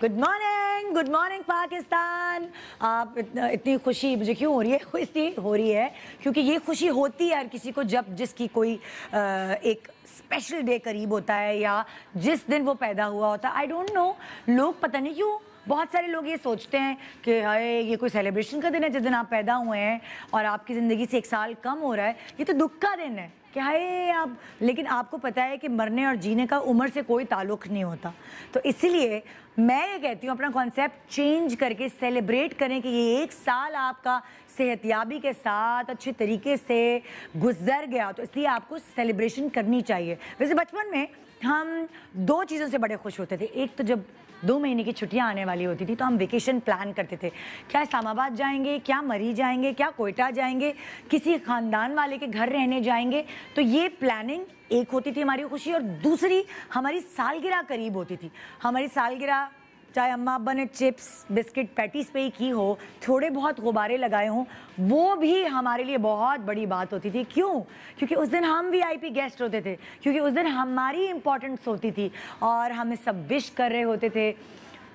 Good morning Pakistan. आप इतनी खुशी मुझे क्यों हो रही है? खुशी हो रही है क्योंकि ये खुशी होती है हर किसी को जब जिसकी कोई एक स्पेशल डे करीब होता है या जिस दिन वो पैदा हुआ होता है। आई डोंट नो, लोग पता नहीं क्यों बहुत सारे लोग ये सोचते हैं कि हाय ये कोई सेलिब्रेशन का दिन है जिस दिन आप पैदा हुए हैं और आपकी ज़िंदगी से 1 साल कम हो रहा है, ये तो दुख का दिन है कि हाय आप। लेकिन आपको पता है कि मरने और जीने का उम्र से कोई ताल्लुक़ नहीं होता। तो इसीलिए मैं ये कहती हूँ अपना कॉन्सेप्ट चेंज करके सेलिब्रेट करें कि ये 1 साल आपका सेहतयाबी के साथ अच्छे तरीके से गुजर गया, तो इसलिए आपको सेलिब्रेशन करनी चाहिए। वैसे बचपन में हम 2 चीज़ों से बड़े खुश होते थे। एक तो जब 2 महीने की छुट्टियां आने वाली होती थी तो हम वेकेशन प्लान करते थे, क्या इस्लामाबाद जाएंगे, क्या मरी जाएंगे, क्या कोयटा जाएंगे, किसी ख़ानदान वाले के घर रहने जाएंगे। तो ये प्लानिंग एक होती थी हमारी खुशी, और दूसरी हमारी सालगिरह करीब होती थी। हमारी सालगिरह चाहे अम्मा अब्बा ने चिप्स बिस्किट पैटीज पे ही की हो, थोड़े बहुत गुब्बारे लगाए हों, वो भी हमारे लिए बहुत बड़ी बात होती थी। क्यों? क्योंकि उस दिन हम वीआईपी गेस्ट होते थे, क्योंकि उस दिन हमारी इम्पोर्टेंस होती थी और हमें सब विश कर रहे होते थे।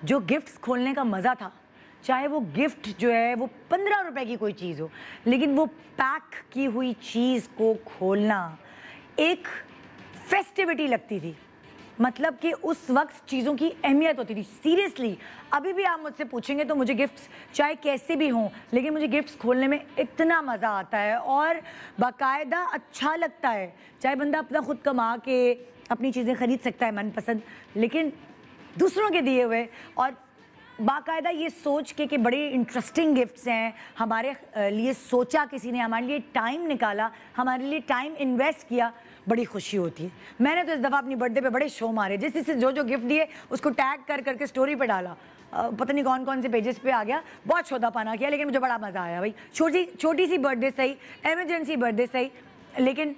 जो गिफ्ट्स खोलने का मज़ा था, चाहे वो गिफ्ट जो है वो 15 रुपए की कोई चीज़ हो, लेकिन वो पैक की हुई चीज़ को खोलना एक फेस्टिविटी लगती थी। मतलब कि उस वक्त चीज़ों की अहमियत होती थी। सीरियसली अभी भी आप मुझसे पूछेंगे तो मुझे गिफ्ट्स चाहे कैसे भी हों, लेकिन मुझे गिफ्ट्स खोलने में इतना मज़ा आता है और बाकायदा अच्छा लगता है। चाहे बंदा अपना खुद कमा के अपनी चीज़ें ख़रीद सकता है मनपसंद, लेकिन दूसरों के दिए हुए और बाकायदा ये सोच के कि बड़े इंटरेस्टिंग गिफ्ट्स हैं, हमारे लिए सोचा किसी ने, हमारे लिए टाइम निकाला, हमारे लिए टाइम इन्वेस्ट किया, बड़ी खुशी होती है। मैंने तो इस दफ़ा अपनी बर्थडे पे बड़े शो मारे, जिससे जो गिफ्ट दिए उसको टैग कर करके स्टोरी पे डाला। पता नहीं कौन कौन से पेजेस पे आ गया, बहुत शोधापाना किया, लेकिन मुझे बड़ा मज़ा आया। भाई छोटी सी बर्थडे सही, एमरजेंसी बर्थडे सही, लेकिन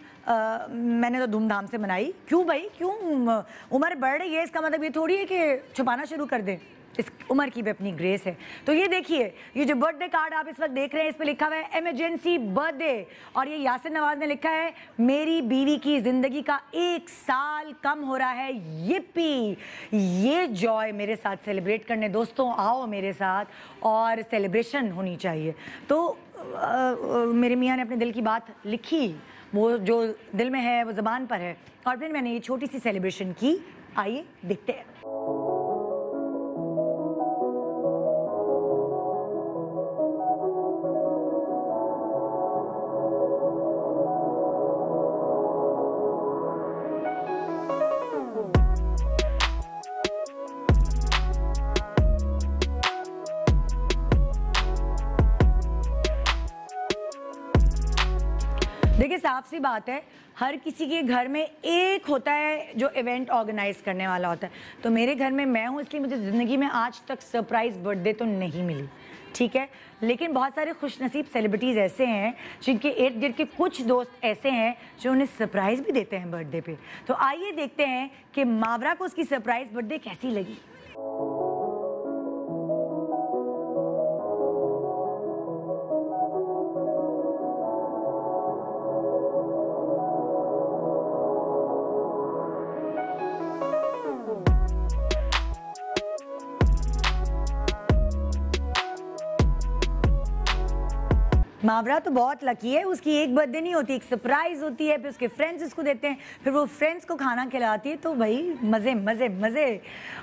मैंने तो धूमधाम से मनाई। क्यों भाई, क्यों? उम्र बढ़ रही है, इसका मतलब ये थोड़ी है कि छुपाना शुरू कर दें। इस उम्र की भी अपनी ग्रेस है। तो ये देखिए, ये जो बर्थडे कार्ड आप इस वक्त देख रहे हैं, इस पे लिखा हुआ है इमरजेंसी बर्थडे, और ये यासिर नवाज ने लिखा है मेरी बीवी की जिंदगी का 1 साल कम हो रहा है, yippee। ये जॉय मेरे साथ सेलिब्रेट करने दोस्तों आओ मेरे साथ, और सेलिब्रेशन होनी चाहिए। तो मेरे मियाँ ने अपने दिल की बात लिखी, वो जो दिल में है वो ज़बान पर है, और फिर मैंने ये छोटी सी सेलिब्रेशन की। आइए देखते हैं। देखिए साफ सी बात है, हर किसी के घर में एक होता है जो इवेंट ऑर्गेनाइज करने वाला होता है। तो मेरे घर में मैं हूँ, इसलिए मुझे ज़िंदगी में आज तक सरप्राइज़ बर्थडे तो नहीं मिली, ठीक है। लेकिन बहुत सारे खुशनसीब सेलिब्रिटीज़ ऐसे हैं जिनके इर्द गिर्द के कुछ दोस्त ऐसे हैं जो उन्हें सरप्राइज़ भी देते हैं बर्थडे पे। तो आइए देखते हैं कि मावरा को उसकी सरप्राइज़ बर्थडे कैसी लगी। मावरा तो बहुत लकी है, उसकी एक बर्थडे नहीं होती, एक सरप्राइज होती है, फिर उसके फ्रेंड्स उसको देते हैं, फिर वो फ्रेंड्स को खाना खिलाती है। तो भाई मज़े मज़े मज़े।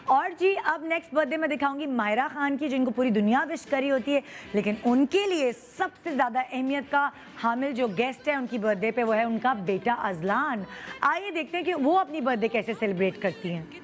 और जी अब नेक्स्ट बर्थडे में दिखाऊंगी माहिरा खान की, जिनको पूरी दुनिया विश करी होती है, लेकिन उनके लिए सबसे ज़्यादा अहमियत का हामिल जो गेस्ट है उनकी बर्थडे पे, वो है उनका बेटा अजलान। आइए देखते हैं कि वो अपनी बर्थडे कैसे सेलिब्रेट करती हैं।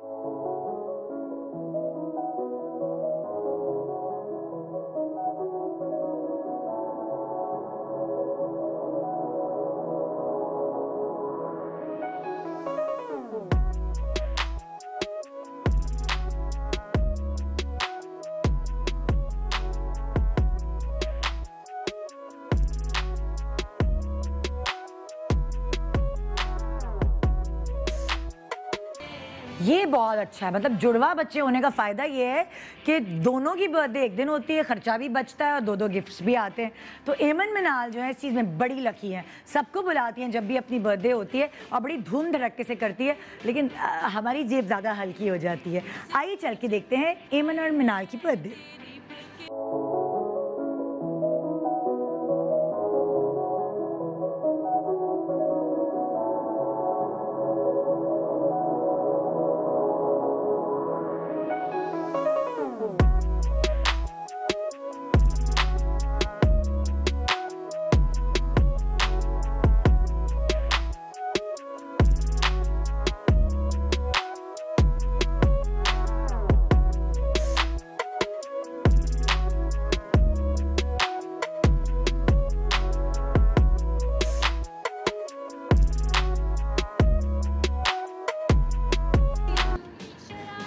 ये बहुत अच्छा है, मतलब जुड़वा बच्चे होने का फ़ायदा ये है कि दोनों की बर्थडे एक दिन होती है, खर्चा भी बचता है और दो गिफ्ट्स भी आते हैं। तो एमन मिनाल जो है इस चीज़ में बड़ी लकी हैं, सबको बुलाती हैं जब भी अपनी बर्थडे होती है और बड़ी धूम धड़क्के से करती है, लेकिन हमारी जेब ज़्यादा हल्की हो जाती है। आइए चल के देखते हैं एमन और मिनाल की बर्थडे।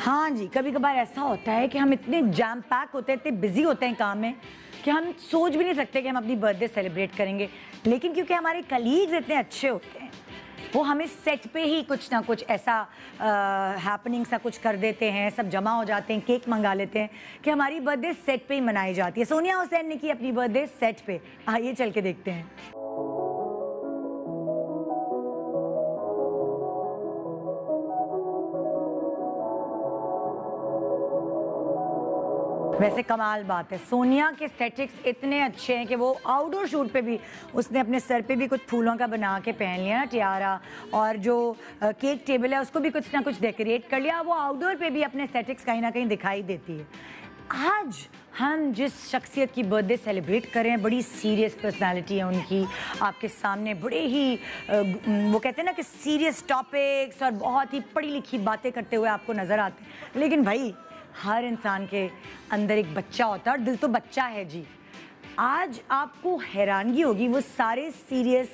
हाँ जी, कभी कभार ऐसा होता है कि हम इतने जैम पैक होते हैं, इतने बिजी होते हैं काम में कि हम सोच भी नहीं सकते कि हम अपनी बर्थडे सेलिब्रेट करेंगे। लेकिन क्योंकि हमारे कलीग्स इतने अच्छे होते हैं, वो हमें सेट पे ही कुछ ना कुछ ऐसा हैपनिंग सा कुछ कर देते हैं, सब जमा हो जाते हैं, केक मंगा लेते हैं कि हमारी बर्थडे सेट पे ही मनाई जाती है। सोनिया हुसैन ने की अपनी बर्थडे सेट पे, आइए चल के देखते हैं। वैसे कमाल बात है, सोनिया के एस्थेटिक्स इतने अच्छे हैं कि वो आउटडोर शूट पे भी उसने अपने सर पे भी कुछ फूलों का बना के पहन लिया ना टियारा, और जो केक टेबल है उसको भी कुछ ना कुछ डेकोरेट कर लिया। वो आउटडोर पे भी अपने एस्थेटिक्स कहीं ना कहीं दिखाई देती है। आज हम जिस शख्सियत की बर्थडे सेलिब्रेट कर रहे हैं, बड़ी सीरियस पर्सनालिटी है उनकी, आपके सामने बड़े ही वो कहते हैं ना कि सीरियस टॉपिक्स और बहुत ही पढ़ी लिखी बातें करते हुए आपको नज़र आते हैं। लेकिन भाई हर इंसान के अंदर एक बच्चा होता है और दिल तो बच्चा है जी। आज आपको हैरानगी होगी, वो सारे सीरियस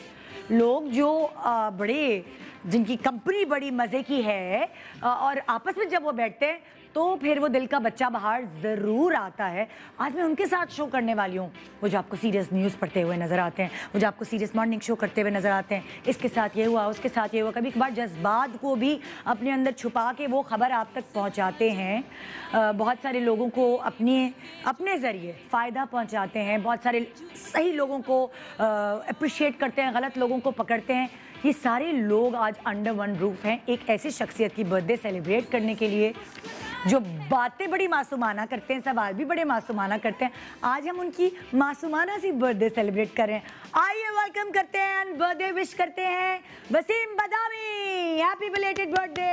लोग जो बड़े जिनकी कंपनी बड़ी मज़े की है और आपस में जब वो बैठते हैं तो फिर वो दिल का बच्चा बाहर ज़रूर आता है। आज मैं उनके साथ शो करने वाली हूँ, वो जो आपको सीरियस न्यूज़ पढ़ते हुए नज़र आते हैं, वो जो आपको सीरियस मॉर्निंग शो करते हुए नज़र आते हैं, इसके साथ ये हुआ, उसके साथ ये हुआ। कभी कभार जज्बात को भी अपने अंदर छुपा के वो ख़बर आप तक पहुँचाते हैं, बहुत सारे लोगों को अपने ज़रिए फ़ायदा पहुँचाते हैं, बहुत सारे सही लोगों को अप्रिशिएट करते हैं, गलत लोगों को पकड़ते हैं। ये सारे लोग आज अंडर वन रूफ हैं एक ऐसी शख्सियत की बर्थडे सेलिब्रेट करने के लिए जो बातें बड़ी मासूमाना करते हैं, सवाल भी बड़े मासूमाना करते हैं। आज हम उनकी मासूमाना सी बर्थडे सेलिब्रेट कर रहे हैं। आइए वेलकम करते हैं एंड बर्थडे विश करते हैं Waseem Badami. Happy belated birthday.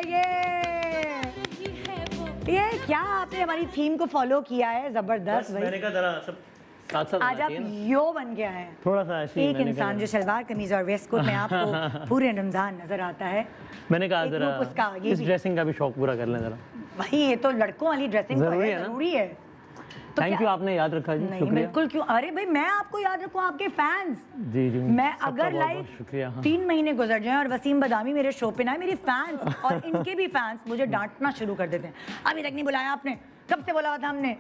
ये क्या आपने हमारी थीम को फॉलो किया है, जबरदस्त भाई। मैंने कहा जरा सब साथ आज आप यो बन गया है थोड़ा सा ऐसे एक इंसान जो शलवार कमीज और वेस्ट कोट में आपको पूरे रमजान नजर आता है। मैंने कहा जरा इस ड्रेसिंग का भी शौक पूरा कर लें जरा। भाई ये तो लड़कों वाली ड्रेसिंग जरूरी है। तो थैंक यू, आपने याद रखा जी। नहीं बिल्कुल, क्यों, अरे भाई मैं आपको याद रखूं, आपके फैंस। जी जी, मैं अगर लाइक 3 महीने गुजर जाएं और वसीम बदामी मेरे शो पे ना आए, मेरे फैंस और इनके भी फैंस मुझे डांटना शुरू कर देते हैं। अभी तक नहीं बुलाया आपने, कब से बोला था हमने?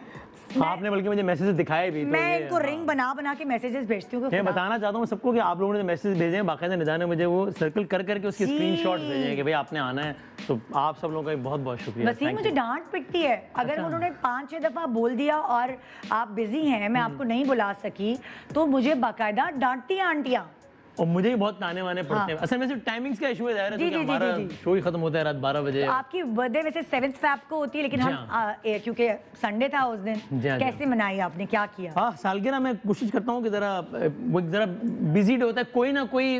आपने बल्कि मुझे मैसेजेस दिखाए भी। मैं इनको रिंग बना के मैसेजेस भेजती हूँ। मैं बताना चाहता हूँ सबको कि आप लोगों ने मैसेज भेजे हैं, बाकायदा निदा ने मुझे वो सर्कल कर करके उसकी स्क्रीनशॉट भेजे हैं कि भाई आपने आना है। तो आप सब लोगों का बहुत बहुत शुक्रिया। वसीम मुझे डांट पिटती है अगर उन्होंने 5-6 दफा बोल दिया और आप बिजी हैं, मैं आपको नहीं बुला सकी, तो मुझे बाकायदा डांटती हैं आंटियां। और मुझे भी बहुत ताने वाने पड़ते हैं। असल में सिर्फ टाइमिंग्स का इशू है यार, क्योंकि हमारा शो ही खत्म होता है रात 12 बजे। तो आपकी बर्थडे वैसे 7 फरवरी को होती है, लेकिन हम क्योंकि संडे था उस दिन, कैसे मनाई आपने, क्या किया? हाँ, सालगिरह मैं कोशिश करता हूँ कि जरा बिजी डे होता है, कोई ना कोई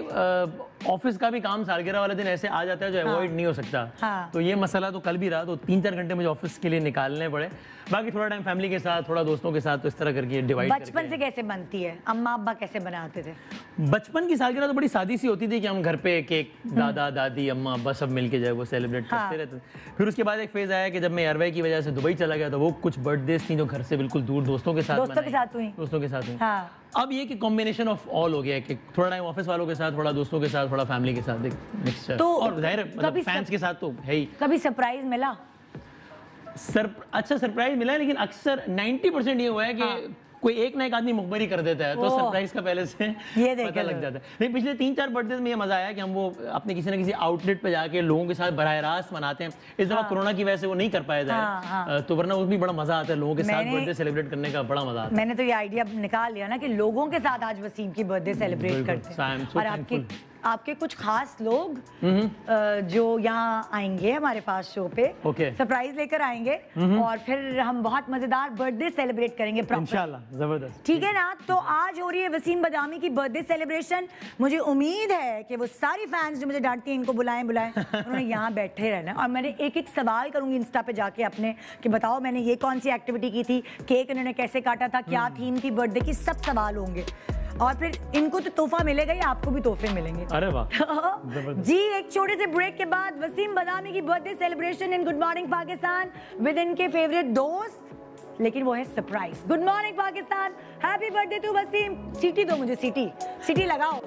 ऑफिस का भी काम सालगिरह वाले दिन ऐसे आ जाता है जो अवॉइड नहीं हो सकता। हाँ। तो ये मसला तो कल भी रहा, तो 3-4 घंटे मुझे ऑफिस के लिए निकालने पड़े। बाकी थोड़ा टाइम फैमिली के साथ, थोड़ा दोस्तों के साथ, तो इस तरह करके डिवाइड करके। बचपन से कैसे बनती है, अम्मा अब्बा कैसे बनाते थे? बचपन की सालगिरह तो बड़ी सादी सी होती थी कि हम घर पे केक, दादा दादी अम्मा अब्बा सब मिलके जो है वो सेलिब्रेट करते रहते थे। फिर उसके बाद एक फेज आया कि जब मैं एयरवे की वजह से दुबई चला गया, तो वो कुछ बर्थडे थी जो घर से बिल्कुल दूर दोस्तों के साथ हुई। अब ये कि कॉम्बिनेशन ऑफ ऑल हो गया कि थोड़ा टाइम ऑफिस वालों के साथ, थोड़ा दोस्तों के साथ, थोड़ा फैमिली के साथ, एक मिक्सचर। तो और जाहिर मतलब फैंस के साथ तो है ही। कभी सरप्राइज मिला? अच्छा सरप्राइज मिला है, लेकिन अक्सर 90% ये हुआ है कि कोई एक ना एक आदमी मुखबरी कर देता है, तो सरप्राइज का पहले से पता लग जाता है। नहीं, पिछले 3-4 बर्थडे में ये मजा आया कि हम वो अपने किसी ना किसी आउटलेट पे जाके लोगों के साथ बराह रास्त मनाते हैं। इस दफा कोरोना की वजह से वो नहीं कर पाया जाए, तो वरना उसमें बड़ा मजा आता है, लोगों के साथ बर्थडे सेलिब्रेट करने का बड़ा मजा आता है। मैंने तो ये आइडिया निकाल लिया ना कि लोगों के साथ आज वसीम की बर्थडे सेलिब्रेट करते हैं, और आपके कुछ खास लोग जो यहाँ आएंगे हमारे पास शो पे, सरप्राइज लेकर आएंगे, और फिर हम बहुत मजेदार बर्थडे सेलिब्रेट करेंगे इंशाल्लाह। जबरदस्त, ठीक है ना? तो आज हो रही है वसीम बदामी की बर्थडे सेलिब्रेशन। मुझे उम्मीद है कि वो सारी फैंस जो मुझे डांटती हैं इनको बुलाएं उन्होंने यहाँ बैठे रहना, और मैंने एक एक सवाल करूंगी इंस्टा पे जाके अपने कि बताओ मैंने ये कौन सी एक्टिविटी की थी, केक इन्होंने कैसे काटा था, क्या थीम थी बर्थडे की, सब सवाल होंगे, और फिर इनको तो तोहफा मिलेगा ही, आपको भी तोहफे मिलेंगे। अरे वाह जी। एक छोटे से ब्रेक के बाद वसीम बदामी की birthday celebration in good morning Pakistan with इनके फेवरेट दोस्त, लेकिन वो है surprise. Good morning Pakistan, happy birthday to Waseem. सीटी दो मुझे, सीटी लगाओ,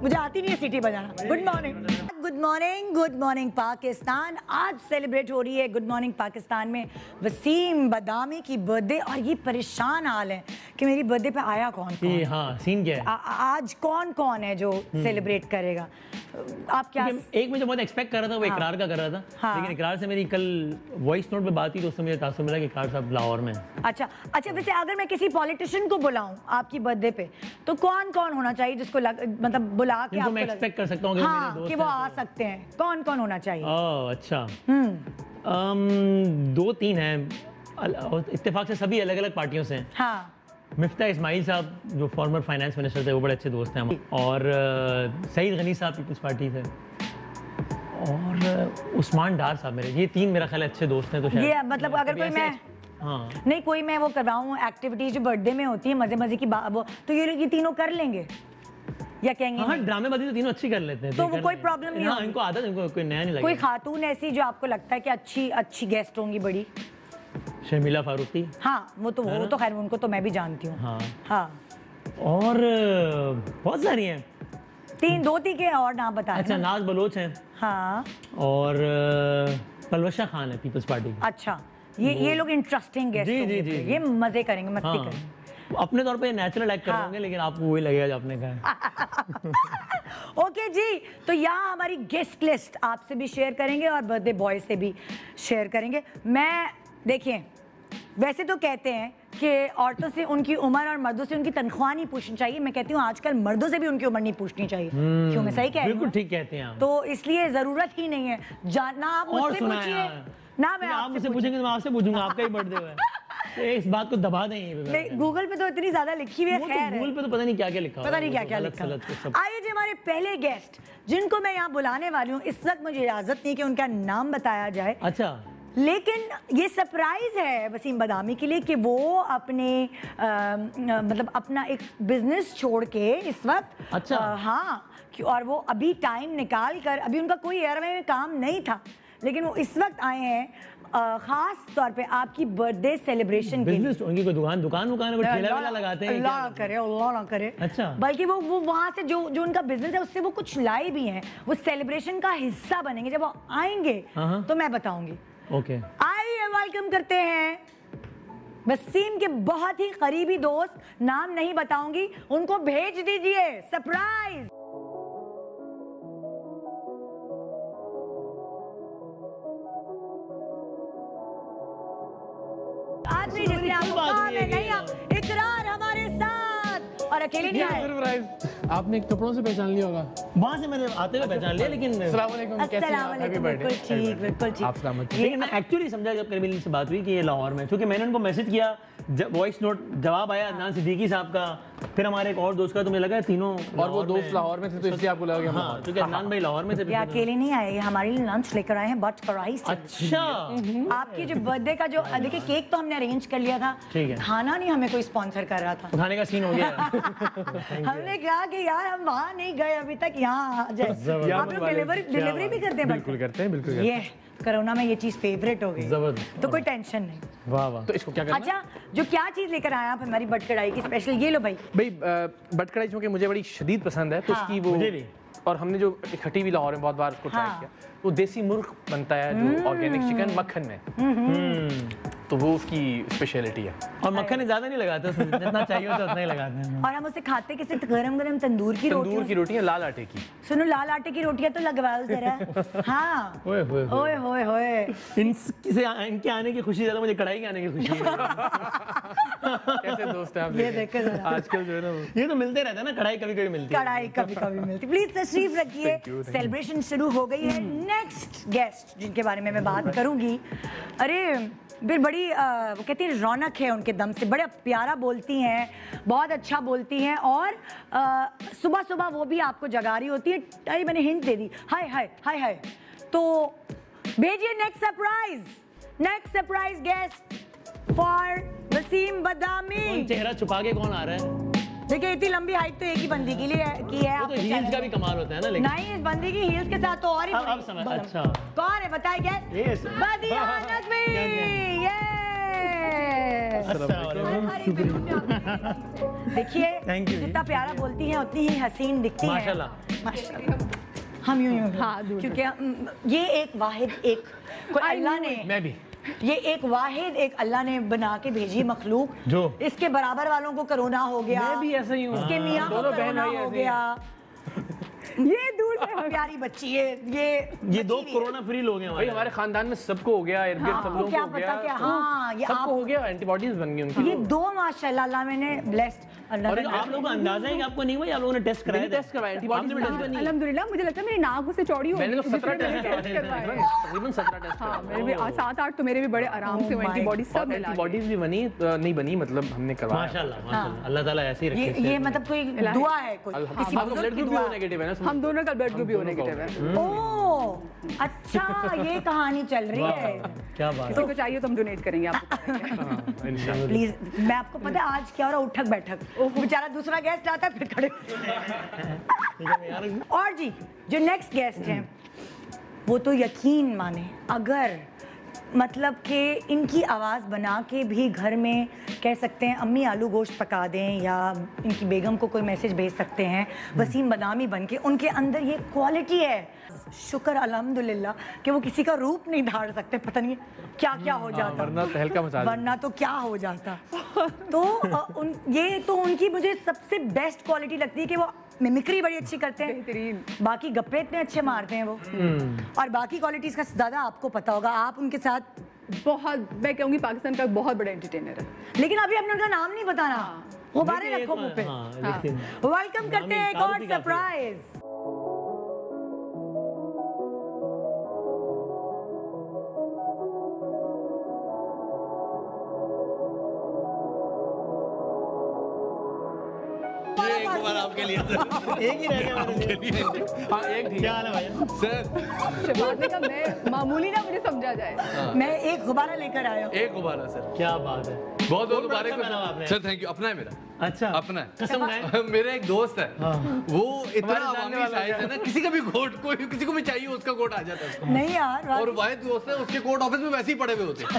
मुझे आती नहीं है सीटी बजाना। Good morning, good morning, good morning Pakistan. आज सेलिब्रेट हो रही है गुड मॉर्निंग पाकिस्तान में वसीम बदामी की बर्थडे, और ये परेशान हाल है कि मेरी बर्थडे पे आया कौन कौन। हाँ, सीन क्या है आज, कौन कौन है जो सेलिब्रेट करेगा? आप क्या एक मुझे बहुत एक्सपेक्ट कर रहा था, वो इकरार का कर रहा था, लेकिन इकरार से मेरी कल वॉइस नोट पे बात हुई तो उससे मुझे तासुर मिला कि इकरार साहब लाहौर में। अच्छा, वैसे अगर मैं किसी पॉलिटिशियन को बुलाऊं आपकी बर्थडे पे, तो कौन कौन होना चाहिए जिसको मतलब बुला के मैं एक्सपेक्ट कर सकता हूँ कि वो आ सकते हैं? कौन कौन होना चाहिए? अच्छा, 2-3 हैं, इत्तेफाक से सभी अलग अलग पार्टियों से हैं। हाँ, मिफ्ता इस्माइल साहब जो फॉर्मर फाइनेंस मिनिस्टर थे, वो बड़े अच्छे दोस्त हैं, और सईद गनी साहब पीपल्स पार्टी से, और उस्मान डार साहब मेरे, ये 3 मेरा ख्याल अच्छे दोस्त हैं। तो शायद ये मतलब अगर कोई मैं नहीं कोई मैं वो करवाऊँ एक्टिविटीज जो बर्थडे में होती है मजे मजे की वो, तो ये तीनों कर लेंगे या कहेंगे? हाँ, ड्रामेबाजी तो तीनों अच्छी कर लेते हैं, तो वो कोई प्रॉब्लम नहीं है। इनको आदत, इनको कोई नया नहीं लगेगा। कोई खातून ऐसी जो आपको लगता है कि अच्छी गेस्ट होंगी बड़ी? शर्मिला फारूकी। हाँ, वो तो खैर उनको तो मैं भी जानती हूँ। हाँ, और बहुत सारी हैं, 2-3 के और नाम बता। अच्छा, नाज बलोच हैं। हाँ, और पलवशा खान है पीपल्स पार्टी। अच्छा, ये लोग इंटरेस्टिंग गेस्ट होंगे, ये मजे करेंगे, मस्ती करेंगे। अपने तौर पे नेचुरल एक्ट कर होंगे, लेकिन आपको वही लगेगा जो आपने कहा। ओके जी, तो यहाँ हमारी गेस्ट लिस्ट आपसे भी शेयर करेंगे और बर्थडे बॉय से भी शेयर करेंगे। मैं देखिए, वैसे तो कहते हैं कि औरतों से उनकी उम्र और मर्दों से उनकी तनख्वाह नहीं पूछनी चाहिए। मैं कहती हूँ आजकल मर्दों से भी उनकी उम्र नहीं पूछनी चाहिए। क्यों, मैं सही कह रही हूँ? बिल्कुल ठीक कहते हैं। तो इसलिए जरूरत ही नहीं है ना आप मुझसे पूछिए ना मैं आपसे पूछेंगे, तो मैं आपसे पूछूंगा, आपका ही बर्थडे है। इस बात को दबा दें। गूगल पे तो इतनी ज्यादा लिखी हुई है, खैर गूगल पे तो पता नहीं क्या क्या लिखा, पता नहीं क्या क्या लिखा। आइए जी, हमारे पहले गेस्ट जिनको मैं यहाँ बुलाने वाली हूँ, इस वक्त मुझे इजाजत नहीं कि उनका नाम बताया जाए। अच्छा, लेकिन ये सरप्राइज है वसीम बदामी के लिए कि वो अपने मतलब अपना एक बिजनेस छोड़ के इस वक्त, अच्छा हाँ, और वो अभी टाइम निकाल कर, अभी उनका कोई एयरवे में काम नहीं था, लेकिन वो इस वक्त आए हैं खास तौर पे आपकी बर्थडे सेलिब्रेशन के लिए। उनकी कोई दुकान ठेला वेला लगाते हैं? अल्लाह ना करे। अच्छा, बल्कि वो वहाँ से जो उनका बिजनेस है उससे वो कुछ लाई भी हैं, वो सेलिब्रेशन का हिस्सा बनेंगे। जब वो आएंगे तो मैं बताऊंगी। ओके, आइए वेलकम करते हैं वसीम के बहुत ही करीबी दोस्त, नाम नहीं बताऊंगी, उनको भेज दीजिए सरप्राइज। आदमी जिससे आपको काम है, नहीं आप इकरार हमारे साथ, और अकेले नहीं आए। आपने कपड़ों से पहचान लिया होगा, वहाँ से मैंने आते हुए पहचान लिया, लेकिन बिल्कुल ठीक। आप सलामत। लेकिन मैं एक्चुअली समझा जब करीबी से बात हुई कि ये लाहौर में, क्योंकि मैंने उनको मैसेज किया, वॉइस नोट जवाब आया अदनान सिद्दीकी साहब का, फिर हमारे एक और दोस्त का, तो मुझे लगा तीनों, और वो दोस्त लाहौर में थे, तो इसलिए आपको लगा हाँ, क्योंकि अदनान भाई लाहौर में थे। ये अकेले नहीं आए, हमारे लिए लंच लेकर आए हैं बट कराइस। अच्छा, आपकी जो बर्थडे का जो देखिए केक तो हमने अरेंज कर लिया था, ठीक है, खाना नहीं हमें कोई स्पॉन्सर कर रहा था, खाने का सीन हो गया। हमने कहा कि यार हम वहाँ नहीं गए अभी तक, यहाँ आ जाए। आप लोग डिलीवरी भी करते हैं? बिल्कुल करते हैं, बिल्कुल। ये कोरोना में ये चीज फेवरेट हो गई, तो कोई टेंशन नहीं। वाह वाह, तो इसको क्या करना? अच्छा, जो क्या चीज लेकर आए आप हमारी बट कढ़ाई की स्पेशल? ये लो भाई। बट कढ़ाई चूंकि मुझे बड़ी शदीद पसंद है, तो उसकी वो मुझे भी, और हमने जो इकट्ठी हुई लाहौर में बहुत बार उसको ट्राई किया, वो देसी मुर्ग बनता है जो ऑर्गेनिक चिकन मक्खन में। तो वो उसकी स्पेशलिटी है। और मक्खन ज्यादा नहीं लगाते उसमें, जितना चाहिए होता है उतना ही लगाते हैं। और हम उसे खाते किसी गरम गरम तंदूर की रोटियां लाल आटे की। सुनो, लाल आटे की रोटियां तो लगवाओ जरा। हाँ, ओए होए ओए होए होए, इनके आने की खुशी ज्यादा मुझे कढ़ाई के आने की खुशी है। कैसे दोस्त हैं आप? ये देखे जरा, आजकल जो है ना ये तो मिलते रहता है ना, कढ़ाई कभी कभी मिलती है। कढ़ाई कभी कभी मिलती। प्लीज तशरीफ रखिए, सेलिब्रेशन शुरू हो गई है। नेक्स्ट गेस्ट जिनके बारे में मैं बात करूंगी, अरे फिर बड़ी वो कहती है रौनक है उनके दम से, बड़ा प्यारा बोलती हैं, बहुत अच्छा बोलती हैं, और सुबह सुबह वो भी आपको जगा रही होती है। अरे मैंने हिंट दे दी, हाय हाय हाय हाय। तो भेजिए next surprise guest for Waseem Badami. चेहरा छुपा के कौन आ रहा है? देखिए इतनी लंबी हाइट तो एक ही बंदी की लिए की है। वो तो हील्स का भी कमाल होता है ना, लेकिन नहीं, इस बंदी की हील्स के साथ तो और ही अब समझ। अच्छा, कौन है बताइए? Yes. बदिया नज़मी। देखिए Thank you. जितना प्यारा बोलती हैं उतनी ही हसीन दिखती हैं। माशाल्लाह। हम यूं हाँ, क्योंकि ये एक वाहिद एक कोई अल्लाह ने, मैं भी ये एक वाहिद एक अल्लाह ने बना के भेजी मखलूक, जो इसके बराबर वालों को कोरोना हो गया, मैं भी ऐसा ही हूँ। इसके मियाँ को दोनों बहन कोरोना भाई हो ऐसे ही गया। ये दूर से प्यारी बच्ची है ये दो कोरोना फ्री लोग हैं भाई, हमारे खानदान में सबको हो गया, इर्द गिर्द सब लोगों को क्या हो पता गया। क्या, हाँ ये सबको हो गया, एंटीबॉडीज बन गई उनकी। ये दो माशाल्लाह अल्लाह मैंने ब्लेस्ड। और आप लोगों को अंदाजा है कि आपको नहीं हुआ, आप लोगों ने टेस्ट कराया? टेस्ट करवाया, एंटीबॉडीज भी टेस्ट बनी। अल्हम्दुलिल्लाह, मुझे लगता है मेरी नाक उससे चौड़ी हो मैंने तो 17 टेस्ट करवाए। तकरीबन 17 टेस्ट हाँ, मेरे भी 7-8 तो मेरे भी बड़े आराम से एंटीबॉडी सब मिला के। एंटीबॉडीज भी बनी नहीं बनी, मतलब हमने करवाया। माशाल्लाह अल्लाह ताला ऐसे ही रखे। ये मतलब कोई दुआ है, कोई किसी आपका बुजुर्ग ब्लड की ग्रुप भी दुआ। नेगेटिव है ना? हम दोनों का ब्लड ग्रुप भी नेगेटिव है। ओह अच्छा, ये कहानी चल रही है। क्या बात किसी को चाहिए तो हम डोनेट करेंगे आपको। इंशाल्लाह। प्लीज, मैं आपको पता है आज क्या हो रहा है, उठक बैठक, बेचारा दूसरा गेस्ट आता है फिर खड़े। और जी जो नेक्स्ट गेस्ट हैं वो तो यकीन माने, अगर मतलब कि इनकी आवाज़ बना के भी घर में कह सकते हैं अम्मी आलू गोश्त पका दें, या इनकी बेगम को कोई मैसेज भेज सकते हैं वसीम बदामी बन के, उनके अंदर ये क्वालिटी है। शुक्र अल्हम्दुलिल्लाह कि वो किसी का रूप नहीं धार सकते, पता नहीं क्या क्या हो जाता, वरना तहलका मचा देते। वरना तो क्या हो जाता। तो ये तो उनकी मुझे सबसे बेस्ट क्वालिटी लगती है कि वो मिमिक्री बड़ी अच्छी करते हैं, बेहतरीन। बाकी गप्पे इतने अच्छे मारते हैं वो, और बाकी क्वालिटीज का ज़्यादा आपको पता होगा, आप उनके साथ बहुत, मैं कहूँगी पाकिस्तान का बहुत बड़ा एंटरटेनर है। लेकिन अभी आपने उनका नाम नहीं बताना, गुब्बारे रखो मुंह पे। वेलकम करते हैं एक और सरप्राइज। आपके लिए एक ही रह गया मेरे लिए। हाँ, एक ठीक। क्या हाल है भैया? सर शबाज़ का मैं मामूली ना मुझे समझा जाए। मैं एक गुब्बारा लेकर आया हूँ। एक गुब्बारा सर, क्या बात है, बहुत बहुत बड़ा मुबारक अच्छा बनाया हो आपने। सर। Thank you. अपना है मेरा, अच्छा अपना है। कसम है। मेरा एक दोस्त है, वो इतना हमारे जानने अवामी वाला शायर है ना, किसी का भी कोट, कोई किसी को भी चाहिए उसका कोट आ जाता है उसको। नहीं यार, और वाहिद दोस्त है, उसके कोट ऑफिस में वैसे ही पड़े हुए होते हैं।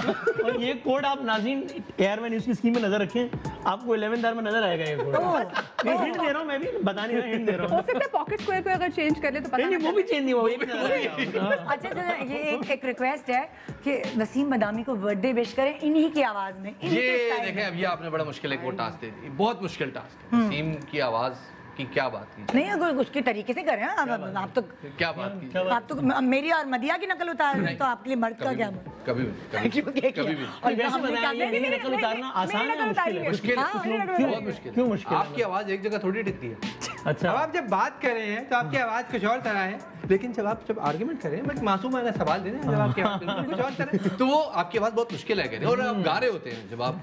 और ये कोड आप नाज़रीन एयरमैन न्यूज़ की स्कीम में नजर रखें, आपको 11 में नजर आएगा ये कोड। मैं हिंट दे रहा हूँ, मैं भी बता नहीं रहा, हिंट दे रहा हो हूँ। सकता है पॉकेट स्क्वायर को अगर चेंज कर ले तो पता नहीं वो भी चेंज नहीं हुआ, वो भी नजर आएगा। अच्छा चलो, ये एक रिक्वेस्ट है कि वसीम बदामी को बर्थडे विश करें इन्हीं की आवाज में, इन्हीं के ये स्टाइल देखें, में। अब ये आपने बड़ा मुश्किल एक वो टास्क दे दी, बहुत मुश्किल टास्क है। वसीम की आवाज की क्या बात की, नहीं अगर उसके तरीके से करें, आप तो क्या बात की? आप तो मेरी और मदिया की नकल उतार रहे हैं, तो आपके लिए मर्द का क्या कभी भी क्योंकि कभी भी और वैसे हमने क्या बताया, ये नकल उतारना आसान है या मुश्किल है? मुश्किल हाँ, है, बहुत मुश्किल है। क्यों मुश्किल है? आपकी आवाज एक जगह थोड़ी टिकती है। अच्छा अब आप जब बात कर रहे हैं तो आपकी आवाज कुछ और तरह है, लेकिन जब आर्गुमेंट कर रहे हैं, बट मासूमाना सवाल दे रहे हैं, जब आपकी आवाज बिल्कुल कुछ और तरह है। तो वो आपकी आवाज बहुत मुश्किल है कह रहे हैं, और आप गा रहे होते हैं जब आप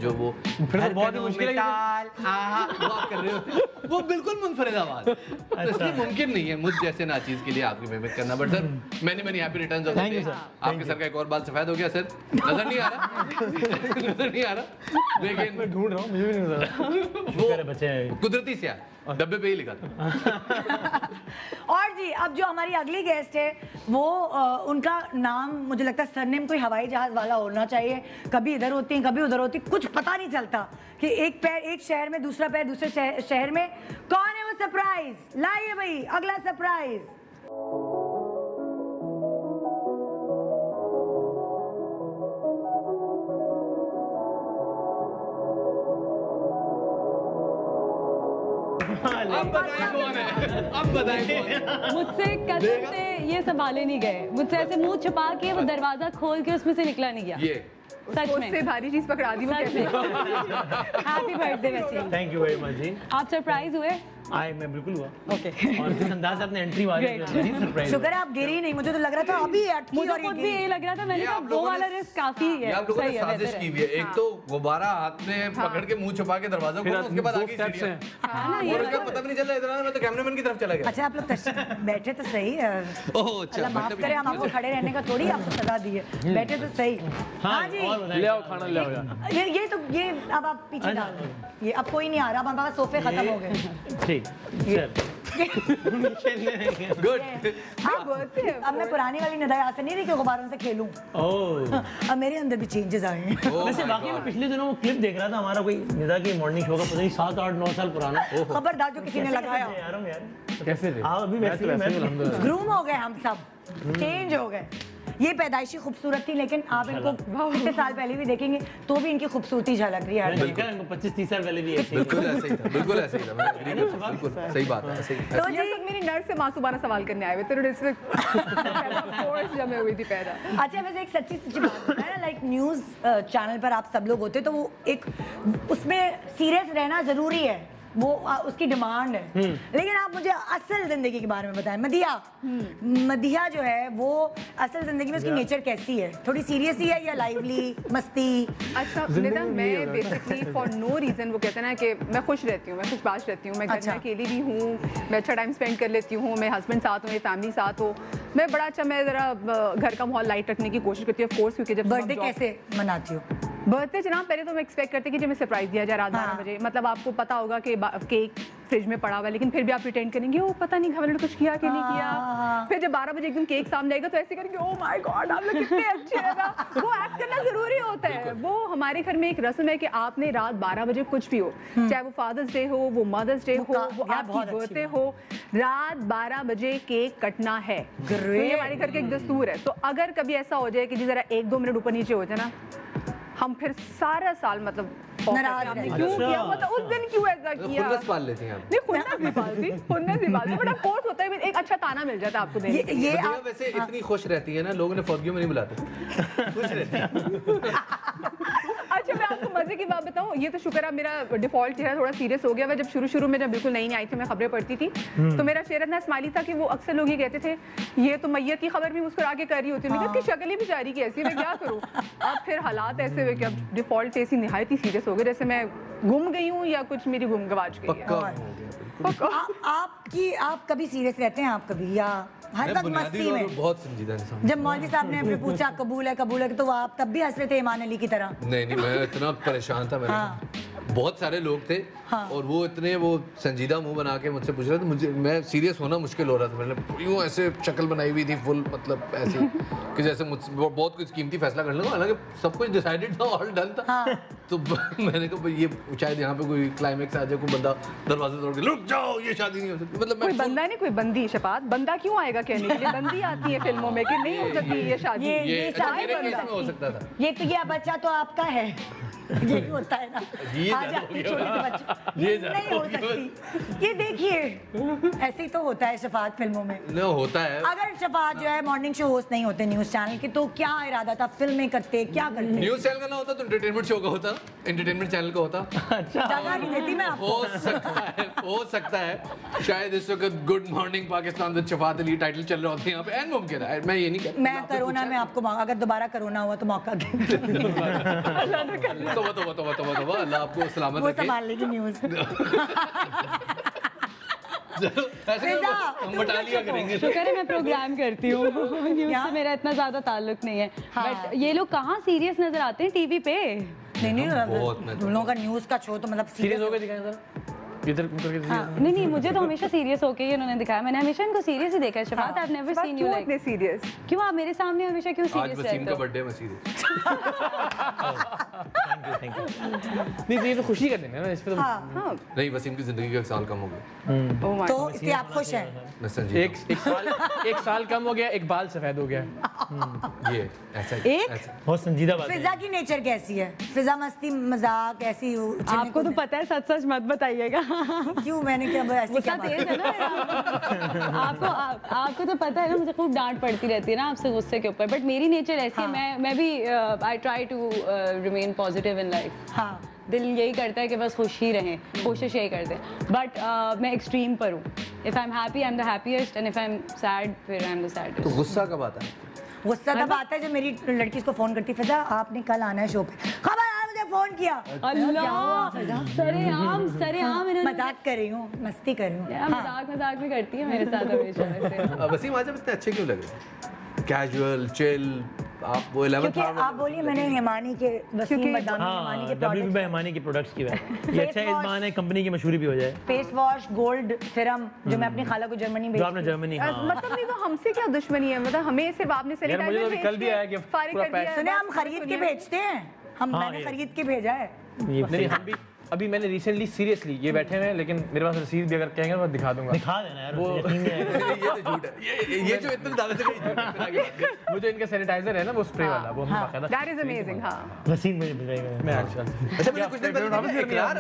जो वो फिर तो बहुत ही मुश्किल है कि- ताल, आहा, वो आप कर रहे होते हैं, वो बिल्कुल मुनफरिद आवाज। तो इसलिए मुमकिन नहीं है मुझ जैसे नाचीज के लिए आपकी मिमिक करना। But sir many happy returns of the Thank day. you, sir. आपके सर का एक और बाल सफेद हो गया सर, नजर नहीं आ रहा नजर नहीं आ रहा, लेकिन ढूंढ रहा हूँ, मुझे भी नहीं नजर आ रहा। शुक्र है बचे हैं। कुदरती से आया, डब्बे पे ही लिखा था। और जी अब जो हमारी अगली गेस्ट है वो उनका नाम मुझे लगता है सरनेम कोई हवाई जहाज वाला होना चाहिए, कभी इधर होती हैं कभी उधर होती, कुछ पता नहीं चलता कि एक पैर एक शहर में, दूसरा पैर दूसरे शहर में। कौन है वो सरप्राइज? लाइए भाई अगला सरप्राइज। अब बताएं कौन है, अब बताएं कौन है। मुझसे कसम से ये संभाले नहीं गए, मुझसे ऐसे मुंह छुपा के वो दरवाजा खोल के उसमें से निकला नहीं गया। ये सच में उससे भारी चीज पकड़ा दी वो सच कैसे। में। हैप्पी बर्थडे वैसे। थैंक यू वेरी मच जी। आप सरप्राइज हुए? मैं बिल्कुल हुआ। ओके। और जिस अंदाज से अपने एंट्री मारी सरप्राइज। शुक्र है आप गिरी नहीं, मुझे तो लग रहा था अभी अटकी मुझे और ये खुद भी गिरी। यही लग रहा था, मैंने ये कहा आप वो लोगों वाला ने- रिस्क काफी है। ये आप लोगों ने सही है, साजिश बेहतर की है। हुई है। एक तो गुब्बारा हाथ में पकड़ के मुंह छुपा के दरवाजा खोला, उसके बाद आगे स्टेप्स सीढ़ियां। हैं। हाँ ना, ये और उसका पता भी नहीं चला, इधर मैं तो कैमरामैन की तरफ चला गया। अच्छा आप लोग बैठे तो सही है। ओह अच्छा, अल्लाह माफ करे, हम आपको खड़े रहने का थोड़ी आपको सजा दी है, बैठे तो सही। हाँ जी, और बताएं। ले आओ खाना ले आओ यार। ये अब आप पीछे डाल दो, ये अब कोई नहीं आ रहा, हमारे पास सोफे खत्म हो गए। ठीक सर। गुड। अब मैं पुरानी वाली निदाया से नहीं रही कि गुब्बारों से खेलूं। ओह अब मेरे अंदर भी चेंजेस आए हैं। वैसे वाकई में पिछले दिनों वो क्लिप देख रहा था हमारा, कोई निदा की मॉर्निंग शो का, पता नहीं 7, 8, 9 साल पुराना। खबरदार जो किसी ने लगाया। यार कैसे थे? हाँ अभी मैं वैसे तो ही वैसे ही मैं अलहमदुलिल्लाह। ग्रूम हो गए हम सब, चेंज हो गए। ये पैदाइशी खूबसूरत थी, लेकिन आप इनको इतने साल पहले भी देखेंगे तो भी इनकी खूबसूरती झलक रही है। देखा इनको 25-30 साल पहले भी ऐसे ही। बिल्कुल ऐसे ही था, बिल्कुल ऐसे ही था। मैं agree करता हूं, बिल्कुल सही बात है, ऐसे ही। तो ये जी सब मेरी नर्स से मासूमाना सवाल करने आए हुए थे इस वक्त कोर्स जब मैं हुई थी पैदा। अच्छा वैसे एक सच्ची बात है ना, लाइक न्यूज़ चैनल पर आप सब लोग होते तो वो एक उसमें सीरियस रहना जरूरी है, वो उसकी डिमांड है। लेकिन आप मुझे असल जिंदगी के बारे में बताएं। मदिया जो है वो असल जिंदगी में उसकी नेचर कैसी है? थोड़ी सीरियस ही है या लाइवली, मस्ती? अच्छा निदा, मैं बेसिकली फॉर नो रीजन, वो कहते हैं ना कि मैं खुश रहती हूँ, मैं खुशबाश रहती हूँ, मैं घर अच्छा। में अकेली भी हूँ, मैं अच्छा टाइम स्पेंड कर लेती हूँ, मैं हस्बैंड साथ हो, मेरी फैमिली साथ हो, मैं बड़ा अच्छा, मैं ज़रा घर का माहौल लाइट रखने की कोशिश करती हूँ ऑफ कोर्स, क्योंकि जब बर्थडे कैसे मनाती हो? बर्थडे जनाब पहले तो मैं एक्सपेक्ट करती कि जब मैं सरप्राइज दिया जाए रात 12 हाँ। बजे, मतलब आपको पता होगा कि केक फ्रिज में पड़ा हुआ है, लेकिन फिर भी आप प्रिटेंड करेंगे ओ पता नहीं हमने कुछ किया कि नहीं किया। फिर जब 12 बजे एकदम केक सामने आएगा तो ऐसे करेंगे ओ माय गॉड आप लोग कितने अच्छे हैं ना। वो एक्ट करना जरूरी होता है। वो हमारे घर में एक रस्म है कि आपने रात 12 बजे कुछ भी हो, चाहे वो फादर्स डे हो, वो मदर्स डे हो, वो यार आपकी बहुत अच्छी बर्थडे हो, रात 12 बजे केक कटना है। तो ये हमारे घर का एक दस्तूर है। तो अगर कभी ऐसा हो जाए कि जी जरा 1-2 मिनट ऊपर नीचे हो जाए ना, हम फिर सारा साल मतलब नाराज आपने रहेंगे। क्यों किया, मतलब उस दिन क्यों ऐसा किया। खुन्नस पाल लेती हैं आप। नहीं खुन्नस नहीं पालती, खुन्नस नहीं पालती, बट कोर्स होता है, एक अच्छा ताना मिल जाता है आपको देने के लिए। ये मदिया आप वैसे इतनी खुश रहती है ना, लोगों ने फॉरगिव में नहीं बुलाते, खुश रहती है। अच्छा मैं आपको मजे की बात बताऊं, ये तो शुक्र है मेरा डिफॉल्ट चेहरा थोड़ा सीरियस हो गया। मैं जब शुरू में जब बिल्कुल नई आई थी, मैं खबरें पढ़ती थी, तो मेरा चेहरा इतना स्माइली था कि वो अक्सर लोग ये कहते थे ये तो मैयत की खबर भी मुस्कुरा के कर रही होती है। मैं इसकी शक्ल ही बेचारी की ऐसी, मैं क्या करूं। अब फिर हालात ऐसे हुए कि अब डिफॉल्ट ऐसी निहायत ही सीरियस हो गए, जैसे मैं गुम गई हूँ या कुछ मेरी गुम गवाच गई है। पक्का हो गया, बिल्कुल। आप कभी सीरियस रहते हैं आप कभी, या हर मैं वक्त बुनियादी मस्ती तौर में? पे बहुत संजीदा इंसान। जब मौलवी साहब ने आपने पूछा कबूल है तो आप तब भी हंस रहे थे ईमान अली की तरह? नहीं मैं इतना परेशान था, हाँ। बहुत सारे लोग थे हाँ। और वो इतने वो संजीदा मुंह बना के मुझसे पूछ रहे थे, मुझे मैं सीरियस होना मुश्किल हो रहा था। मैंने यूँ ऐसे शक्ल बनाई हुई थी फुल, मतलब ऐसे कि जैसे मुझसे बहुत कुछ कीमती फैसला करने लगा, हालांकि सब कुछ डिसाइडेड था, ऑल डन था। हाँ। तो मैंने कहा ये शायद यहाँ पे कोई क्लाइमेक्स आ जाए, कोई बंदा दरवाजे तोड़ के रुक जाओ ये शादी नहीं हो सकती, मतलब कोई मैं बंदा नहीं, कोई बंदी। शफात बंदा क्यों आएगा कहने के लिए, बंदी आती है फिल्मों में कि नहीं हो सकती ये शादी। ये अच्छा, शादी मेरे बन केस में हो सकती। सकता था। ये तो ये बच्चा तो आपका है, यही होता है ना। ये आ ज्यादा जाती हो छोटी गया। सी बच्ची, ये ये ज्यादा नहीं हो हो गया। सकती। ये देखिए ऐसे ही तो होता है शफात फिल्मों में। न होता है। अगर शफात जो है मॉर्निंग शो होस्ट नहीं होते न्यूज चैनल के, तो क्या इरादा था? फिल्में करते, क्या करते? न्यूज चैनल का ना होता तो एंटरटेनमेंट शो का होता, एंटरटेनमेंट चैनल का होता। जगह नहीं देती मैं आपको। हो सकता है शायद इस वक्त good morning Pakistan with Shafaat Ali title चल रहा होता है यहाँ पे, एन मुमकिन है। मैं ये नहीं कहता। मैं कोरोना में आपको अगर दोबारा कोरोना हुआ तो मौका दे, तो अल्लाह आपको सलामत वो रखे। संभाल लेगी न्यूज। ऐसे फिजा, हम बटा लिया करेंगे। शुक्र है मैं प्रोग्राम करती हूँ, न्यूज़ से मेरा इतना ज्यादा ताल्लुक नहीं है। हाँ। बट ये लोग कहाँ सीरियस नजर आते हैं टीवी पे। नहीं बहुत मैं तुम लोगों का न्यूज का शो तो मतलब सीरियस हो गए दिखाएं जरा इधर करके दिखाएं। हाँ, नहीं मुझे तो हमेशा सीरियस होके ही उन्होंने दिखाया। मैंने हमेशा इनको सीरियस ही देखा है। Shafaat, I have never seen you क्यों लाइक। इतने सीरियस? क्यों आप मेरे सामने हमेशा क्यों आज सीरियस वसीम रहते का हो? बर्थडे में सीरियस। Thank you. नहीं तो ये तो खुशी का दिन है ना, इस पे तो हाँ, हाँ नहीं वसीम की जिंदगी का 1 साल कम हो गया। ओ माय तो इसलिए आप खुश हैं? मैं संजीदा एक साल कम हो गया, एक बाल सफेद हो गया। हूं। ये ऐसा एक? ऐसा। बहुत संजीदा बात है। फिजा की नेचर कैसी है? फिजा मस्ती मजाक ऐसी आपको तो पता है, सच सच मत बताइएगा। क्यों मैंने क्या ऐसी गुस्सा क्या बात तेज है ना मेरा। आपको तो पता है ना, मुझे खूब डांट पड़ती रहती है ना आपसे गुस्से के ऊपर, बट मेरी नेचर ऐसी है, मैं भी I try to remain positive in life. हाँ दिल यही करता है कि बस खुश ही रहें, कोशिश यही करते हैं, बट मैं एक्सट्रीम पर हूँ। If I am happy I am the happiest, and if I am sad फिर आई एम द तो सैडेस्ट। गुस्सा कब आता है? गुस्सा तब आता है जब मेरी लड़की इसको फोन करती, फिजा आपने कल आना है शो पे, खबर आया मुझे फोन किया। अल्लाह, सरेआम इन्होंने मजाक कर रही हूँ, मस्ती कर रही हूँ। यार, मजाक भी करती है मेरे साथ हमेशा वैसे। वसीम आज इतने अच्छे क्यों लग रहे हैं? कैजुअल चिल, आप वो 11th क्योंकि आप बोलिए मैंने हिमानी के वसीम बदामी हिमानी के डब्ल्यूपी में हिमानी के प्रोडक्ट्स की बात ये अच्छा है, इस बहाने कंपनी की मशहूरी भी हो जाए। फेस वॉश गोल्ड सीरम जो मैं अपनी खाला को जर्मनी जो आपने भेजी जर्मनी, मतलब नहीं, वो हमसे क्या दुश्मनी है, मतलब हमें सिर्फ आपने मुझे तो सैनिटाइजर अभी कल भी आया कि फारिग पूरा कर दिया पैक- है। सुने हम खरीद के भेजते हैं, मैंने ये। खरीद के भेजा है। नहीं, हम भी अभी मैंने रिसेंटली सीरियसली ये बैठे हुए हैं, लेकिन मेरे पास रसीद भी अगर कहेंगे मैं दिखा दूंगा। दिखा देना यार, वो- यकीन नहीं आएगा। ये तो झूठ है, ये जो इतने दावे से कहीं झूठ है। वो जो इनका सैनिटाइजर है ना, वो स्प्रे वाला, वो हम बाकायदा That is amazing, हाँ। रसीद मुझे भेजेगा। मैं एक्चुअली अच्छा मैंने कुछ दिन पहले देखा इकरार,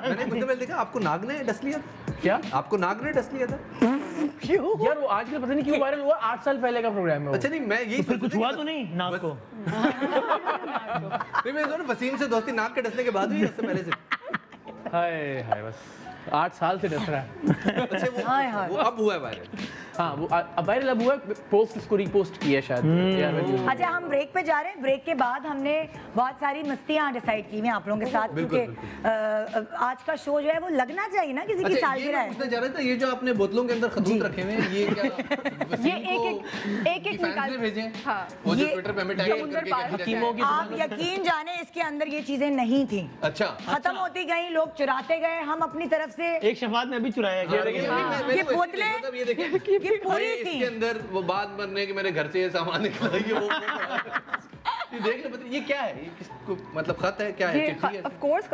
मैंने कुछ दिन पहले देखा आपको नाग ने डस लिया। क्या आपको नाग ने डस लिया था? यार, वो आजकल पता नहीं क्यों वायरल हुआ, 8 साल पहले का प्रोग्राम है वो। अच्छा नहीं, मैं यही फिर कुछ हुआ तो नहीं नाक को? नहीं, मैं सोचा वसीम से दोस्ती नाग के डसने के बाद हुई, उससे पहले से। हाय हाय, बस 8 साल से डस रहा है। अच्छा हाय हाय। वो अब हुआ है वायरल। हाँ, वो अब वायरल अब हुआ, पोस्ट इसको रीपोस्ट किया शायद यार, मैं अच्छा हम ब्रेक पे जा रहे हैं, ब्रेक के बाद हमने बहुत सारी मस्तियाँ डिसाइड की हुई हैं आप लोगों के साथ, बिल्कुल, क्योंकि आज का शो जो है वो लगना चाहिए ना किसी की अच्छा ये सालगिरह मैं है। पूछना चाह रहा था, ये जो आपने बोतलों के अंदर खतूत रखे हुए हैं, ये क्या ये एक फैंस निकाल ने भेजे हैं? हाँ। वो जो ये- ट्विटर पे हमें टैग समुंदर करके पार कहते हकीमों हैं। की आप यकीन जाने इसके अंदर ये चीजें नहीं थी, अच्छा खत्म होती गई, लोग चुराते गए, हम अपनी तरफ से एक शफात में अभी चुराया गया। ये बोतलें ये देखें ये पूरी भाई, थी। इसके अंदर वो बात बनने कि मेरे घर से ये सामान निकला, ये वो ये देख लो, ये क्या है, ये किसको मतलब खत है, क्या है, ये चिट्ठी है? ऑफ कोर्स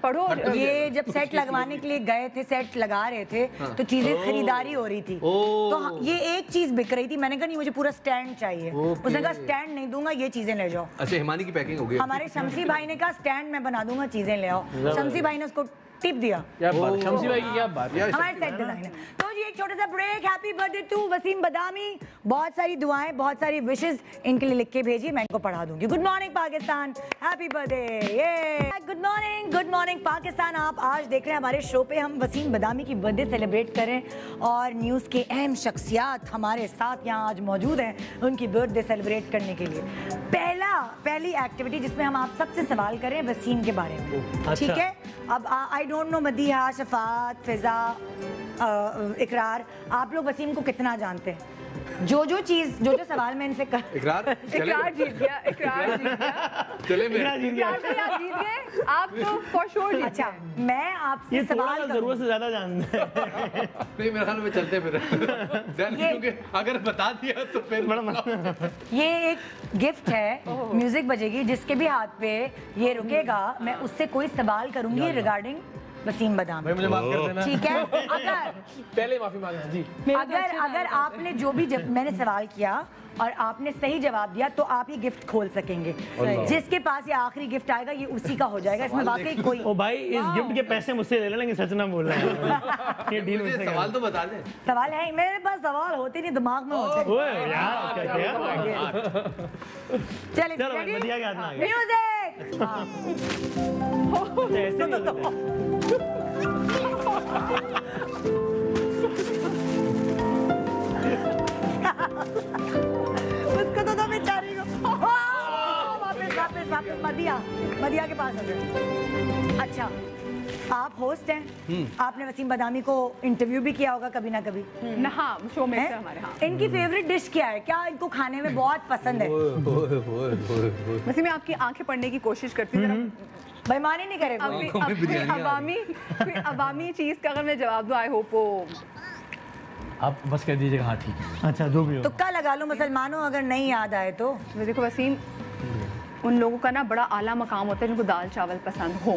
पढ़ो। ये जब सेट लगवाने के लिए गए थे, सेट लगा रहे थे तो चीजें खरीदारी हो रही थी, ओह। तो ये एक चीज बिक रही थी, मैंने कहा नहीं मुझे पूरा स्टैंड चाहिए, ओके। उसने कहा स्टैंड नहीं दूंगा, ये चीजें ले जाओ। अच्छा हिमानी की पैकिंग हो गई। हमारे शमसी भाई ने कहा स्टैंड मैं बना दूंगा, चीजें ले आओ। शमसी भाई ने उसको टिप दिया, क्या बात है, शमसी भाई की क्या बात है। यार हमारे सेट डिजाइनर। तो जी एक छोटा सा break. Happy birthday to Wasim Badami, बहुत सारी दुआएं, बहुत सारी विशेस इनके लिए लिख के भेजिए, मैं इनको पढ़ा दूंगी। Good morning Pakistan, happy birthday, ये गुड मॉर्निंग पाकिस्तान। आप आज देख रहे हैं हमारे शो पे हम वसीम बदामी की बर्थडे सेलिब्रेट करें, और न्यूज़ के अहम शख्सियात हमारे साथ यहाँ आज मौजूद हैं उनकी बर्थडे सेलिब्रेट करने के लिए। पहली एक्टिविटी जिसमें हम आप सबसे सवाल करें वसीम के बारे में, ठीक है? अब I don't know Madiha, Shafat, फिजा, इकरार, आप लोग वसीम को कितना जानते हैं? जो सवाल मैं इनसे कर इकरार इकरार जीत गया, इकरार जीत गया। चले मेरे इकरार से आप जीत गए, आप तो फॉर श्योर जीत अच्छा गए। मैं आपसे ये थोड़ा सवाल सा जरूरत से ज्यादा जानते हैं। नहीं मेरे ख्याल में चलते फिर क्योंकि अगर बता दिया तो फिर ये एक गिफ्ट है, म्यूजिक बजेगी, जिसके भी हाथ पे ये रुकेगा मैं उससे कोई सवाल करूंगी रिगार्डिंग वसीम बदामी, भाई मुझे माफ कर देना। ठीक है? अगर पहले माफी मांगना जी। अगर आपने जो भी मैंने सवाल किया और आपने सही जवाब दिया तो आप ये गिफ्ट खोल सकेंगे। जिसके पास ये आखिरी गिफ्ट आएगा ये उसी का हो जाएगा, इसमें वाकई कोई ओ भाई, इस गिफ्ट के पैसे मुझसे ले लेंगे, सच ना बोल रहे हैं। ये डील मुझे मुझसे सवाल तो बता दे। सवाल है, मेरे पास सवाल होते नहीं, दिमाग में होते हैं। ओए यार, क्या क्या चलिए चलो भाई, बढ़िया के हाथ में आ गया। म्यूजिक। ऐसे नहीं होता है। उसको तो बेचारी को वापस मदिया के पास हो गए। अच्छा आप होस्ट हैं, आपने वसीम बदामी को इंटरव्यू भी किया होगा कभी ना कभी, हाँ शो में है? से हमारे। हाँ इनकी फेवरेट डिश क्या है, क्या इनको खाने में बहुत पसंद है? वैसे मैं आपकी आंखें पढ़ने की कोशिश करती हूँ, बेईमानी नहीं करे कोई। अवामी चीज का अगर मैं जवाब दूं, आई होप वो आप बस कह दीजिएगा हाँ ठीक है। अच्छा जो भी हो। तुक्का लगा लो मुसलमानों, अगर नहीं याद आए तो। देखो वसीम, उन लोगों का ना बड़ा आला मकाम होता है जिनको दाल चावल पसंद हो।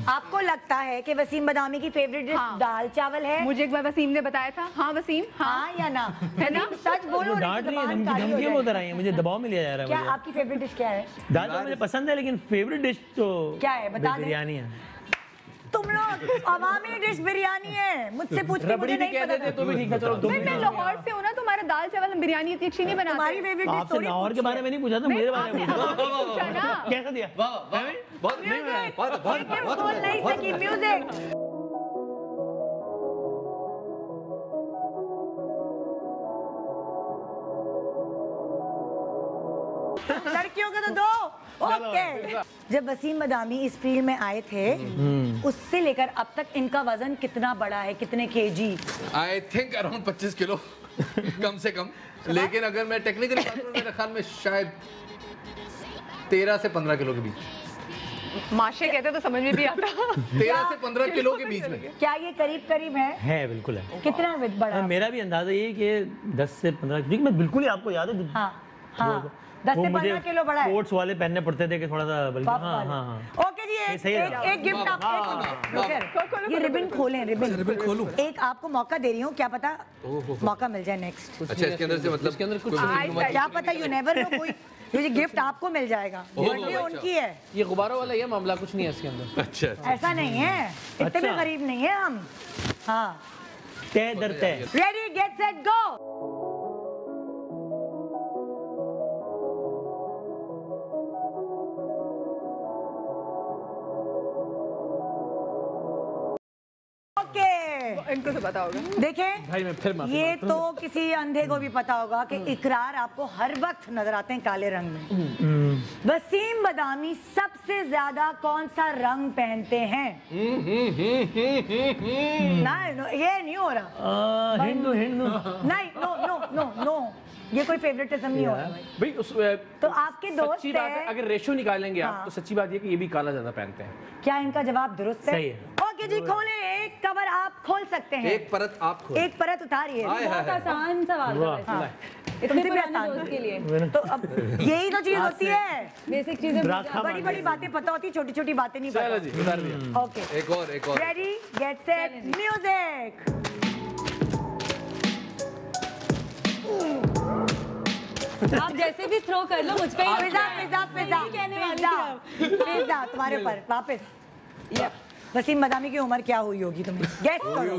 आपको लगता है कि वसीम बदामी की फेवरेट डिश हाँ। दाल चावल है? मुझे एक बार वसीम ने बताया था। हाँ वसीम, हाँ या ना? है ना? सच बोलो, डांट रही है, धमकियां बहुत रही है, मुझे दबाव में लिया जा रहा है। क्या मुझे आपकी फेवरेट डिश क्या है? दाल चावल मुझे पसंद है, लेकिन फेवरेट डिश तो क्या है? बता दें। बिरयानी है। तुम लोग अवामी डिश बिरयानी है, मुझसे पूछ के रबड़ी मुझे भी नहीं कह पता। देते तो भी ठीक है, चलो तुम मैं लाहौर से हूँ ना, तुम्हारा दाल चावल बिरयानी इतनी अच्छी नहीं बनाते। तुम्हारी फेवरेट डिश आपसे थोड़ी लाहौर के बारे में नहीं पूछा था, मेरे बारे में पूछा। पूछा ना। कैसा दिया? बहुत बोल नहीं सकी। म्यूजिक। लड़कियों को तो दो। ओके। जब वसीम बदामी इस फील्ड में आए थे, उससे लेकर अब तक इनका वजन कितना बढ़ा है, कितने KG? I think around 25 kilo कम से कम। लेकिन अगर मैं टेक्निकली बात करूं, मेरे ख्याल में शायद 13 से 15 किलो के बीच। माशे कहते तो समझ में भी आता। 13 से 15 किलो के बीच में। क्या ये करीब करीब है? बिल्कुल है। कितना बढ़ा? मेरा भी अंदाजा ये है कि 10 से 15, क्योंकि मैं बिल्कुल ही आपको याद है। हाँ हाँ 10 से 15 किलो बढ़ा है। कोट्स वाले पहनने पड़ते थे कि थोड़ा सा बल्कि। हाँ हाँ। ओके जी, सही है। एक गिफ्ट आप ये रिबन खोलें, रिबन खोलूं। एक आपको मौका दे रही हूँ, क्या पता मौका मिल जाए नेक्स्ट। अच्छा, इसके अंदर से मतलब इसके अंदर कुछ क्या पता, यू नेवर नो, कोई ये गिफ्ट आपको मिल जाएगा, बर्थडे उनकी है। ये गुब्बारों वाला ये मामला कुछ नहीं है इसके अंदर। अच्छा ऐसा नहीं है, इतने भी गरीब नहीं है हम। हाँ, तय दर तय। Ready get set go. इनको तो पता होगा। देखें भाई मैं फिर माफी ये तो किसी अंधे को भी पता होगा कि इकरार आपको हर वक्त नजर आते हैं काले रंग में। वसीम बदामी सबसे ज्यादा कौन सा रंग पहनते हैं? नहीं, ये नहीं हो रहा। हिंदू नहीं, नो नो नो नो, ये कोई फेवरेटिज्म नहीं हो रहा भाई। भाई उस तो आपके दोस्त सच्ची बात है, है, अगर रेशो निकालेंगे आप हाँ। तो सच्ची बात ये कि ये भी काला ज्यादा पहनते हैं। क्या इनका जवाब दुरुस्त है? सही है। ओके जी, खोले। एक कवर आप खोल सकते हैं, एक परत आप खोल। एक परत उतारिए। बहुत आसान सवाल था वैसे। हाँ। इतने तुमसे भी पुराने आसान दोस्त के लिए तो अब यही तो चीज होती है, बेसिक चीजें बड़ी बड़ी बातें पता होती, छोटी छोटी बातें नहीं चलो पता। जी, उतार दिया। ओके, एक और रेडी गेट सेट म्यूजिक। आप जैसे भी थ्रो कर लो मुझ पे ही पिज़्ज़ा पिज़्ज़ा पिज़्ज़ा यही कहने वाली थी पिज़्ज़ा पिज़्ज़ा तुम्हारे ऊपर वापस। वसीम बदामी की उम्र क्या हुई होगी तुम्हें? गेस करो।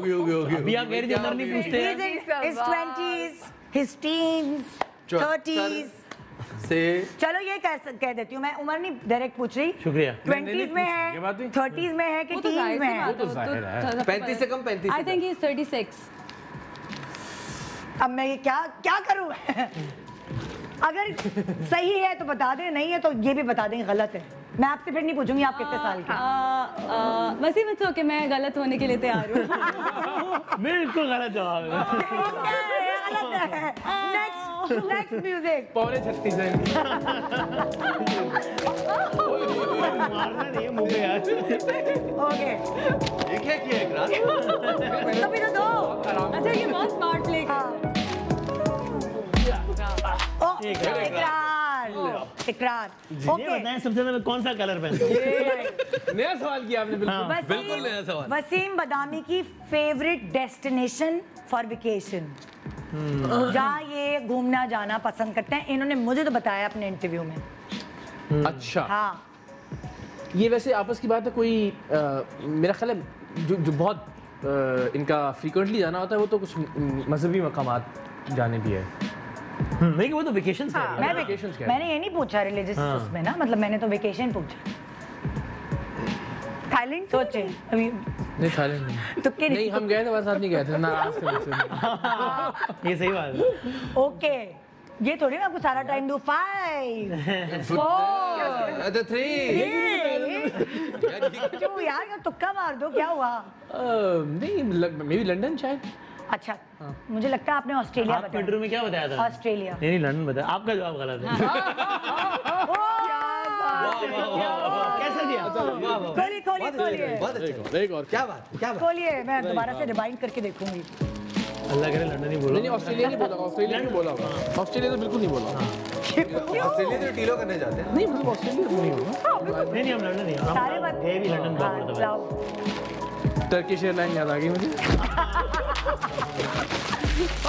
अभी आप गैर उम्र नहीं पूछते हैं। His 20s, his teens, 30s से। चलो ये कह देती हूँ मैं, उम्र नहीं डायरेक्ट पूछ रही। शुक्रिया। 20s में ये बात है, भी। 30s में है कि वो तो teens में है? वो तो जाहिर है। 35 से कम, 35 आई थिंक ही इज 36। अब मैं ये क्या करूँ? अगर सही है तो बता दें, नहीं है तो ये भी बता दें गलत है। मैं आपसे फिर नहीं पूछूंगी आप कितने साल के। वसीम इट्स ओके, मैं गलत होने के लिए तैयार हूँ। बिल्कुल गलत जवाब है। गलत है। Next music. पौने 36 है। मारना नहीं है मुंह पे यार। ओके, ये क्या किया इकरार? तो भी तो दो। अच्छा ये बहुत स्मार्ट प्ले हाँ। ओ, इकरार। ये ओके, बताएं सबसे ज्यादा कौन सा कलर पहनते हैं? नया सवाल किया आपने बिल्कुल। बिल्कुल नया सवाल। वसीम बदामी की फेवरेट डेस्टिनेशन फॉर वेकेशन, जहाँ ये घूमना जाना पसंद करते हैं। इन्होंने मुझे तो बताया अपने इंटरव्यू में। अच्छा, हाँ, ये वैसे आपस की बात है कोई मेरा ख्याल है जो बहुत इनका फ्रीक्वेंटली जाना होता है वो तो कुछ मजहबी मकामात जाने भी है। नहीं वो तो वेकेशन से है। मैं vacations क्या है? मैंने ये नहीं पूछा रिलीजियस उसमें ना, मतलब मैंने तो वेकेशन पूछा। थाईलैंड सोचे अभी नहीं थाईलैंड नहीं। तुक्के नहीं हम गए थे, हमारे साथ नहीं गए थे, नाराज थे मुझसे। ये सही बात है। ओके, ये थोड़ी मैं आपको सारा टाइम दूं। 5 4 3 क्यों यार, तुक्का मार दो, क्या हुआ? नहीं मे बी लंदन शायद। अच्छा, मुझे लगता है आपने ऑस्ट्रेलिया आप बताया। इंटरव्यू में क्या बताया था? ऑस्ट्रेलिया। नहीं लंदन बताया। आपका जवाब गलत है। कैसे दिया? खोलिए बहुत अच्छा। एक और क्या बात खोलिए, मैं दोबारा से रिवाइंड करके देखूंगी। अल्लाह करे लंदन ही बोलो। नहीं ऑस्ट्रेलिया नहीं बोला, ऑस्ट्रेलिया नहीं बोला होगा। ऑस्ट्रेलिया तो बिल्कुल नहीं बोला। ऑस्ट्रेलिया तो टीलो करने जाते हैं। नहीं मतलब ऑस्ट्रेलिया तो नहीं होगा। नहीं हम लंदन नहीं, हम सारे बात गए भी लंदन बहुत हाँ, मरतबा। टर्किश एयरलाइन याद आ गई मुझे।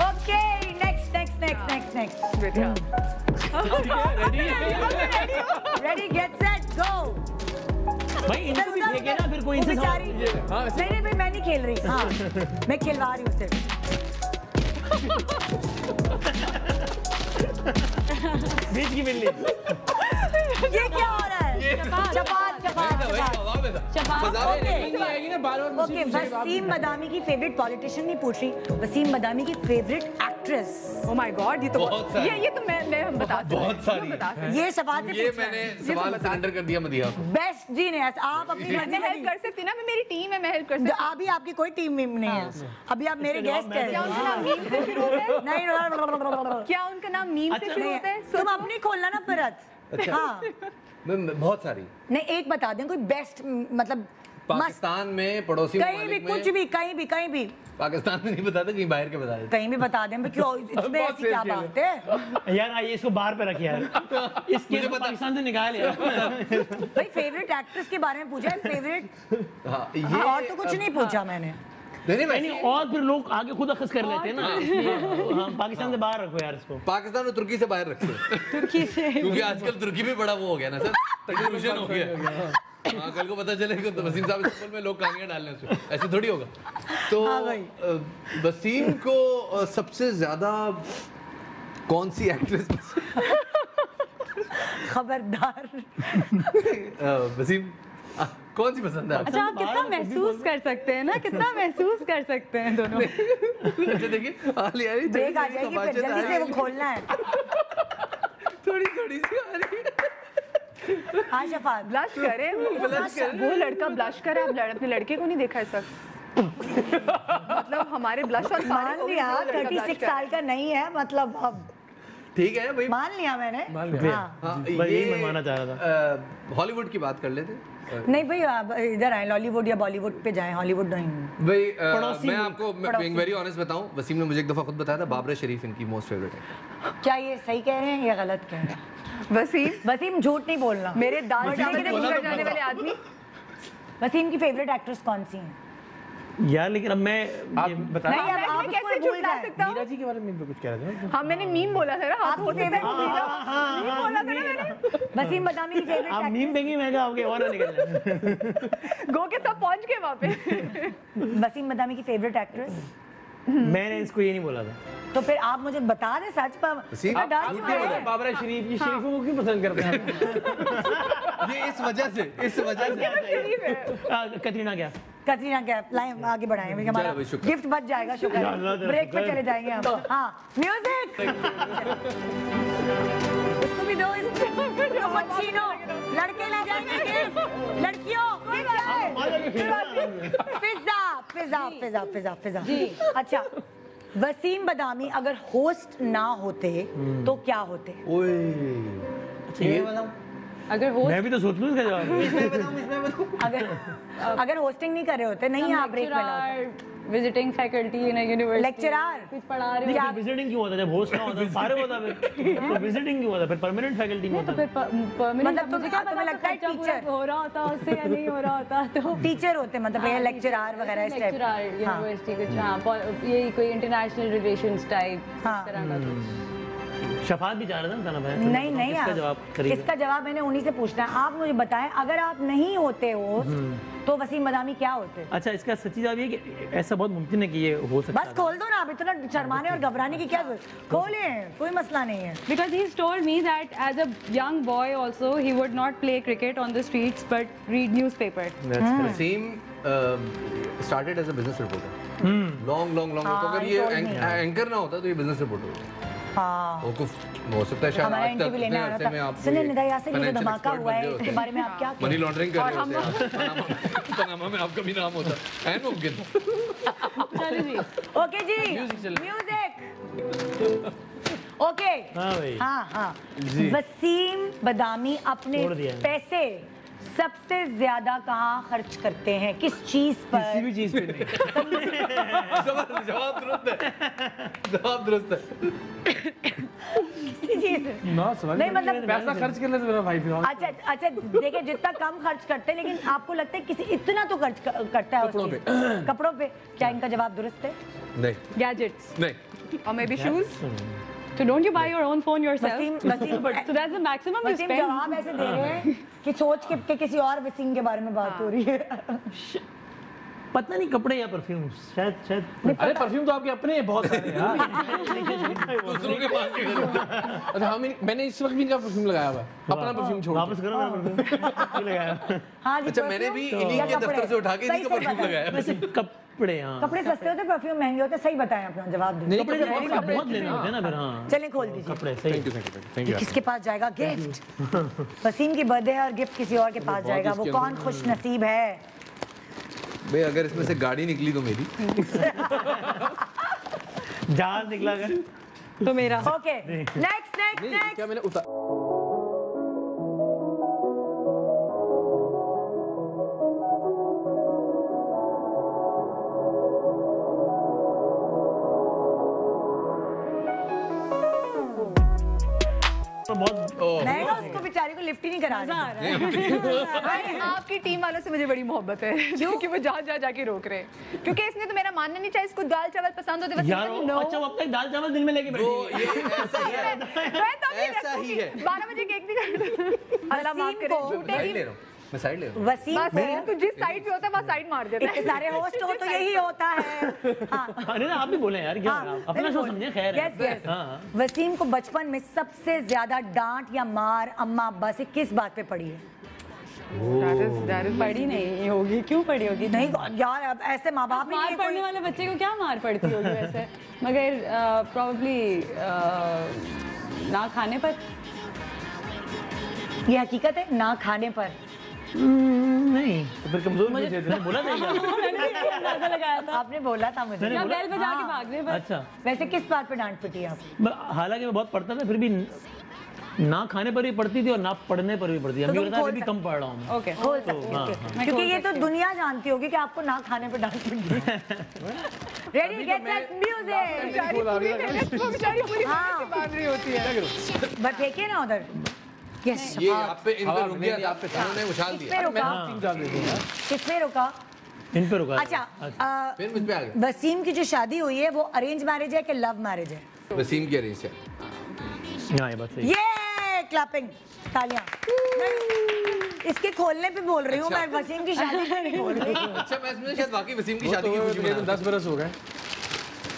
Okay, next ready get set go. भाई इनको भी उधर, फेंके ना फिर कोई वो इनसे बेचारी। हाँ, वैसे- नहीं भाई मैं नहीं खेल रही, हाँ मैं खिलवा रही हूँ सिर्फ। बीच की बिल्ली। ये क्या हो रहा है? चपात चपात चपात। आएगी ना बार बार ओके, वसीम मदामी की फेवरेट पॉलिटिशियन नहीं पूछ रही, वसीम मदामी की favourite actress. Oh my God, ये तो बहुत सारी। ये तो मैं हम बता सकते हैं। बहुत सारी। हम बता सकते हैं। ये शफात से ये पूछना मैंने है। सवाल सरेंडर कर दिया मदिया को। बेस्ट जी ने आप अपनी मर्जी मैं हेल्प कर सकती ना, मैं मेरी टीम है, मैं हेल्प कर सकती हूँ। अभी आपकी कोई टीम वीम नहीं है, अभी आप मेरे गेस्ट क्या हैं। उनका नाम मीम से शुरू होता है? नहीं क्या उनका नाम मीम से शुरू होता है? तुम अपनी खोलना ना परत। हाँ बहुत सारी। नहीं एक बता दें कोई बेस्ट मतलब पाकिस्तान में पड़ोसी कहीं भी ममालिक कुछ में, भी कहीं भी कहीं भी पाकिस्तान में नहीं बताते, कहीं बाहर के बता देते। कहीं भी बता दें क्यों इसमें बहुत ऐसी क्या safe बात है? यार आइए इसको बाहर पे रखिए यार। इस केस को पाकिस्तान से निकाल यार। भाई फेवरेट एक्ट्रेस के बारे में पूछा है, फेवरेट हाँ, और तो कुछ नहीं पूछा मैंने। नहीं नहीं और फिर लोग आगे खुद अखज़ कर लेते हैं ना, इसलिए हाँ पाकिस्तान से बाहर रखो यार इसको। पाकिस्तान और तुर्की से बाहर रखते हैं। तुर्की से क्योंकि आजकल तुर्की भी बड़ा वो हो गया ना सर, कंफ्यूजन हो गया। हाँ, कल को पता चलेगा तो वसीम साहब स्कूल में लोग कहानियां डालने उसमें, ऐसे थोड़ी होगा। तो हाँ भाई। वसीम को सबसे ज्यादा कौन सी एक्ट्रेस खबरदार। वसीम कौन सी पसंद है आपको? अच्छा आप कितना महसूस कर सकते हैं ना, कितना महसूस कर सकते हैं दोनों। अच्छा देखिए आली आ रही, ब्रेक आ जाएगी फिर जल्दी से वो खोलना है। थोड़ी थोड़ी सी आ रही है। हाँ शफात ब्लश करे वो लड़का ब्लश करे, आप अपने लड़के को नहीं देखा इस वक्त? मतलब हमारे ब्लश और मान लिया 36 साल का नहीं है मतलब अब ठीक है भाई, मान लिया मैंने। हाँ। हाँ, भाई यही मैं मानना चाह रहा था। हॉलीवुड की बात कर लेते। नहीं भाई आप इधर आए लॉलीवुड या बॉलीवुड पे जाएं, हॉलीवुड नहीं। भाई मैं आपको वेरी ऑनेस्ट बताऊं, वसीम ने मुझे एक दफा खुद बताया था बाबरा शरीफ इनकी मोस्ट फेवरेट है। क्या ये सही कह रहे हैं या गलत कह रहे हैं? वसीम झूठ नहीं बोलना। मेरे दाल चावल में गुजर जाने वाले आदमी। वसीम की फेवरेट एक्ट्रेस कौन सी है? यार लेकिन अब मैं आप बता नहीं मैं अब आप कैसे उसको भूल झुठला जाए। सकता हूँ? मीरा जी के बारे में भी कुछ कह रहे थे ना? हाँ मैंने मीम बोला था ना, हाथ आपकी होते थे favorite- मीम बोला था ना मैंने। वसीम बदामी की फेवरेट आप मीम देंगे मैं क्या आपके और ना निकल जाए। गो के सब पहुंच गए वहाँ पे। वसीम बदामी की फेवरेट एक्ट्रेस? मैंने इसको ये नहीं बोला था। तो फिर आप मुझे बता दें सच पर। वसीम, पर डर आप क्यों झूठ है? बोले। बाबरा शरीफ की शरीफों को क्यों पसंद करते हैं आप? ये इस वजह से शरीफ है। कतरीना क्या? कतरीना कैफ लाइन आगे बढ़ाएं क्योंकि हमारा चलो भाई, शुक्र। गिफ्ट बच जाएगा। शुक्र या अल्लाह तेरा ब्रेक पे शुक्र। चले जाएंगे हम। हाँ म्यूजिक इसको भी दो, इसको मत छीनो। लड़के ले जाएंगे गिफ्ट, लड़कियों ये क्या है? Pizza pizza pizza pizza pizza. अच्छा वसीम बदामी अगर होस्ट ना होते तो क्या होते? अगर हो मैं भी तो सोच लूँ इसका जवाब। अगर होस्टिंग नहीं कर रहे होते, नहीं आप ब्रेक में ना होते। Visiting faculty in university lecturer कुछ पढ़ा रहे नहीं, हो फिर विजिटिंग क्यों होता है? जब होस्ट ना होता फारे होता फिर तो विजिटिंग क्यों होता? फिर परमानेंट फैकल्टी में तो होता। फिर परमानेंट मतलब मुझे क्या तुम्हें पता लगता है खर्चा पूरा टीचर? हो रहा होता उससे या नहीं हो रहा होता तो टीचर होते मतलब ये लेक्चरर वगैरह इस टाइप। लेक्चरर हाँ। यूनिवर्सिटी कुछ हाँ ये कोई इंटरनेशनल रिलेशंस टाइप हाँ। तरह का कुछ। शफात भी चाह रहा था ना भाई। नहीं नहीं इसका आप जवाब करिए। इसका जवाब मैंने उन्हीं से पूछना है। आप मुझे बताएं अगर आप नहीं होते होस्ट तो वसीम बदामी क्या होते? अच्छा इसका सच्ची जवाब ये कि ऐसा बहुत मुमकिन है कि ये हो सकता बस खोल दो ना, आप इतना शर्माने और घबराने की क्या जरूरत? खोलें, कोई मसला नहीं है। Because he's told me that as a young boy also he would not play cricket on the streets but read newspaper. Wasim started as a business reporter. long हाँ, तो अगर he ये told me. एंकर ना होता तो ये business reporter होता। हाँ वो तो हो सकता है शायद हमारा आज तक इंटरव्यू लेने इतने आ अरसे रहा में था। आप सुनिए निदा से ये financial धमाका expert हुआ है, बन गए इसके होते। बारे में आप क्या मनी लॉन्ड्रिंग कर और रहे होते हैं पनामा में आपका भी नाम होता है मुमकिन। चलो जी ओके जी म्यूजिक ओके हाँ भाई। हाँ हाँ वसीम बदामी अपने छोड़ दिया। पैसे सबसे ज्यादा कहाँ खर्च करते हैं, किस चीज किसी पर? भी चीज पे नहीं। जवाब दुरुस्त है, जवाब दुरुस्त है। किसी चीज पर? ना समझ नहीं, मतलब- पैसा खर्च कर ले तो मेरा भाई फिर अच्छा अच्छा देखिए जितना कम खर्च करते हैं लेकिन आपको लगता है किसी इतना तो खर्च करता है उस कपड़ों चीज पर। कपड़ों पे क्या इनका जवाब दुरुस्त है? नहीं गैजेट्स नहीं और maybe shoes. So don't you buy your own phone yourself? Waseem So that's the maximum you Waseem spend. जवाब ऐसे दे रहे हैं कि सोच के किसी और वसीम के बारे में बात हो रही है। पता नहीं कपड़े या परफ्यूम, शायद अरे परफ्यूम तो आपके अपने हैं बहुत सारे यार। दूसरों के पास के अच्छा हाँ मैंने इस वक्त भी इनका परफ्यूम लगाया हुआ है, अपना परफ्यूम छोड़ वापस करो मेरा परफ्यूम लगाया। हाँ जी, अच्छा मैंने भी perfume इन्हीं या के कपड़े? दफ्तर से उठा के इन्हीं सही का सही परफ्यूम बताएं। लगाया। वैसे कपड़े, हाँ कपड़े सस्ते होते परफ्यूम महंगे होते, सही बताएं अपना जवाब दें। नहीं, कपड़े कपड़े बहुत बहुत बहुत लेने होते हैं ना फिर। हाँ चलें खोल दीजिए। कपड़े सही। थैंक यू किसके पास जाएगा गिफ्ट? वसीम की बर्थडे और गिफ्ट किसी और के पास जाएगा, वो कौन खुश नसीब है? भाई अगर इसमें से गाड़ी निकली तो मेरी। जहाज निकला कर तो मेरा ओके नेक्स्ट नेक्स्ट नेक्स्ट। क्या मैंने उतार बहुत मैं ना उसको बेचारी को लिफ्ट ही नहीं करा रही। भाई आपकी टीम वालों से मुझे बड़ी मोहब्बत है क्योंकि वो जहाँ जहाँ जाके रोक रहे हैं, क्योंकि इसने तो मेरा मानना नहीं चाहिए, इसको दाल चावल पसंद होते यार वो अच्छा वो अब तक दाल चावल दिल में लेके बैठी वो है। ये ऐसा ही है, ऐसा ही है। 12 बजे केक नहीं अल्लाह माफ करे, को- झूठे साइड की ले रहा हूँ, मैं साइड ले रहा हूँ। वसीम बस को तो जिस साइड पे होता है वहाँ साइड मार देता इतने है। सारे होस्ट हो तो यही होता है। हाँ अरे ना आप भी बोले यार क्या हाँ, अपना शो समझे खैर है। Yes, yes. हाँ वसीम को बचपन में सबसे ज्यादा डांट या मार अम्मा अब्बा से किस बात पे पड़ी है? पड़ी नहीं होगी, क्यों पड़ी होगी? नहीं यार अब ऐसे माँ बाप ही मार नहीं पड़ने कोई- वाले बच्चे को क्या मार पड़ती होगी वैसे? मगर प्रॉब्ली ना खाने पर। ये हकीकत है, ना खाने पर। नहीं तो फिर कमजोर मुझे बोला था क्या? मैंने भी यही अंदाजा लगाया था। आपने बोला था मुझे। मैंने या बोला- बेल बजा के हाँ। भागने पर। अच्छा वैसे किस बात पे डांट पिटी आप? हालांकि मैं बहुत पढ़ता था फिर भी ना खाने पर भी पढ़ती थी और ना पढ़ने पर भी पढ़ती थी। तो अभी तुम बता खोल अभी सकते- कम पढ़ रहा हूँ मैं। ओके खोल सकती हाँ, है हाँ। क्योंकि ये तो दुनिया जानती होगी कि आपको ना खाने पे डांट पिटी है। Ready get set music. वो बेचारी पूरी हाँ। से बांध रही होती है। बस फेंकिए ना उधर। यस ये आप पे इन पे हवा रुक में गया नहीं, था, आप पे उन्होंने उछाल किस दिया। पे रुका? किस पे रुका? इन पे रुका अच्छा फिर मुझ पे आ गया। वसीम की जो शादी हुई है वो अरेंज मैरिज है कि लव मैरिज है? वसीम की अरेंज है। हाँ ये बात सही है। ये क्लैपिंग तालियां। नहीं, इसके खोलने पे बोल रही हूँ मैं, वसीम की शादी पे नहीं बोल रही हूँ। अच्छा मैं इसमें शायद वाकई वसीम की शादी की खुशी मुझे मना 10 बरस हो गए।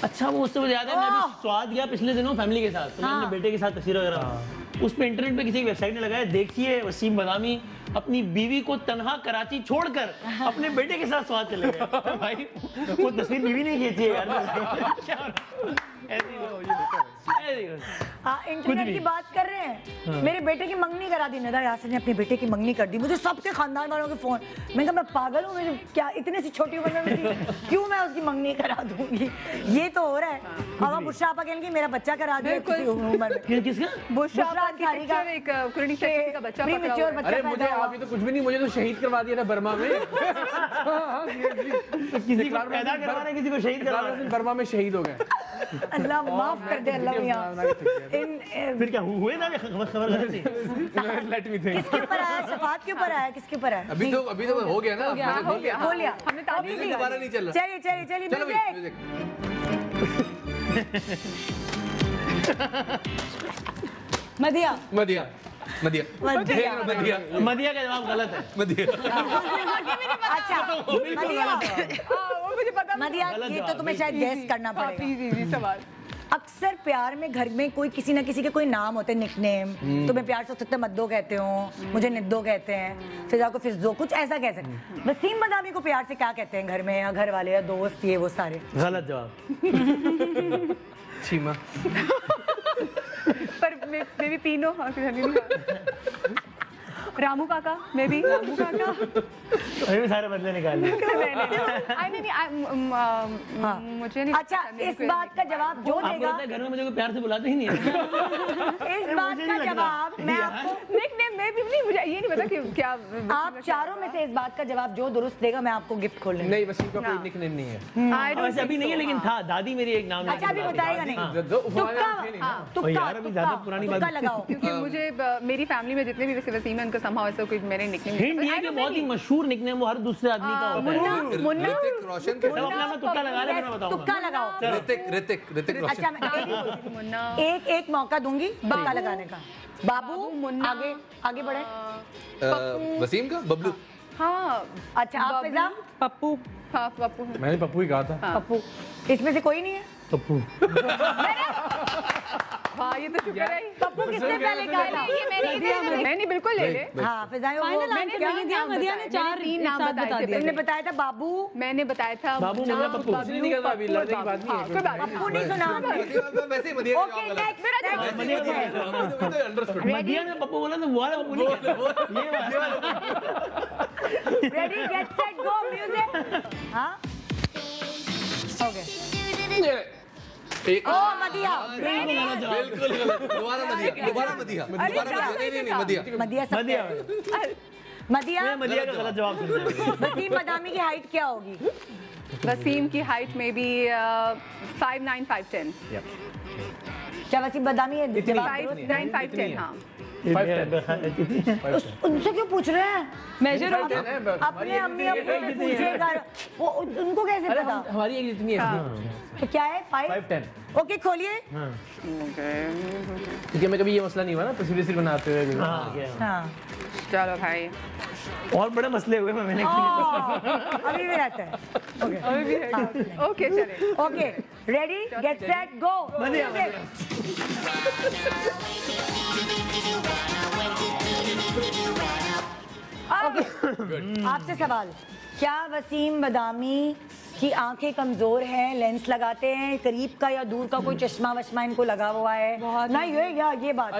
अच्छा वो उससे मुझे याद है मैं ओह! अभी स्वाद गया पिछले दिनों फैमिली के साथ, तो मैं अपने बेटे के साथ तस्वीर वगैरह उस पे इंटरनेट पे किसी की वेबसाइट ने लगाया, देखिए वसीम बदामी अपनी बीवी को तनहा कराची छोड़कर अपने बेटे के साथ स्वाद चले गए। भाई वो तस्वीर बीवी ने खींची है यार। हाँ इंटरनेट की बात कर रहे हैं। मेरे बेटे की मंगनी करा दी, निदा यासिर ने अपने बेटे की मंगनी कर दी। मुझे सबके खानदान वालों के फोन, मैं कहा मैं पागल हूँ, मुझे क्या इतने सी छोटी उम्र में क्यों मैं उसकी मंगनी करा दूंगी? ये तो हो रहा है। अब बुशरा आपा कहेंगे मेरा बच्चा करा दिया किसी उम्र में। किसका? बुशरा बुशरा की अंसारी का पिक्चर एक कुरनी शक्ति का बच्चा पकड़ा प्रीमेच्योर हुआ है। बच्चा अरे मुझे पैदा हुआ। आप ये तो कुछ भी नहीं, मुझे तो शहीद करवा दिया था बर्मा में। किसी को पैदा करवा रहे किसी को शहीद करवा रहे बर्मा में शहीद हो गए। अल्लाह माफ कर दे अल्लाह मियां। फिर क्या हुए ना खबर गलत थी? Let me think. किसके ऊपर आया? शफात के ऊपर आया? किसके ऊपर आया? अभी तो हो गया ना। मैंने हो बोल दिया। गया। बोलिया हमने ताली अभी दी। दोबारा नहीं चल रहा। चलिए चलिए चलिए चलो भाई म्यूजिक। म्यूजिक। मदिया। मदिया मदिया मदिया मदिया का जवाब गलत है। मदिया। अच्छा मदिया, वो मुझे पता मदिया ये तो तुम्हें शायद गेस करना पड़ेगा। प्लीज इजी सवाल। अक्सर प्यार में घर में कोई किसी ना किसी के कोई नाम होते हैं, निकनेम। तुम्हें प्यार से सकते मद्दो कहते हो, मुझे निद्दो कहते हैं, फिजा को फिजदो, कुछ ऐसा कह सकते हैं। वसीम बदामी को प्यार से क्या कहते हैं घर में, या घर वाले या दोस्त, ये वो सारे? गलत जवाब। चीमा। पर मैं भी पीनो रामू काका, मैं भी रामू काका। अभी भी सारे बदले निकाल लिए। मुझे नहीं। अच्छा इस बात का जवाब जो आपको देगा, लगता है घर में मुझे कोई प्यार से बुलाते ही नहीं है? इस बात का जवाब मैं आपको निकनेम मैं भी नहीं, मुझे ये नहीं पता कि क्या आप चारों में से इस बात का जवाब जो दुरुस्त देगा मैं आपको गिफ्ट खोल लूंगी। नहीं, वसीम का कोई निकनेम नहीं है। वैसे अभी नहीं है, लेकिन था, दादी मेरी एक नाम अच्छा, अभी बताएगा नहीं। और यार अभी ज्यादा पुरानी तुक्का बात लगाओ। क्योंकि मुझे मेरी फैमिली में जितने भी वैसे वसीम है उनका somehow ऐसा कोई मेरे निकनेम हिंट ये कि बहुत ही मशहूर निकनेम वो हर दूसरे आदमी का होता है। मुन्ना ऋतिक रोशन के सब अपना अपना तुक्का लगा ले, फिर मैं बताऊंगा। तुक्का लगाओ। ऋतिक रोशन। अच्छा, मैं मुन्ना एक मौका दूंगी तुक्का लगाने का। बाबू, मुन्ना, आगे बढ़े। वसीम का बबलू। हाँ अच्छा, आप फिजा? पप्पू। हाँ पप्पू। मैंने पप्पू ही कहा था। पप्पू। इसमें से कोई नहीं है? पप्पू। हाँ ये तो शुक्र है। पप्पू किसने पहले कहा था? मैंने बिल्कुल ले ले। हाँ, फिजाएं वो फाइनल मैंने आंसर क्या नहीं दिया, मदिया ने चार तीन एक नाम साथ बताए बता थे। दिए। तुमने बताया था बाबू। मैंने बताया था बाबू, मुन्ना, मुन्ना, पप्पू। कुछ नहीं निकलता अभी, पप्पू और लड़ने की बात नहीं है। बाबू। कोई बात पप्पू नहीं सुना आपने। वैसे ही मदिया ओके, नेक्स्ट। मदिया ने पप्पू बोला तो वो वाला पप्पू नहीं कहता। ये वाला। रेडी, गेट सेट, गो, म्यूजिक। हाँ, ओके। एक ओ मदिया। बिल्कुल गलत। दोबारा मदिया। नहीं मदिया। मदिया सब मदिया। मदिया। मैं मदिया का गलत जवाब सुन रहा हूँ। वसीम बदामी की हाइट क्या होगी? वसीम की हाइट में भी 5'9", 5'10". क्या वसीम बदामी है? जवाब 5'9", 5'10", हाँ। उनसे क्यों पूछ रहे हैं? मेजर होता है। अपने अम्मी अब्बू से पूछेगा, वो उनको कैसे अरे पता? हमारी एज इतनी है। तो क्या है? 5'10". ओके, खोलिए। क्योंकि हमें कभी ये मसला नहीं हुआ ना तस्वीर बनाते हुए। हाँ, चलो भाई, और बड़े मसले हुए मैंने। अभी भी रहता है। अभी भी है। ओके चले। ओके, रेडी, गेट सेट, गो। आपसे सवाल, क्या वसीम बदामी की आंखें कमजोर हैं, लेंस लगाते हैं, करीब का या दूर का कोई चश्मा वश्मा इनको लगा हुआ है? नहीं, ये बात।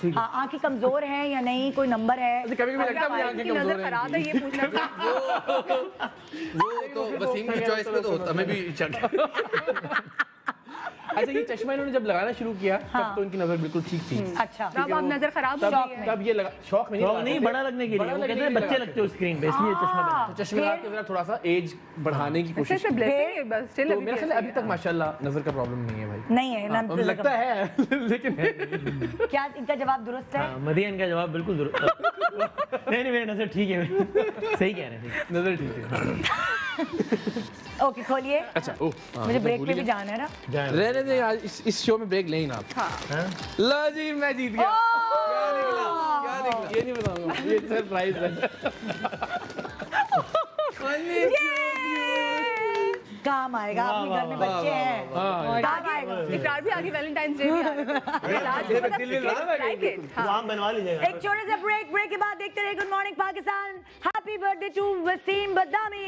हाँ, आंखें कमजोर हैं या नहीं, कोई नंबर है? कभी-कभी लगता है मुझे आंखें कमजोर नजर खराब है ये पूछना। वो तो वसीम की चॉइस पे तो होता, हमें भी चल। अच्छा, ये चश्मा इन्होंने जब लगाना शुरू किया तब तो इनकी नजर बिल्कुल ठीक थी। अच्छा, अब आप नजर खराब हो गई है। तब ये लगा शौक में नहीं, बड़ा लगने के लिए। वो कहते हैं बच्चे लगते हो स्क्रीन पे, इसलिए चश्मा पहनते हैं। चश्मे लगा के जरा थोड़ा सा एज बढ़ाने की कोशिश ऐसे ब्लेसिंग है बस, स्टिल तो मेरे ख्याल अभी तक माशाल्लाह नजर का प्रॉब्लम नहीं है भाई। नहीं है ना? लगता है लेकिन क्या इनका जवाब दुरुस्त है? मदिया इनका जवाब बिल्कुल दुरुस्त। नहीं, मेरी नजर ठीक है, सही कह रहे थे। नजर ठीक है। ओके, खोलिए। अच्छा, ओह मुझे ब्रेक पे भी जाना है ना। रहने दे यार, इस शो में ब्रेक लें ना आप। हाँ। लो जी, मैं जीत गया। क्या निकला? ये नहीं बताऊंगा, ये सरप्राइज है। काम आएगा, अपने घर में बच्चे हैं, काम आएगा। इकरार भी आगे वैलेंटाइंस डे भी वो आम बनवा लीजिएगा। एक छोटे से ब्रेक के बाद देखते रहे good morning Pakistan. Happy birthday to Wasim Badami.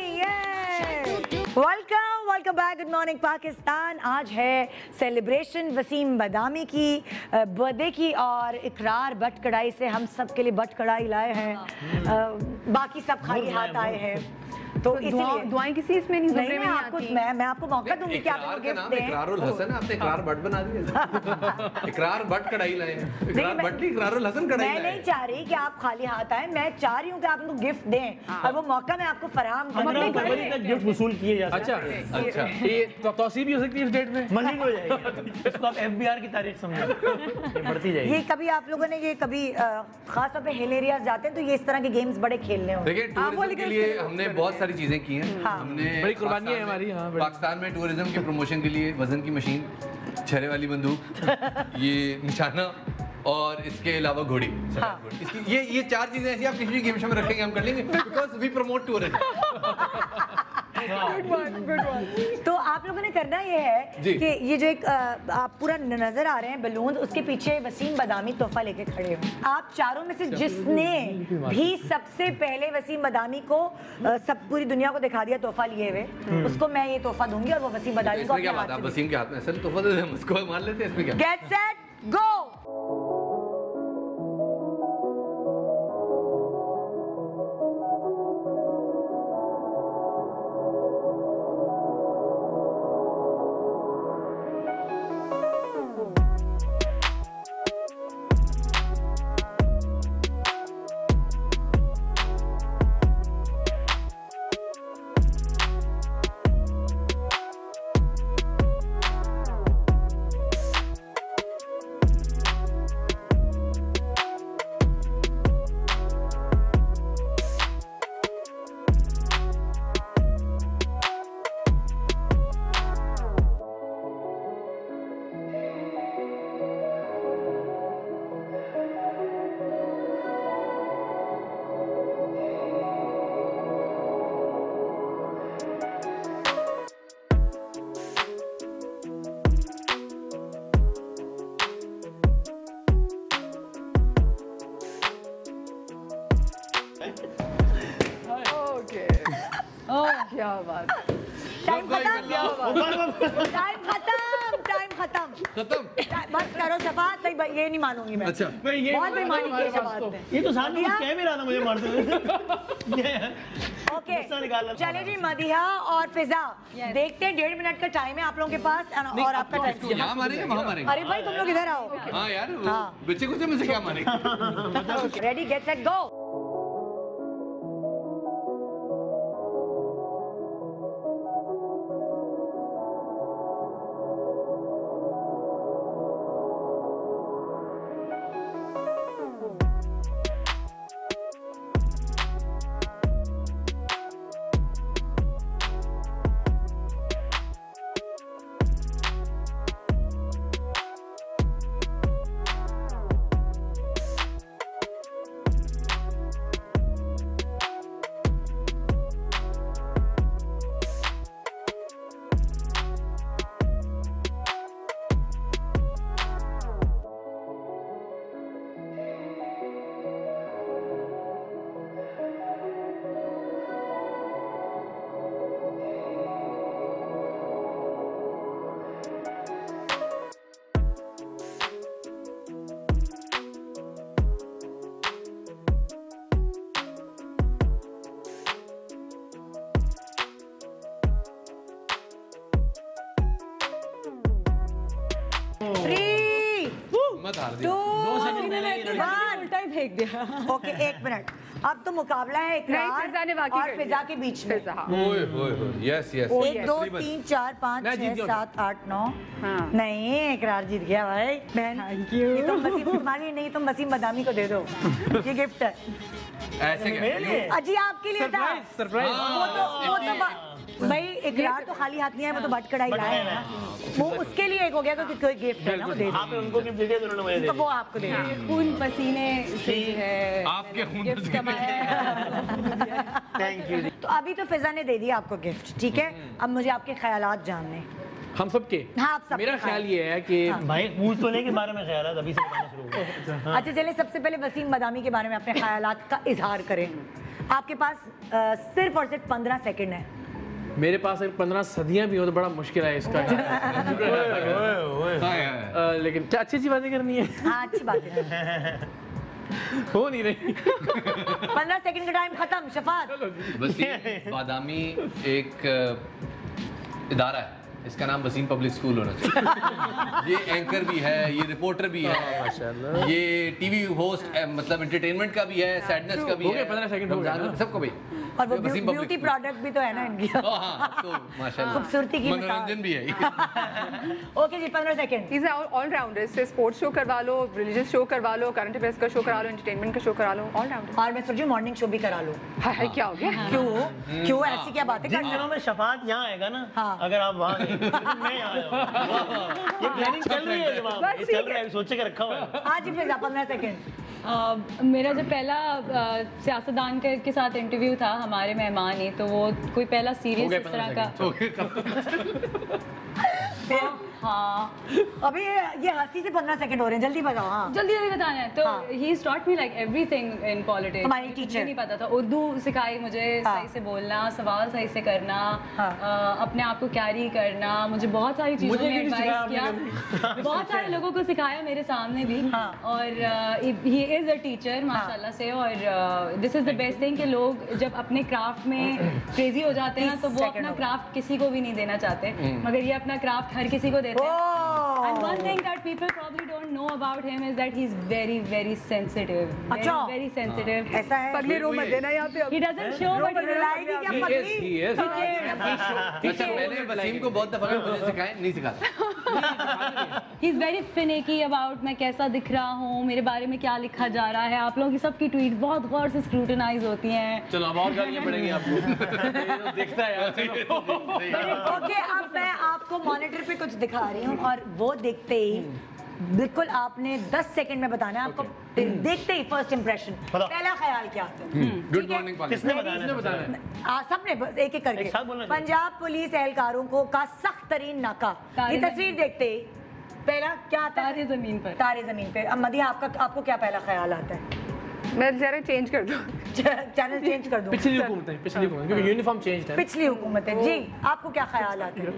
Welcome back, good morning Pakistan. आज है सेलिब्रेशन वसीम बदामी की बर्थडे की, और इकरार बट कढ़ाई से हम सब के लिए बट कढ़ाई लाए हैं, बाकी सब खाली हाथ आए हैं। तो इसलिए दुआएं किसी इसमें नहीं नहीं, मैं आपको मैं आपको मौका दूंगी कि आप इकरार इनको का गिफ्ट नाम दें। इकरारुल हसन है, आपने इकरार भट्ट बना दिया। इकरार भट्ट कढ़ाई लाए हैं। इकरार मैं- भट्ट नहीं, इकरारुल हसन कढ़ाई मैं लाए नहीं हैं। चाह रही कि आप खाली हाथ आए, मैं चाह रही हूँ कि आप इनको गिफ्ट दें, और वो मौका मैं आपको फराहम करूँ। 15 फरवरी तक गिफ्ट वसूल किए जा सकते अच्छा, अच्छा ये तौसीफ भी हो सकती है इस डेट में। मजीद हो जाएगी। इसको आप FBR की तारीख समझो, ये बढ़ती जाएगी। ये कभी आप लोगों ने ये कभी खास तौर पे हिल एरियाज जाते हैं तो ये इस तरह के गेम्स बड़े खेलने होते हैं। देखिए, टूरिज्म के लिए हमने बहुत सारी चीजें की हैं। हमने बड़ी कुर्बानी है हमारी। हाँ, बड़ी। पाकिस्तान में टूरिज्म की प्रमोशन के लिए वजन की मशीन, छर्रे वाली बंदूक, ये निशाना, और इसके अलावा घोड़ी, सफेद घोड़ी। इसकी ये चार चीजें ऐसी आप किसी भी गेम शो में रखेंगे हम कर लेंगे, बिकॉज वी प्रमोट टूरिज्म। तो आप लोगों ने करना ये है जी। कि ये जो एक आप पूरा नजर आ रहे हैं बलून, उसके पीछे वसीम बदामी तोहफा लेके खड़े हो। आप चारों में से जिसने भी सबसे पहले वसीम बदामी को सब पूरी दुनिया को दिखा दिया तोहफा लिए हुए, उसको मैं ये तोहफा दूंगी, और वो वसीम बदामी को इसमें क्या अपने बात है, हाथ से वसीम के हाथ में असल तोहफा दे दें, हम उसको मान लेते हैं, इसमें क्या। Get set go. क्या बात। टाइम खत्म। बस करो शफात, नहीं ये नहीं मानूंगी मैं। अच्छा बहुत बेईमानी की शफात ने। ये तो साथ में कुछ कह भी रहा था मुझे मारते हुए। ओके चले जी, मदिहा और फिजा देखते हैं, 1.5 मिनट का टाइम है आप लोगों के पास और आपका टाइम। यहाँ मारेंगे वहाँ मारेंगे। अरे भाई तुम लोग इधर आओ। हाँ यार बच्चे कुछ मुझे क्या मारेंगे। Ready get set go. मत हार दिया। 2 उल्टा ही फेंक दिया। Okay 1 minute. अब तो मुकाबला है इकरार फिजा ने वाकई और कर फिजा दिया। के बीच में। फिजा, हाँ। ओए ओए यस यस 1 2 3 4 5 मैं जीत 6 गया। 7 8 9 हाँ। नहीं इकरार जीत गया भाई बहन। Thank you. ये तुम वसीम तुम्हारी नहीं, तुम वसीम बदामी को दे दो, ये गिफ्ट है। ऐसे क्या अजी आपके लिए था। सरप्राइज। वो तो भाई इकरार तो खाली हाथ नहीं है, वो तो बट कढ़ाई लाए हैं। वो उसके लिए एक हो गया क्योंकि कोई गिफ्ट है ना, वो दे दो। आपने उनको गिफ्ट दे दिया तो उन्होंने मुझे दे तो दिया। वो आपको दे दो। खून पसीने से है आपके खून गिफ्ट पसीने। कमाया। Thank you. तो अभी तो फिजा ने दे दिया आपको गिफ्ट, ठीक है। अब मुझे आपके ख्यालात जानने। हम सबके। हाँ, आप सबके मेरा ख्याल ख्याल। ये है कि भाई पूछ तो नहीं के बारे में ख्याल है, अभी से बताना शुरू हो गया। अच्छा चलिए, सबसे पहले वसीम बदामी के बारे में अपने ख्यालात का इजहार करें। आपके पास सिर्फ और सिर्फ 15 सेकंड है। मेरे पास अगर 15 सदियां भी हो तो बड़ा मुश्किल है इसका। लेकिन क्या अच्छी अच्छी बातें करनी है। हाँ अच्छी बात है। हो नहीं रही। 15 सेकंड का टाइम खत्म। शफात। वसीम बादामी एक इदारा है, इसका नाम वसीम पब्लिक स्कूल होना चाहिए। ये एंकर भी है, ये रिपोर्टर भी है, माशाल्लाह। ये टीवी होस्ट मतलब एंटरटेनमेंट का भी है, सैडनेस का भी हो है। गए 15 सेकंड हो गए रमजान ना? सबको भाई। और वो Waseem public beauty school. Product भी तो है ना इनकी। हाँ तो माशाल्लाह खूबसूरती की मनोरंजन भी है। ओके जी 15 सेकंड। Is all rounder. इससे स्पोर्ट्स शो करवा लो, रिलीजियस शो करवा लो, करंट अफेयर्स का शो करा लो, एंटरटेनमेंट का शो करा लो, ऑल राउंडर। और मैं सोच रही हूँ मॉर्निंग शो भी करा लो। हाय क्या हो गया। क्यों ऐसी क्या बातें जिन कर दिनों में शफात यहाँ आएगा ना, हाँ। अगर आप वहाँ गए, तो मैं यहाँ आया हूँ। ये प्लानिंग चल रही है जवाब, ये चल रहा है, सोच के रखा हुआ है। हाँ जी फिजा 15 सेकंड। मेरा जो पहला सियासतदान के साथ इंटरव्यू था, हमारे मेहमान ही, तो वो कोई पहला हो सीरियस गए इस तरह का। 15 हाँ अभी ये हंसी से 15 सेकंड हो रहे हैं, जल्दी बताओ। हाँ जल्दी जल्दी बताना है। तो हाँ। He taught me like everything in politics. हमारी मुझे teacher। नहीं पता था, उर्दू सिखाई मुझे, हाँ। सही से बोलना, सवाल सही से करना, हाँ। अपने आप को कैरी करना, मुझे बहुत सारी चीज़ों मुझे में क्यों नहीं सिखाया एडवाइस किया। आपने बहुत सारे लोगों को सिखाया मेरे सामने भी। हाँ। और ही इज़ अ टीचर माशाल्लाह से। और this is the best thing कि लोग जब अपने क्राफ्ट में क्रेजी हो जाते हैं ना, तो वो 30 अपना सेकंड हो क्राफ्ट किसी को भी नहीं देना चाहते, मगर ये अपना क्राफ्ट हर किसी को देते हैं। And one thing that people probably don't know about him is that he's very, very sensitive. Very, अच्छा। very sensitive. ऐसा है। पगली रो मत देना यहाँ पे। He doesn't show, but he लाएगी क्या पगली? he is. अच्छा मैंने वसीम को बहुत दफा मुझे सिखाया नहीं सिखाता। he's very finicky about मैं कैसा दिख रहा हूँ, मेरे बारे में क्या लिखा जा रहा है। आप लोगों की सबकी ट्वीट बहुत गौर से स्क्रूटनाइज होती हैं। चलो अब और गालियाँ पड़ेंगी आपको। देखता है यार। चलो। ओके अब मैं आपको मॉनिटर पे कुछ दिखा रही हूँ और वो देखते ही बिल्कुल आपने 10 सेकंड में बताना है। आपको देखते ही फर्स्ट इंप्रेशन, बताओ। पहला ख्याल क्या आता है। गुड मॉर्निंग किसने बताना है? सबने एक एक करके। एक साथ बोलना चाहिए। पंजाब पुलिस एहलकारों को का सख्त तरीन नाका, ये तस्वीर देखते ही पहला क्या आता है? तारे जमीन पर। तारे जमीन पे। अब मदिया आपको क्या पहला ख्याल आता है? मैं जरा चेंज कर दूँ। चैनल चेंज कर दूं। पिछली हुकूमतें क्योंकि यूनिफॉर्म चेंज है। पिछली हुकूमतें जी, आपको क्या ख्याल आते हैं?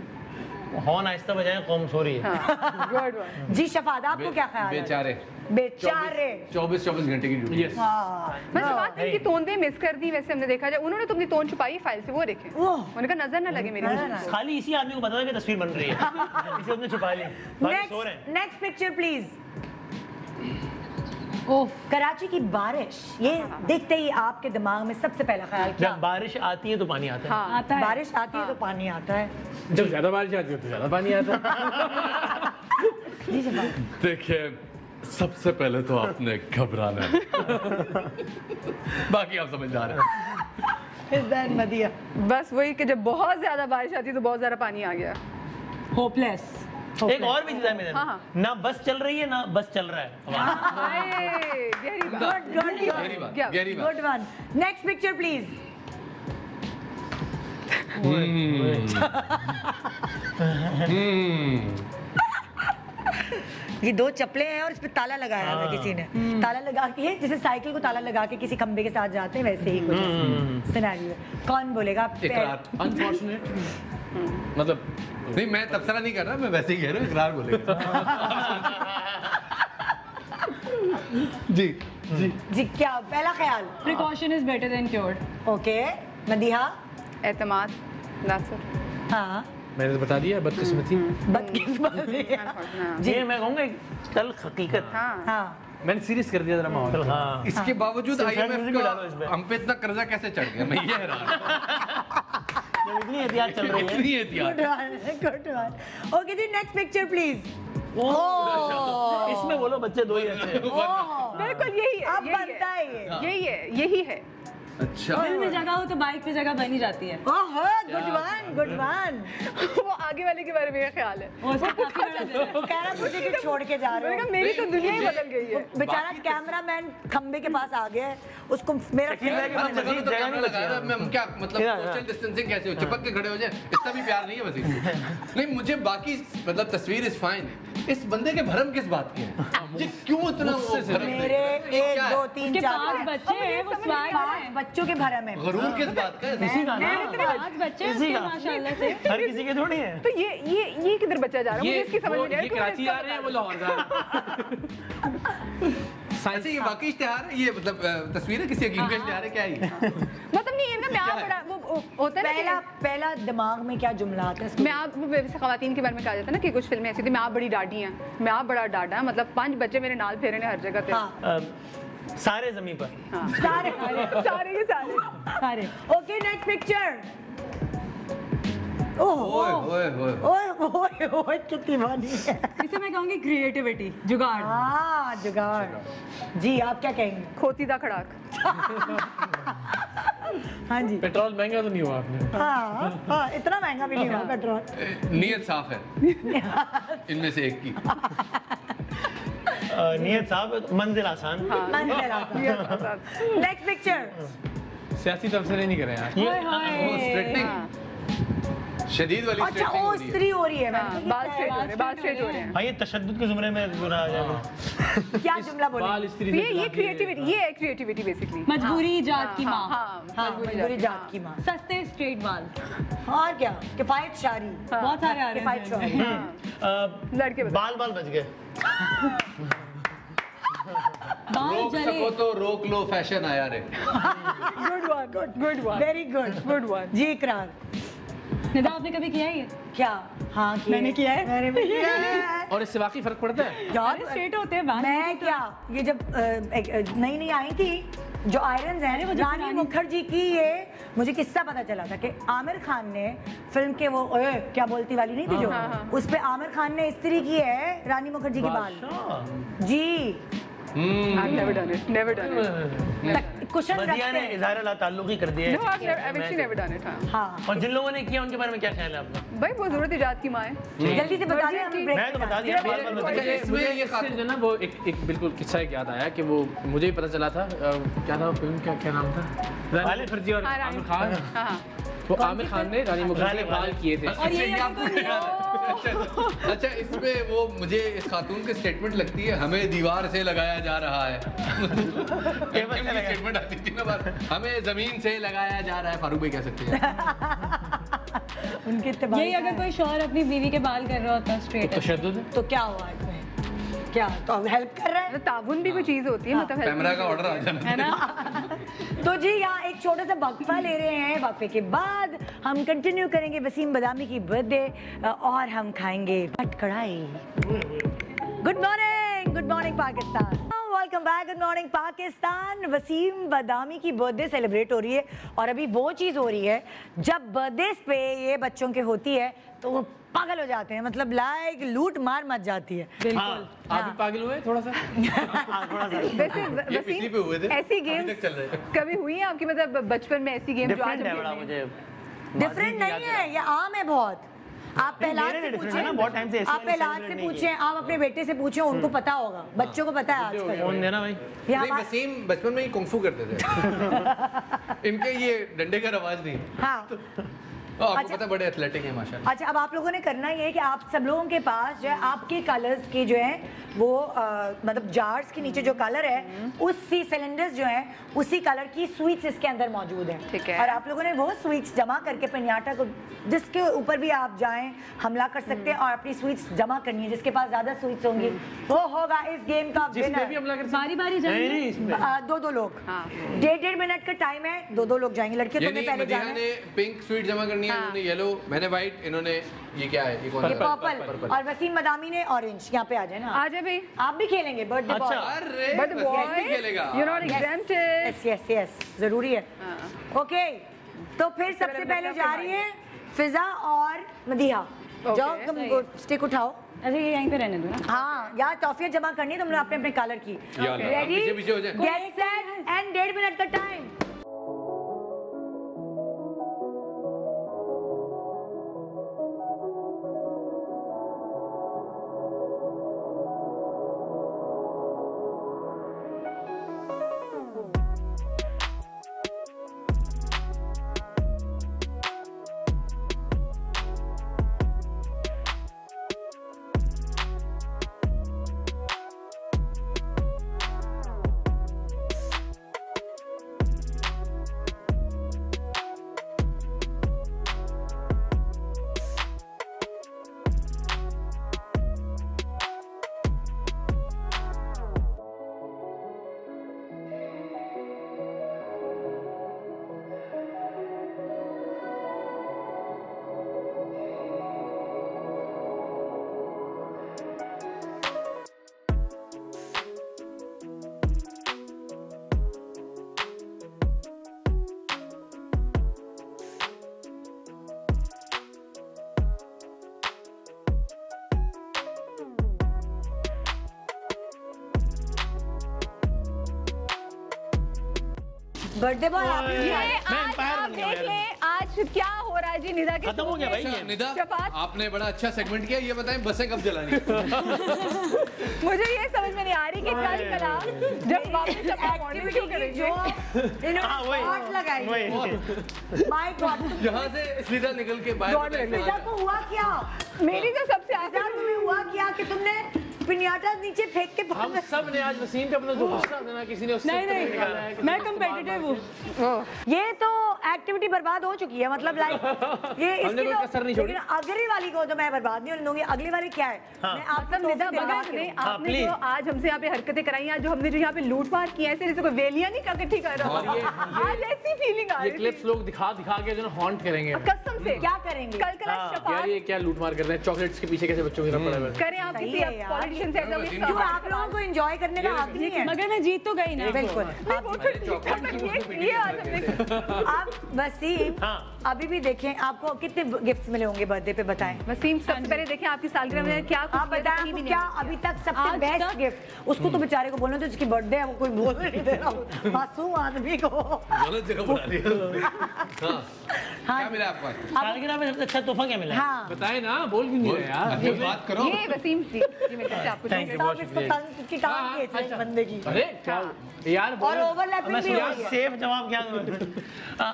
हॉर्न आहिस्ता बजाएं, कौम सो रही है। Good one. जी शफाद, आपको क्या ख्याल है? बेचारे बेचारे 24 घंटे की ड्यूटी। हाँ मैं बात इनकी तोंदें मिस कर दी, वैसे हमने देखा जाए उन्होंने तो अपनी तोन छुपाई फाइल से, वो देखें उनका नजर ना लगे मेरी नजर ना। खाली इसी आदमी को पता था कि तस्वीर बन रही है, इसे उसने छुपा ली। बाकी सो रहे हैं। Next picture please. Oh, Karachi की बारिश, ये देखते ही आपके दिमाग में सबसे पहला ख्याल क्या? जब बारिश आती है तो पानी आता है। हाँ आता है। बारिश आती है तो पानी आता है। जब ज्यादा बारिश आती है तो ज्यादा पानी आता है। जी शफाद। देखिए, सबसे पहले तो आपने घबराना है। बाकी आप समझदार हैं। मदिया बस वही कि जब बहुत ज्यादा बारिश आती है तो बहुत ज्यादा पानी आ गया। होपलेस। एक और भी चीज है मेरे हाँ। ना बस चल रही है ना बस चल रहा है। हाय, गहरी बात। गहरी बात, क्या? गहरी बात। Good one. Next picture please. ये दो चप्पलें हैं और इस पे ताला लगाया हुआ है किसी ने। ताला लगा के, जैसे साइकिल को ताला लगा के किसी खंबे के साथ जाते हैं, वैसे ही कुछ सिनेरियो है। कौन बोलेगा? इकरार। अनफॉर्चुनेट मतलब नहीं, मैं तबसरा नहीं कर रहा, मैं वैसे ही कह रहा हूँ, इकरार बोलेगा। जी जी जी क्या पहला ख्याल? Precaution is better than cure. Okay Madiha. एतमाद, नासर। हाँ मैंने तो बता दिया, बदकिस्मती। बदकिस्मती। जी मैं कहूँगा एक तल हकीकत। हाँ हाँ मैंने सीरियस कर दिया जरा माहौल। हाँ इसके बावजूद सिर्फ IMF music भी डालो इस पे। का हम पे इतना कर्जा कैसे चढ़ गया, मैं ये हैरान हूँ। जब इतनी एहतियात चल रही है। इतनी एहतियात। Good one. ओके जी, नेक्स्ट पिक्चर प्लीज। इसमें बोलो बच्चे दो ही अच्छे हैं। बिल्कुल यही है, अब यही बनता है ये। यही है। अच्छा, दिल में जगह हो तो बाइक पे जगह बन ही जाती है। ओहो, गुड वन, गुड वन। वो आगे वाले के बारे में ये ख्याल है। वो सब काफी बड़ा दिल है। कह रहा मुझे क्यों छोड़ के जा रहे मैंने हो? कहा मेरी तो दुनिया ही बदल गई है। बेचारा कैमरामैन खंबे के पास आ गया है, उसको मेरा हर जगह पे तो कैमरा लगाया है, मैं क्या मतलब सोशल डिस्टेंसिंग कैसे हो, चिपक के खड़े हो जाए, इतना भी प्यार नहीं है बस इसमें। नहीं, मुझे बाकी मतलब तस्वीर इज फाइन, इस बंदे के भरम किस बात की है? ये क्यों इतना वो भरम? मेरे 1 2 3 उसके 4 पांच बच्चे हैं, वो स्वैग है। बच्चों के भरम है। गरूर किस बात का है? इसी का ना, पांच बच्चे हैं उसके माशाल्लाह से। हर किसी के थोड़ी है। तो ये किधर बच्चा जा रहा है, मुझे इसकी समझ नहीं आ ये रही। कराची जा रहे हैं, वो लाहौर जा रहे अच्छा, ये वाकई इश्तिहार है, ये मतलब तस्वीर है किसी हकीम का इश्तिहार है क्या ये? मतलब नहीं है ना, मैं आप बड़ा वो होता है ना पहला दिमाग में क्या जुमला आता है इसको? मैं आप वैसे खवातीन के बारे में कहा जाता है ना कि कुछ फिल्में ऐसी थी, मैं आप बड़ी डाडी हैं, मैं आप बड़ा डाडा, मतलब 5 बच्चे मेरे नाल फेरे ने हर जगह पे। हाँ, सारे जमीन पर। सारे सारे के सारे। सारे। Okay, next picture. ओह ओए ओए ओए ओए ओए ओए, कितनी बानी है। इसे मैं कहूँगी क्रिएटिविटी, जुगाड़। हाँ, जुगाड़। जी आप क्या कहेंगे? खोतीदा खड़ाक। हाँ जी। पेट्रोल महंगा तो नहीं हुआ आपने? हाँ हाँ, इतना महंगा भी नहीं हुआ पेट्रोल। नीयत साफ है इनमें से एक की। नियत साहब, मंजिल आसान। Next picture. सियासी तबसरे नहीं करें यार। वो स्ट्रेटनिंग शदीद वाली अच्छा, स्ट्रेटनिंग ओ हो रही है। स्त्री हो रही है। हाँ, बाल स्ट्रेट हो रहे हैं, बाल स्ट्रेट हो रहे हैं। हाँ, ये तशद्दुद के जुमरे में बुरा आ जाएगा। क्या जुमला बोले? बाल स्त्री तो ये क्रिएटिविटी, ये है क्रिएटिविटी बेसिकली। मजबूरी जात की माँ। हाँ, मजबूरी जात की माँ। सस्ते स्ट्रेट बाल। और क्या? किफायत शारी। बहुत सारे आ रहे किफायत हैं। शारी। लड़के बताओ। बाल बाल बच गए। बाल रोक जले। सको तो रोक लो, फैशन आया रे। Good one, good one, very good. Good one. जी इकरार। निदा आपने कभी किया है ये? क्या? हाँ, मैंने किया है। मैंने भी किया है। और इससे वाकई फर्क पड़ता है? यार स्ट्रेट होते हैं बाल। मैं क्या, ये जब नई नई आई थी जो आयरन है, वो जो रानी पुरानी- मुखर्जी की, ये मुझे किस्सा पता चला था कि आमिर खान ने फिल्म के वो ओए क्या बोलती वाली नहीं थी जो, उस पे आमिर खान ने इस्त्री की है रानी मुखर्जी के बाल। जी I've never done it, never done it. Cushion Madiha रखते ने हैं। इजहार ला ताल्लुक ही कर दिया No, I've actually never done it. हाँ। हाँ, और जिन लोगों ने किया उनके बारे में क्या ख्याल है आपका? भाई वो जरूरत इजाद की माँ है। जल्दी से बता दें, हम break मैं तो बता दिया, बाल बाल बच अच्छा, गए। इसमें ये इससे जो ना वो एक बिल्कुल किस्सा एक याद आया कि वो मुझे ही पता चला था क्या था फिल्म क्या क्या नाम था? रानी मुखर्जी और हाँ, रानी आमिर खान। हाँ, हाँ। वो आमिर खान ने रानी मुखर्जी के बाल किए थे। और ये अच्छा, इसमें वो मुझे इस खातून की स्टेटमेंट लगती है, हमें दीवार से लगाया जा रहा है। स्टेटमेंट आती थी ना बार, हमें जमीन से लगाया जा रहा है। फारूक भाई कह सकते हैं उनके यही अगर कोई शौहर अपनी बीवी के बाल कर रहा होता स्ट्रेट तशद्दुद है। तो क्या हुआ इसमें? क्या तो अब हेल्प कर रहे हैं? ताउन भी कोई चीज होती है, मतलब कैमरा का ऑर्डर आ जाना है ना। तो जी यहाँ एक छोटा सा वक्फा ले रहे हैं, वक्फे के बाद हम कंटिन्यू करेंगे वसीम बदामी की बर्थडे और हम खाएंगे Butt karahi. Good morning Pakistan, welcome back. Good morning Pakistan. Waseem Badami की बर्थडे सेलिब्रेट हो रही है और अभी वो चीज़ हो रही है जब बर्थडे पे ये बच्चों के होती है तो वो पागल हो जाते हैं, मतलब लाइक लूट मार मच जाती है। बिल्कुल। आप भी पागल हुए थोड़ा सा? वैसे ये पिछली पे हुए थे, ऐसी अभी गेम्स तक चल रहे हैं। कभी हुई है आपकी, मतलब बचपन में ऐसी गेम जो आज डिफरेंट है हम बड़ा खेलते हैं? मुझे। डिफरेंट नहीं है, ये आम है बहुत। आप पहलाद से different है पूछें, ना, बहुत time से ऐसे आप वाली पहलाद celebrate से नहीं पूछें, आप अपने बेटे से पूछें, उनको पता होगा, बच्चों को पता है आजकल। फोन देना भाई। ये नहीं, हमारा- वसीम बचपन में ही कुंफू करते थे। इनके ये डंडे का रवाज नहीं। हाँ आपको अच्छा। पता है बड़े एथलेटिक हैं माशाल्लाह। अच्छा, अब आप लोगों ने करना ये है कि आप सब लोगों के पास जो है आपके कलर्स की जो है वो मतलब जार्स के नीचे जो कलर है उसी सिलेंडर्स जो है उसी कलर की स्वीट्स इसके अंदर मौजूद है। ठीक है। और आप लोगों ने वो स्वीट्स जमा करके पिन्याटा को जिसके ऊपर भी आप जाएं हमला कर सकते हैं और अपनी स्वीट्स जमा करनी है। जिसके पास ज्यादा स्वीट्स होंगी वो होगा इस गेम का जिस पे भी विनर। हमला कर बारी बारी नहीं जाएंगे। नहीं इसमें दो लोग, हाँ। 1.5 मिनट का टाइम है, दो लोग जाएंगे। लड़के ये तुम्हें नहीं, पहले मदीहा जाना है। ने पिंक स्वीट जमा करनी है, इन्होंने येलो, मैंने व्हाइट, इन्होंने ये क्या है, ये कौन ये सा है? पर्पल और वसीम मदामी ने ऑरेंज। यहाँ पे आ जाए ना, आ जाए भाई, आप भी खेलेंगे बर्थडे अच्छा। बॉय। अरे बट वसीम भी खेलेगा। You not exempted. Yes yes yes, जरूरी है। ओके, तो फिर सबसे पहले जा रही है फिजा और मदीहा। जाओ तुम सही है। स्टिक उठाओ। अरे ये यहीं पे रहने दो ना। हाँ, यार टॉफियां जमा करनी है तुमने अपने अपने कलर की। या अल्लाह, आप रेडी, पीछे हो जाए। गेट सेट एंड 1.5 मिनट का टाइम। बर्थडे बॉय आप ही ये हैं। आज आप देख लें आज क्या हो रहा है जी निदा के खत्म हो गया भाई अच्छा, ये। निदा, शफात। आपने बड़ा अच्छा सेगमेंट किया। ये बताएं बसें कब चलानी है? मुझे ये समझ में नहीं आ रही कि कल कला जब वापस अपना मॉर्निंग शो एक्टिविटी जो करेंगे हाँ, इन्होंने वही। स्पॉट लगाई। वही। माय गॉड, यहाँ से सीधा निकल के बाहर फिजा को हुआ क्या? मेरी तो सबसे फिजा आखिर तुम्हें हुआ क्या कि तुमने पिन्याटा नीचे फेंक के हम सब ने आज वसीम पे अपना जो गुस्सा था ना किसी ने उससे नहीं निकाला है, नहीं, किसी मैं ने उसको कम्पिटिटिव हूँ। ये तो एक्टिविटी बर्बाद हो चुकी है, मतलब लाइक ये हमने कोई कसर नहीं छोड़ी। लेकिन अगली वाली को तो मैं बर्बाद नहीं होने दूंगी। अगली वाली क्या है? मैं आपको मतलब निदा तोहफे बगा दिलवा के ने दूँ। आपने please। जो आज हमसे यहाँ पे हरकतें कराई आज जो हमने जो यहाँ पे लूटपाट की ऐसे जैसे कोई वेलियां नहीं इकट्ठी कर रहा और ये- आज ऐसी फीलिंग आ ये रही थी क्लिप्स लोग दिखा दिखा के जो ना हॉन्ट करेंगे कसम से क्या करेंगे? कल कला यार शफात ये क्या लूट मार कर रहे हैं चॉकलेट्स के पीछे कैसे बच्चों की तरफ पड़े हुए हैं। करें आप सही किसी है यार। पॉलिटिशियन से ऐसा क्यों आप लोगों को एंजॉय करने का हक नहीं है? मगर मैं जीत तो गई ना। बिल्कुल। ये आज हमने आप वसीम हाँ। अभी भी देखें आपको कितने गिफ्ट्स मिले होंगे बर्थडे पे, बताएं। वसीम सबसे पहले देखें आपकी सालगिरह में क्या कुछ आप किया, बताएं कहीं आपको भी क्या नहीं। अभी तक सबसे आज बेस्ट तक? गिफ्ट? उसको तो बेचारे को बोलना तो जिसकी बर्थडे है वो कोई बोल नहीं दे रहा मासूम आदमी को। गलत जगह बुला दिया। हाँ, हाँ। क्या मिला आपको आज? सालगिरह में सबसे अच्छा तोहफा क्या मिला? हाँ, बताए ना बोल भी नहीं रहे यार। अच्छा, बात करो। ये वसीम जी ये मेरे पास आपको Thank you, chocolate। बहुत सब इसको शुक्रिया। तंग की टांग के इस बंदे की अरे क्या यार और ओवरलैपिंग मैं भी हो सोचा रही है। सेफ जवाब क्या दूं?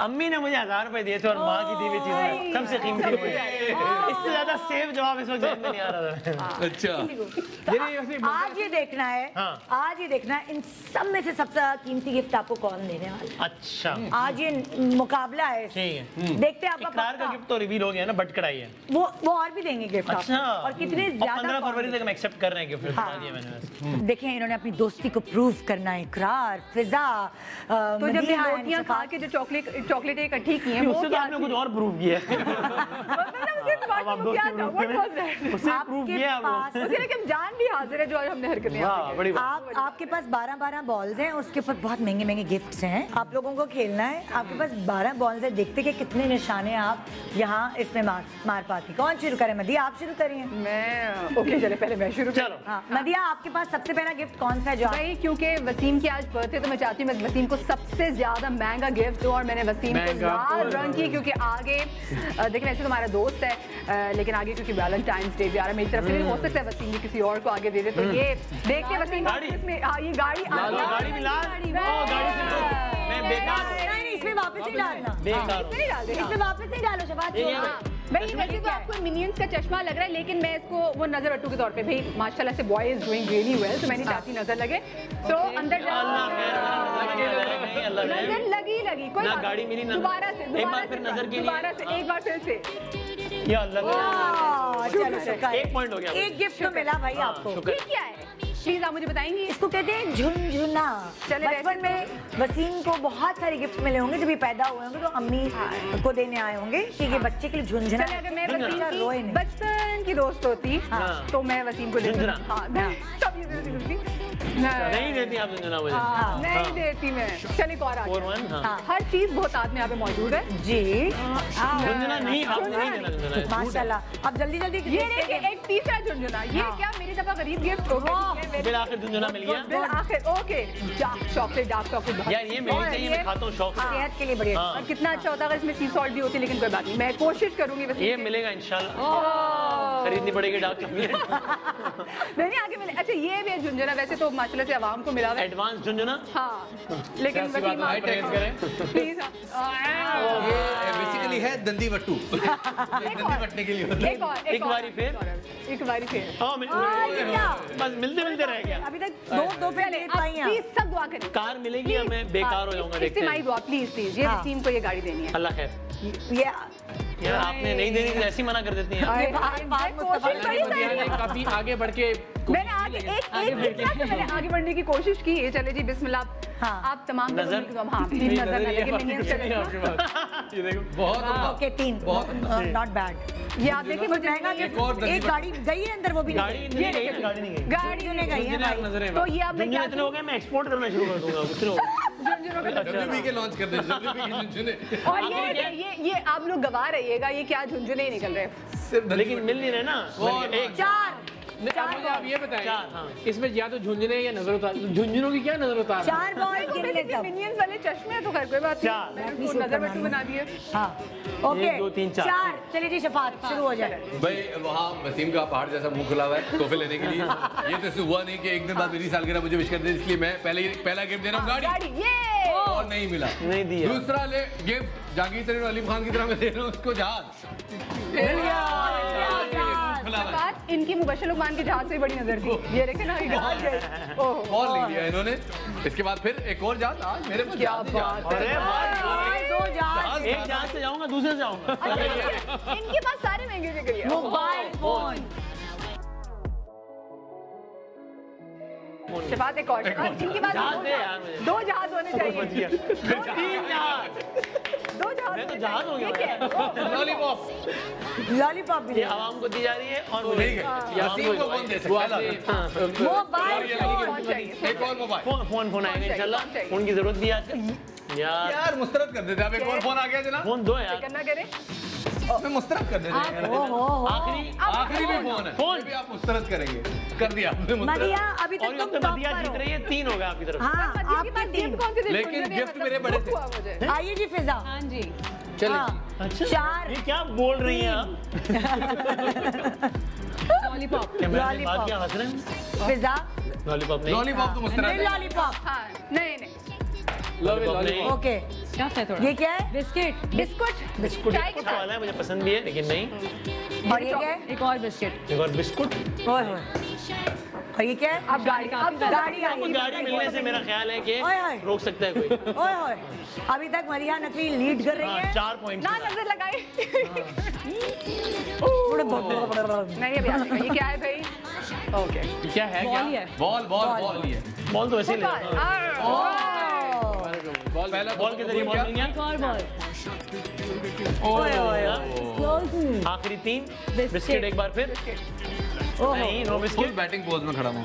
अम्मी ने मुझे 1000 रुपए दिए थे और माँ की दी हुई चीजें सबसे कीमती हुई। इससे ज्यादा सेफ जवाब इस वक्त ज़हन में नहीं आ रहा था। अच्छा आज ये देखना है, हाँ। आज ये देखना है इन सब में से सबसे ज्यादा कीमती गिफ्ट आपको कौन देने वाला है। अच्छा आज ये मुकाबला है, ठीक है। देखते हैं आपका इकरार का पक्का। गिफ्ट तो रिवील हो गया ना, बट कढ़ाई है। वो और भी देंगे गिफ्ट अच्छा और कितने ज्यादा 15 कौन फरवरी देगा? तक हम एक्सेप्ट कर रहे हैं गिफ्ट, बता दिया मैंने वैसे। देखें इन्होंने अपनी दोस्ती को प्रूव करना है। इकरार, फिजा, तो जब ये मदीहा रोटियां एंड खा शफात। के जो चॉकलेट इकट्ठी की हैं वो उससे तो क्या आपने कुछ और प्रूव किया है। अब आप दोस्ती prove करें। उससे प्रूव आपके किया आप पास- लोगों उसके लिए कि हम जान भी हाजिर है जो आज हमने हरकतें ने। वाह बड़ी बात। आपके पास 12 बॉल्स हैं, उसके ऊपर बहुत महंगे महंगे गिफ्ट्स हैं। आप लोगों को खेलना है। आपके पास 12 बॉल्स हैं, देखते कि कितने निशाने आप यहाँ इसमें मार पाती। कौन शुरू करें? मदिया आप शुरू करिए। मैं ओके चले पहले मैं शुरू चलो हाँ मदिया, आपके पास सबसे पहला गिफ्ट कौन सा है जो भाई क्योंकि वसीम की आज बर्थडे तो मैं चाहती हूँ मैं वसीम को सबसे ज्यादा महंगा गिफ्ट दूँ और मैंने वसीम को महंगा लाल रंग की क्योंकि आगे देखिए वैसे तो हमारा दोस्त है लेकिन आगे क्योंकि वैलेंटाइंस डे भी आ रहा है मेरी तरफ से नहीं हो सकता है वसीम भी किसी और को आगे दे दे तो ये देखते वसीम गाड़ी। इसमें हाँ ये गाड़ी गाड़ी भी लाल। ओ, गाड़ी से मैं बेकार हूँ। नहीं, इसमें वापस नहीं डालना। बेकार हूँ। नहीं डाल दे इसमें वापस नहीं डालो शबाद। ये क्या हाँ, भाई ये वैसे तो आपको मिनियंस का चश्मा लग रहा है लेकिन मैं इसको वो नजर अट्टू के तौर पे भाई माशाल्लाह से boy is doing really well तो मैं नहीं चाहती नजर लगे तो अंदर अल्लाह खैर, अल्लाह खैर। नजर लगी कोई ना बात गाड़ी मिली, ना- दोबारा से एक बार फिर नजर के लिए। दोबारा से एक बार फिर से या अल्लाह वाह, चलो शुक्र है। एक पॉइंट हो गया। एक गिफ्ट तो मिला भाई आपको। ये क्या है प्लीज आप मुझे बताएंगी इसको कहते हैं झुनझुना। चले बचपन में वसीम को बहुत सारे गिफ्ट मिले होंगे जब ये पैदा हुए होंगे तो अम्मी को देने आए होंगे कि ये बच्चे के लिए झुनझुना चले अगर मैं है। वसीम रोए की नहीं। बचपन की दोस्त होती हाँ। तो मैं वसीम को देती झुनझुना। हाँ तब ये देती नहीं देती आप झुनझुना मुझे। हाँ, नहीं देती मैं चल एक और आ गया। 4-1 हाँ। हाँ। हर चीज बहुत हाथ में यहाँ पे मौजूद है जी झुनझुना नहीं, आपने नहीं देना झुनझुना। माशाल्लाह। अब जल्दी जल्दी ये देखिए एक तीसरा झुनझुना ये हाँ। क्या मेरी दफा गरीब गिफ्ट हो गया फिर आखिर झुनझुना मिल गया। फिर आखिर ओके डार्क चॉकलेट बहुत यार ये मिलनी चाहिए, मैं खाता हूँ शौक से। सेहत के लिए बढ़िया। हाँ। और कितना अच्छा होता अगर इसमें सी सॉल्ट भी होती लेकिन कोई बात नहीं मैं कोशिश करूंगी बस ये मिलेगा इंशाल्लाह। खरीदनी पड़ेगी डार्क चॉकलेट। नहीं आगे मिले अच्छा ये भी है झुंझुना वैसे तो माशाल्लाह से आवाम को मिला हुआ है एडवांस झुनझुना। हाँ लेकिन वसीम हाई टेक्स करें प्लीज ये बेसिकली है दंदी वट्टू दंदी वटने के लिए होता है। एक बारी फिर। एक बारी फिर हाँ बस मिलते मिलते रह गया। अभी तक दो पे ले पाई हैं। प्लीज सब दुआ करें कार मिलेगी या मैं बेकार हो जाऊंगा देखते इस्तेमाई हैं। दुआ प्लीज प्लीज ये हाँ। वसीम को ये गाड़ी देनी है अल्लाह खैर। ये यार आपने नहीं देनी थी ऐसी मना कर देती हैं। ये बात मुस्तफा कोशिश करी मदिया ने काफी आगे बढ़ के मैंने आगे एक गिफ्ट से मैंने आगे बढ़ने की कोशिश की ये चले जी बिस्मिल्लाह हाँ। आप तमाम नजर? हाँ प्लीज नजर न लगे मिनियंस चले ये देखो बहुत ओके 3 बहुत नॉट बैड। ये आप देखिए कुछ महंगा एक और गिफ्ट दंदी एक गाड़ी गई है अंदर वो भी गाड़ी नहीं नहीं गई, गाड़ी नहीं गई। गाड़ी ने गई है भाई। नजरें तो ये आप मैं झुनझुना क्या इतने हो गए मैं एक्सपोर्ट करना शुरू कर दूंगा कुछ नहीं होगा। झुनझुनों पे डब्ल्यूबी के लॉन्च कर दे डब्ल्यूबी के झुनझुने और ये आप लोग गवा रहिएगा ये क्या झुंझुने ही निकल रहे हैं सिर्फ लेकिन मिल नहीं रहे ना। एक 4 मुझे आप ये बताएं चार, हाँ। इसमें या तो झुंझुने या नजर उतार झुंझुनों की क्या नजर उतार 4 बॉल्स गिन ले सब। मिनियंस वाले चश्मे हैं तो खैर कोई बात चार। नहीं मैंने उसको नजर बट्टू बना दिए हाँ ओके 1 2 3 4 4 चलिए जी शफात शुरू हो जाए। भाई वहाँ वसीम का पहाड़ जैसा मुंह खुला हुआ है तोहफे लेने के लिए ये तो ऐसे हुआ नहीं कि एक दिन बाद मेरी सालगिरह मुझे विश कर दे इसलिए मैं पहला गिफ्ट दे रहा हूँ गाड़ी गाड़ी ये और नहीं मिला नहीं दिया। दूसरा ले गिफ्ट जहांगीर तरीन और अलीम खान की तरह मैं दे रहा हूँ उसको जहाज खुला हुआ है। बात इनकी मुबशर लुकमान के जहाज से ही बड़ी नजर थी ये देखे ना ये ओह और लिख दिया इन्होंने इसके बाद फिर एक और जहाज आज मेरे पास क्या जहाज ही जहाज। बात है अरे भाई दो जहाज एक जहाज से जाऊंगा दूसरे से जाऊंगा। इनके पास सारे महंगे बिक रही है मोबाइल फोन शफात एक और इनके पास जहाज दे यार मुझे। दो जहाज होने बच चाहिए गया। 3 जहाज। दो जहाज मैं तो होने जहाज हो गया चाहिए। भाई। लॉलीपॉप लॉलीपॉप भी ये आवाम को दी जा रही है और मुझे ठीक है वसीम को कौन दे वो सकता है आपने मोबाइल फोन चाहिए एक और मोबाइल फोन आएगा इंशाल्लाह। फोन की जरूरत भी है आजकल। यार यार मुस्तरद कर देते अब एक और फोन आ गया जनाब फोन दो यार। करना करें मैं मुस्तरद कर देते हैं ओहो आखिरी आखिरी भी फोन है फोन। ये भी आप मुस्तरद करेंगे कर दिया आपने मुस्तरद मदिया अभी और तक ये तुम तो टॉप मदिया पर जीत हो। रही है 3 होगा आपकी तरफ। हाँ आपके पास आपकी गिफ्ट टीम कौन से लेकिन झुंझुने गिफ्ट मतलब मेरे बड़े दुख थे। हुआ मुझे आइए जी फिजा। हाँ जी चले हाँ, अच्छा 4 ये क्या बोल रही हैं आप? लॉलीपॉप। बात क्या हंस रहे हैं? फिजा लॉलीपॉप नहीं। लॉलीपॉप तो मुस्कुरा नहीं लॉलीपॉप हाँ नहीं लॉलीपॉप नहीं। ओके टफ है थोड़ा। ये क्या है बिस्किट। बिस्कुट बिस्कुट चाय के बिस्कुट वाला है, मुझे पसंद भी है लेकिन नहीं। और ये क्या है एक और बिस्किट। एक और बिस्कुट। ओए होए और ये क्या है अब गाड़ी काफी अब गाड़ी अब आई गाड़ी मिलने से मेरा ख्याल है कि ओए होए। रोक सकता है कोई। ओए होए अभी तक मरिया नकवी लीड कर रही हाँ, है 4 पॉइंट। ना नजर लगाए नहीं नहीं अभी आएगा। ये क्या है भाई ओके क्या है बॉल ही है। बॉल बॉल बॉल ही है। बॉल तो ऐसे ही ले पहला बॉल के जरिए बॉल मिल गया। एक और बॉल। ओए ओए आखिरी 3 बिस्किट एक बार फिर। नहीं no full biscuit. Batting pose में खड़ा हूँ।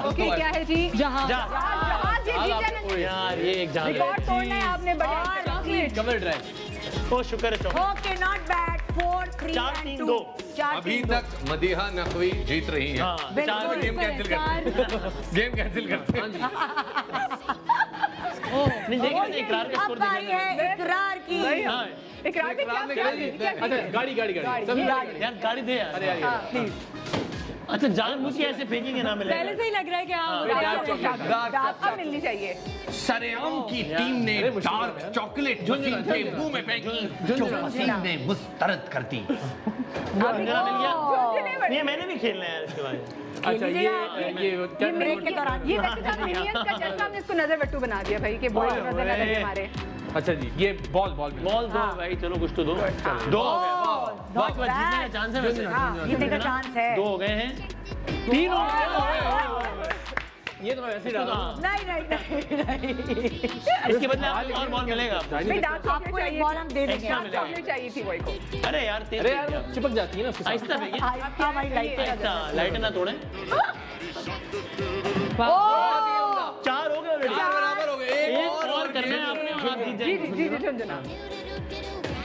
ओके क्या है जी जहाज। जहाज ये जीत जाना चाहिए। यार ये एक जान रिकॉर्ड तोड़ना है आपने बड़े चॉकलेट। कमर ड्राइव। ओ शुक्र है चौक। Okay not bad 4 3 4, and 3, 2 2। अभी तक मदीहा नकवी जीत रही है। हाँ, बिल्कुल। 4 गेम कैंसिल करते गेम कैंसिल करते हैं। नहीं देखिए ना इकरार का स्कोर अब आई है इकरार की हाँ इकरार में क्या क्या क्या अच्छा गाड़ी गाड़ी गाड़ी सभी यार गाड़ी दे यार। अरे यार अच्छा जानबूझ के ऐसे फेंकेंगे ना मिलेगा। पहले से ही लग रहा है कि आप डार्क मिलनी चाहिए सरेआम की टीम ने डार्क चॉकलेट वसीम के मुंह में फेंकी जो वसीम ने मुस्तरद कर दी। मेरा मिल गया। ये मैंने भी खेलना है यार इसके बाद। अच्छा ये ब्रेक के दौरान ये वैसे था मिनियंस का जैसा हमने इसको नजर बट्टू बना दिया भाई कि बॉल नजर ना लगे हमारे अच्छा जी ये बॉल बॉल बॉल दो भाई चलो कुछ तो दो। 2 हो गए। बाकी बात जीतने का चांस है वैसे। जीतने का चांस है 2 हो गए हैं। 3 हो गए। ये तो मैं वैसे ही डाला नहीं इसके बदले आपको और बॉल मिलेगा आपको। भाई डार्क आपको एक बॉल हम दे देंगे एक्स्ट्रा मिलेगा। चॉकलेट चाहिए थी वही को अरे यार तेज अरे यार वो चिपक जाती है ना उसके साथ। आहिस्ता फेंकिए। आहिस्ता भाई लाइट आहिस्ता लाइट ना तोड़े। 4 हो गए ऑलरेडी। बराबर हो गए। एक और करना है आपने और आप जीत जी जाएंगे। जी जी झंझना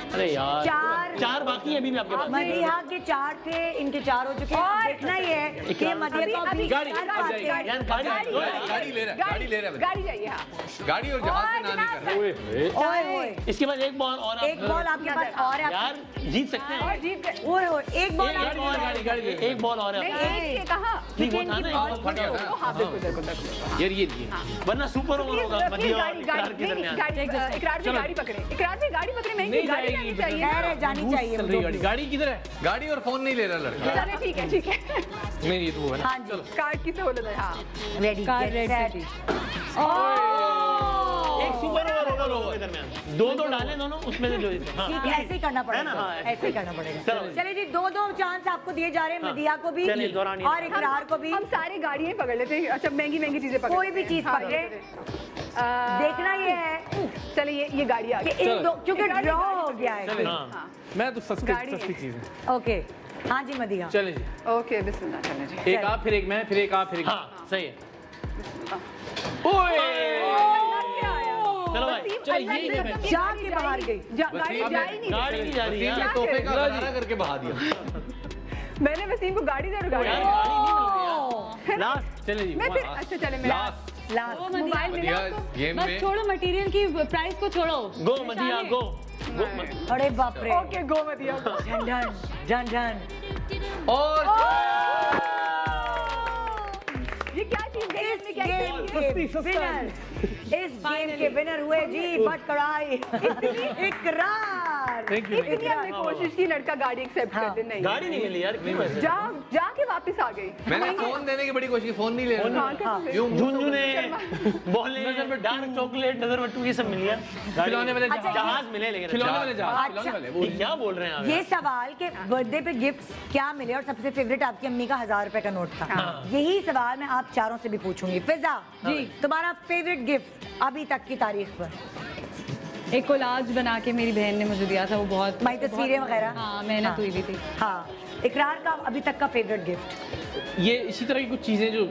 अरे यार चार। 4 बाकी है अभी भी आपके पास। मदीहा के 4 थे इनके 4 हो चुके हैं अब देखना ही है कि मदीहा को अभी गाड़ी, चार गाड़ी, बाकी हैं। यार गाड़ी दो यार। गाड़ी ले रहा है गाड़ी ले रहा है गाड़ी चाहिए हाँ गाड़ी और जहाज से ना नहीं कर रहा। ओए ओए इसके बाद एक बॉल और एक बॉल आपके पास और है यार जीत सकते हैं और आप। जीत गए ओए ओए एक बॉल एक आपके और पास गाड़ी एक बॉल और है नहीं आपके एक ही कहा नहीं, वो था ना, वो फट गया था। हाँ बिल्कुल बिल्कुल बिल्कुल यार ये पास। वरना सुपर ओवर होगा मदिया और इकरार के दरमियान। इकरार में गाड़ी पकड़े इकरार में गाड़ी पकड़े महंगी नहीं गाड़ी जाएगी, जानी चाहिए खैर है जानी चाहिए चल रही गाड़ी गाड़ी किधर है गाड़ी और फोन नहीं ले रहा लड़का। चलो ठीक है ठीक है नहीं ये तो वो है ना हाँ जी कार्ड की सहूलत है हाँ रेडी कार रेड सिटी। एक सुपर ओवर होगा लोगों के दरमियान। 2-2 डाले दोनों उसमें से जो जीते। हाँ ठीक है ऐसे ही करना है पड़ेगा ना? हाँ, ऐसे ही करना पड़ेगा चलो। चलिए जी 2-2 चांस आपको दिए जा रहे हैं मदिया को भी चलिए, दौरान ये- और इकरार को भी हम सारी गाड़ियाँ ही पकड़ लेते हैं अच्छा महंगी महंगी चीजें पकड़ कोई भी चीज हाँ, पकड़े देखना देखना ये है चलिए ये गाड़ी आ कि गई इन दो क्योंकि ड्रॉ हो गया है हाँ मैं तो सस्ती गाड़ी है। सस्ती चीज है ओके हाँ जी मदिया चलें जी ओके बिस्मिल्लाह चलने जी एक आप फिर एक मैं फिर एक आप फिर एक हाँ सही है। ओए चलो भाई चलो, ये नहीं मैं- जाके बाहर गई गाड़ी जा ही नहीं गाड़ी नहीं जा रही वसीम ने यार। तोहफे का गरारा करके बहा दिया। मैंने वसीम को गाड़ी दे और गाड़ी यार दी। गाड़ी नहीं मिल रही यार। लास्ट चले जी मैं फिर अच्छा चले मैं लास्ट लास्ट ओ मदिया मोबाइल मिला मदिया आपको? गेम बस में छोड़ो मटेरियल की प्राइस को छोड़ो। गो मदिया गो अरे बाप रे okay go मदिया done done done done और ये क्या चीज है इस इसमें क्या गेम के विनर इस गेम के विनर हुए जी बट कड़ाई इकरार थैंक यू इतनी हमने कोशिश की लड़का गाड़ी एक्सेप्ट कर दे नहीं गाड़ी नहीं मिली यार क्यों ऐसे? जाके वापस आ गई मैंने फोन देने की बड़ी कोशिश की फोन नहीं ले रहा। हाँ, कैसे? यूं मुंह से झुनझुने बॉले डार्क चॉकलेट नजर बट्टू ये सब मिल गया। खिलौने वाले अच्छा, जहाज मिले लेकिन खिलौने वाले जहाज अच्छा। खिलौने वाले वो क्या बोल रहे हैं आप ये सवाल के बर्थडे पे गिफ्ट्स क्या मिले और सबसे फेवरेट आपकी अम्मी का 1000 रुपए का नोट था यही सवाल मैं आप चारों से भी पूछूंगी फिजा जी तुम्हारा फेवरेट गिफ्ट अभी तक की तारीख पर एक कोलाज बना के मेरी बहन ने मुझे दिया था वो बहुत माई तस्वीरें वगैरह हाँ मेहनत हुई भी थी। हाँ इकरार का अभी तक का फेवरेट गिफ्ट ये इसी तरह की कुछ चीजें जो